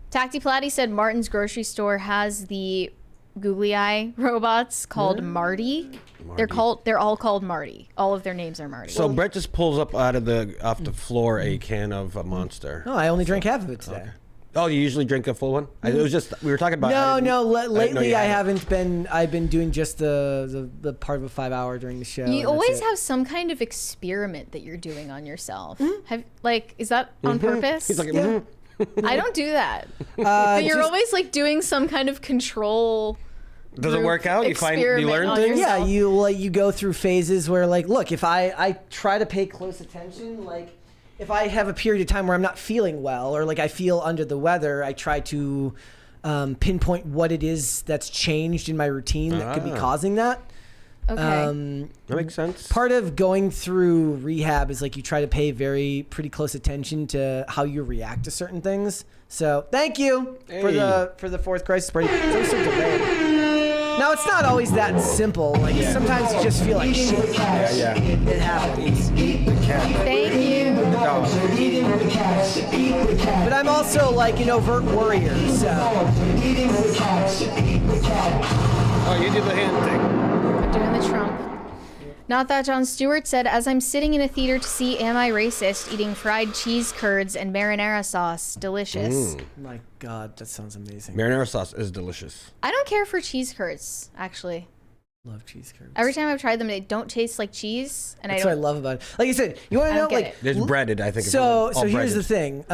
Tacti Platy said Martin's grocery store has the googly eye robots called Marty. They're all called Marty. All of their names are Marty. So Brett just pulls up off the floor a can of a Monster. No, I only drank half of it today. Okay. Oh, you usually drink a full one? It was just we were talking about. Lately I haven't been. I've been doing just the part of a 5 hour during the show. You always have some kind of experiment that you're doing on yourself. Is that on purpose? He's like, I don't do that. But you're always like doing some kind of control. Does it work out? You learn things? Yeah, you go through phases where look, if I try to pay close attention, if I have a period of time where I'm not feeling well or I feel under the weather, I try to pinpoint what it is that's changed in my routine that could be causing that. Okay. That makes sense. Part of going through rehab is you try to pay pretty close attention to how you react to certain things. So thank you for the fourth crisis party. It's so delayed. Now it's not always that simple. Sometimes you just feel like shit. Yeah. It happens. Thank you. But I'm also an overt warrior. So. Oh, you did the hand thing. Doing the Trump. Not that John Stewart said, as I'm sitting in a theater to see Am I Racist, eating fried cheese curds and marinara sauce. Delicious. My God, that sounds amazing. Marinara sauce is delicious. I don't care for cheese curds, actually. Love cheese curds. Every time I've tried them, they don't taste like cheese. And That's what I love about it. Like you said, you want to know, there's breaded, I think. So here's the thing.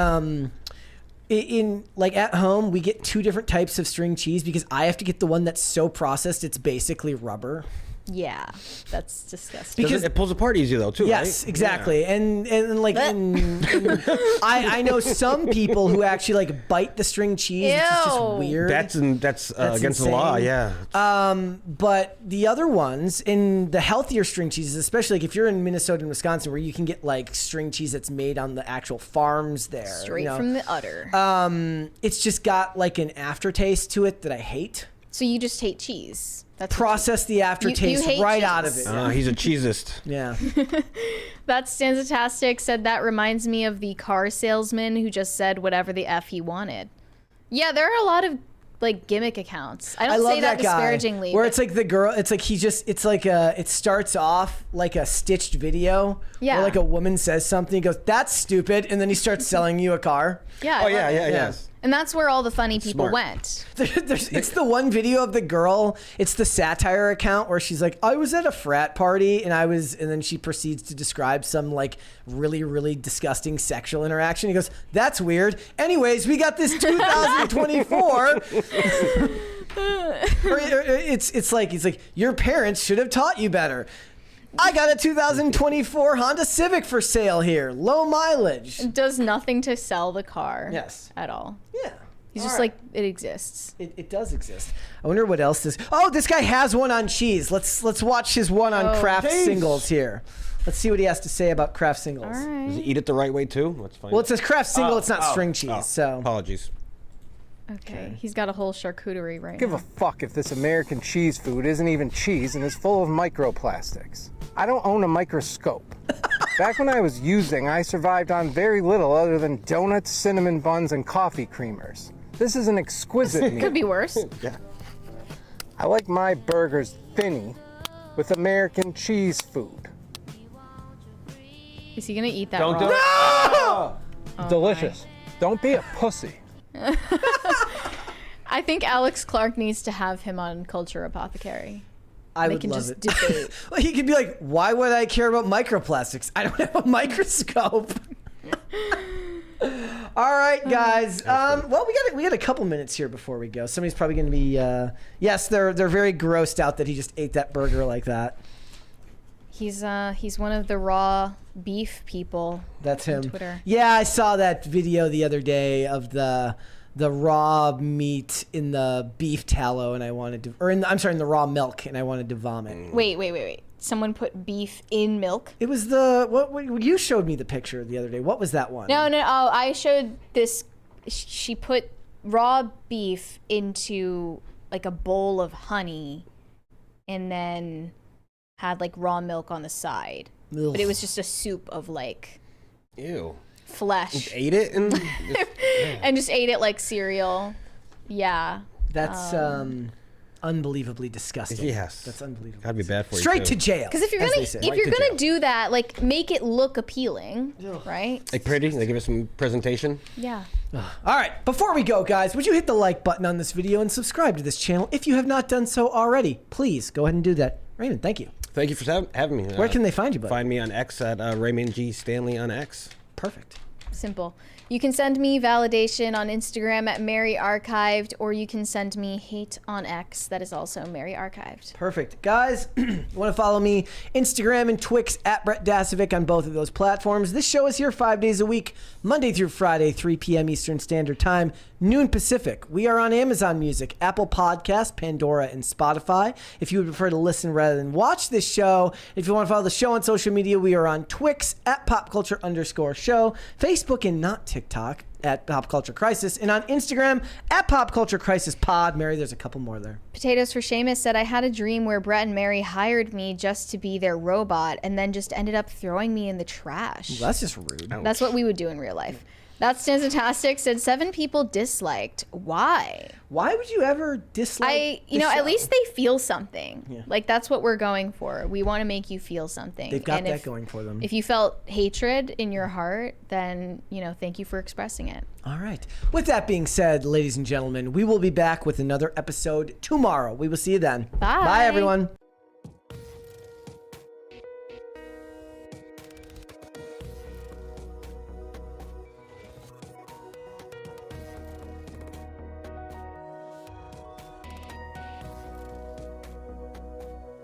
In at home, we get two different types of string cheese because I have to get the one that's so processed it's basically rubber. Yeah, that's disgusting. Because it pulls apart easy though, too. Yes, right? exactly. Yeah. And I know some people who actually bite the string cheese. Which is just weird. That's against insane. The law. Yeah. But the other ones in the healthier string cheeses, especially if you're in Minnesota and Wisconsin, where you can get string cheese that's made on the actual farms there, straight from the udder. It's just got an aftertaste to it that I hate. So you just hate cheese. That's process the aftertaste right out of it. He's a cheesist. Yeah. That Stanzatastic said that reminds me of the car salesman who just said whatever the F he wanted. Yeah, there are a lot of gimmick accounts. I don't say that disparagingly. Where it's the girl, it's it starts off like a stitched video. Yeah. Where a woman says something, he goes, "That's stupid," and then he starts selling you a car. Yeah. Yes. And that's where all the funny people went. It's the one video of the girl. It's the satire account where she's like, "I was at a frat party and and then she proceeds to describe some really, really disgusting sexual interaction. He goes, "That's weird. Anyways, we got this 2024." It's like your parents should have taught you better. I got a 2024 Honda Civic for sale here. Low mileage. It does nothing to sell the car. Yes. At all. Yeah. He's just it exists. It does exist. I wonder what else this. Oh, this guy has one on cheese. Let's watch his one on Kraft singles here. Let's see what he has to say about Kraft singles. All right. Does he eat it the right way too? Let's find Well, it says Kraft single. It's not string cheese. So apologies. Okay. He's got a whole charcuterie right now. Give a fuck if this American cheese food isn't even cheese and is full of microplastics. I don't own a microscope. Back when I was using, I survived on very little other than donuts, cinnamon buns, and coffee creamers. This is an exquisite meal. Could be worse. Yeah. I like my burgers thinny with American cheese food. Is he gonna eat that Don't raw? do it. Oh, delicious. Don't be a pussy. I think Alex Clark needs to have him on Culture Apothecary. I They would can love just it. debate. Well, he could be like, "Why would I care about microplastics? I don't have a microscope." All right, guys. Well, we got a couple minutes here before we go. Somebody's probably going to be. Yes, they're very grossed out that he just ate that burger like that. He's one of the raw beef people. That's him. On Twitter. Yeah, I saw that video the other day of the the raw meat in the beef tallow, and I wanted to, or in the raw milk, and I wanted to vomit. Wait. Someone put beef in milk? It was what you showed me the picture the other day. What was that one? No. Oh, I showed this. She put raw beef into like a bowl of honey, and then had like raw milk on the side. Ugh. But it was just a soup of like flesh. Just ate it and and just ate it like cereal. Yeah. That's unbelievably disgusting. Yes. That's unbelievable. Gotta be bad for you. Straight to jail. Because if you're gonna do that, like make it look appealing, right? Like pretty? They give us some presentation? Yeah. All right, before we go, guys, would you hit the like button on this video and subscribe to this channel if you have not done so already? Please go ahead and do that. Raymond, thank you. Thank you for having me. Where can they find you, buddy? Find me on X at Raymond G Stanley on X. Perfect. Simple. You can send me validation on Instagram at Mary Archived, or you can send me hate on X. That is also Mary Archived. Perfect. Guys, you want to follow me, Instagram and Twix at Brett Dasovic on both of those platforms. This show is here 5 days a week, Monday through Friday, 3 p.m. Eastern Standard Time, noon Pacific. We are on Amazon Music, Apple Podcasts, Pandora, and Spotify. If you would prefer to listen rather than watch this show, if you want to follow the show on social media, we are on Twix at popculture_show, Facebook and not TikTok at Pop Culture Crisis, and on Instagram at Pop Culture Crisis Pod. Mary, there's a couple more there. Potatoes for Seamus said, I had a dream where Brett and Mary hired me just to be their robot and then just ended up throwing me in the trash. Well, that's just rude. That's what we would do in real life. That's Stanzatastic said 7 people disliked. Why? Why would you ever dislike the show? At least they feel something. Yeah. Like, that's what we're going for. We want to make you feel something. They've got that going for them. If you felt hatred in your heart, then, thank you for expressing it. All right. With that being said, ladies and gentlemen, we will be back with another episode tomorrow. We will see you then. Bye. Bye, everyone.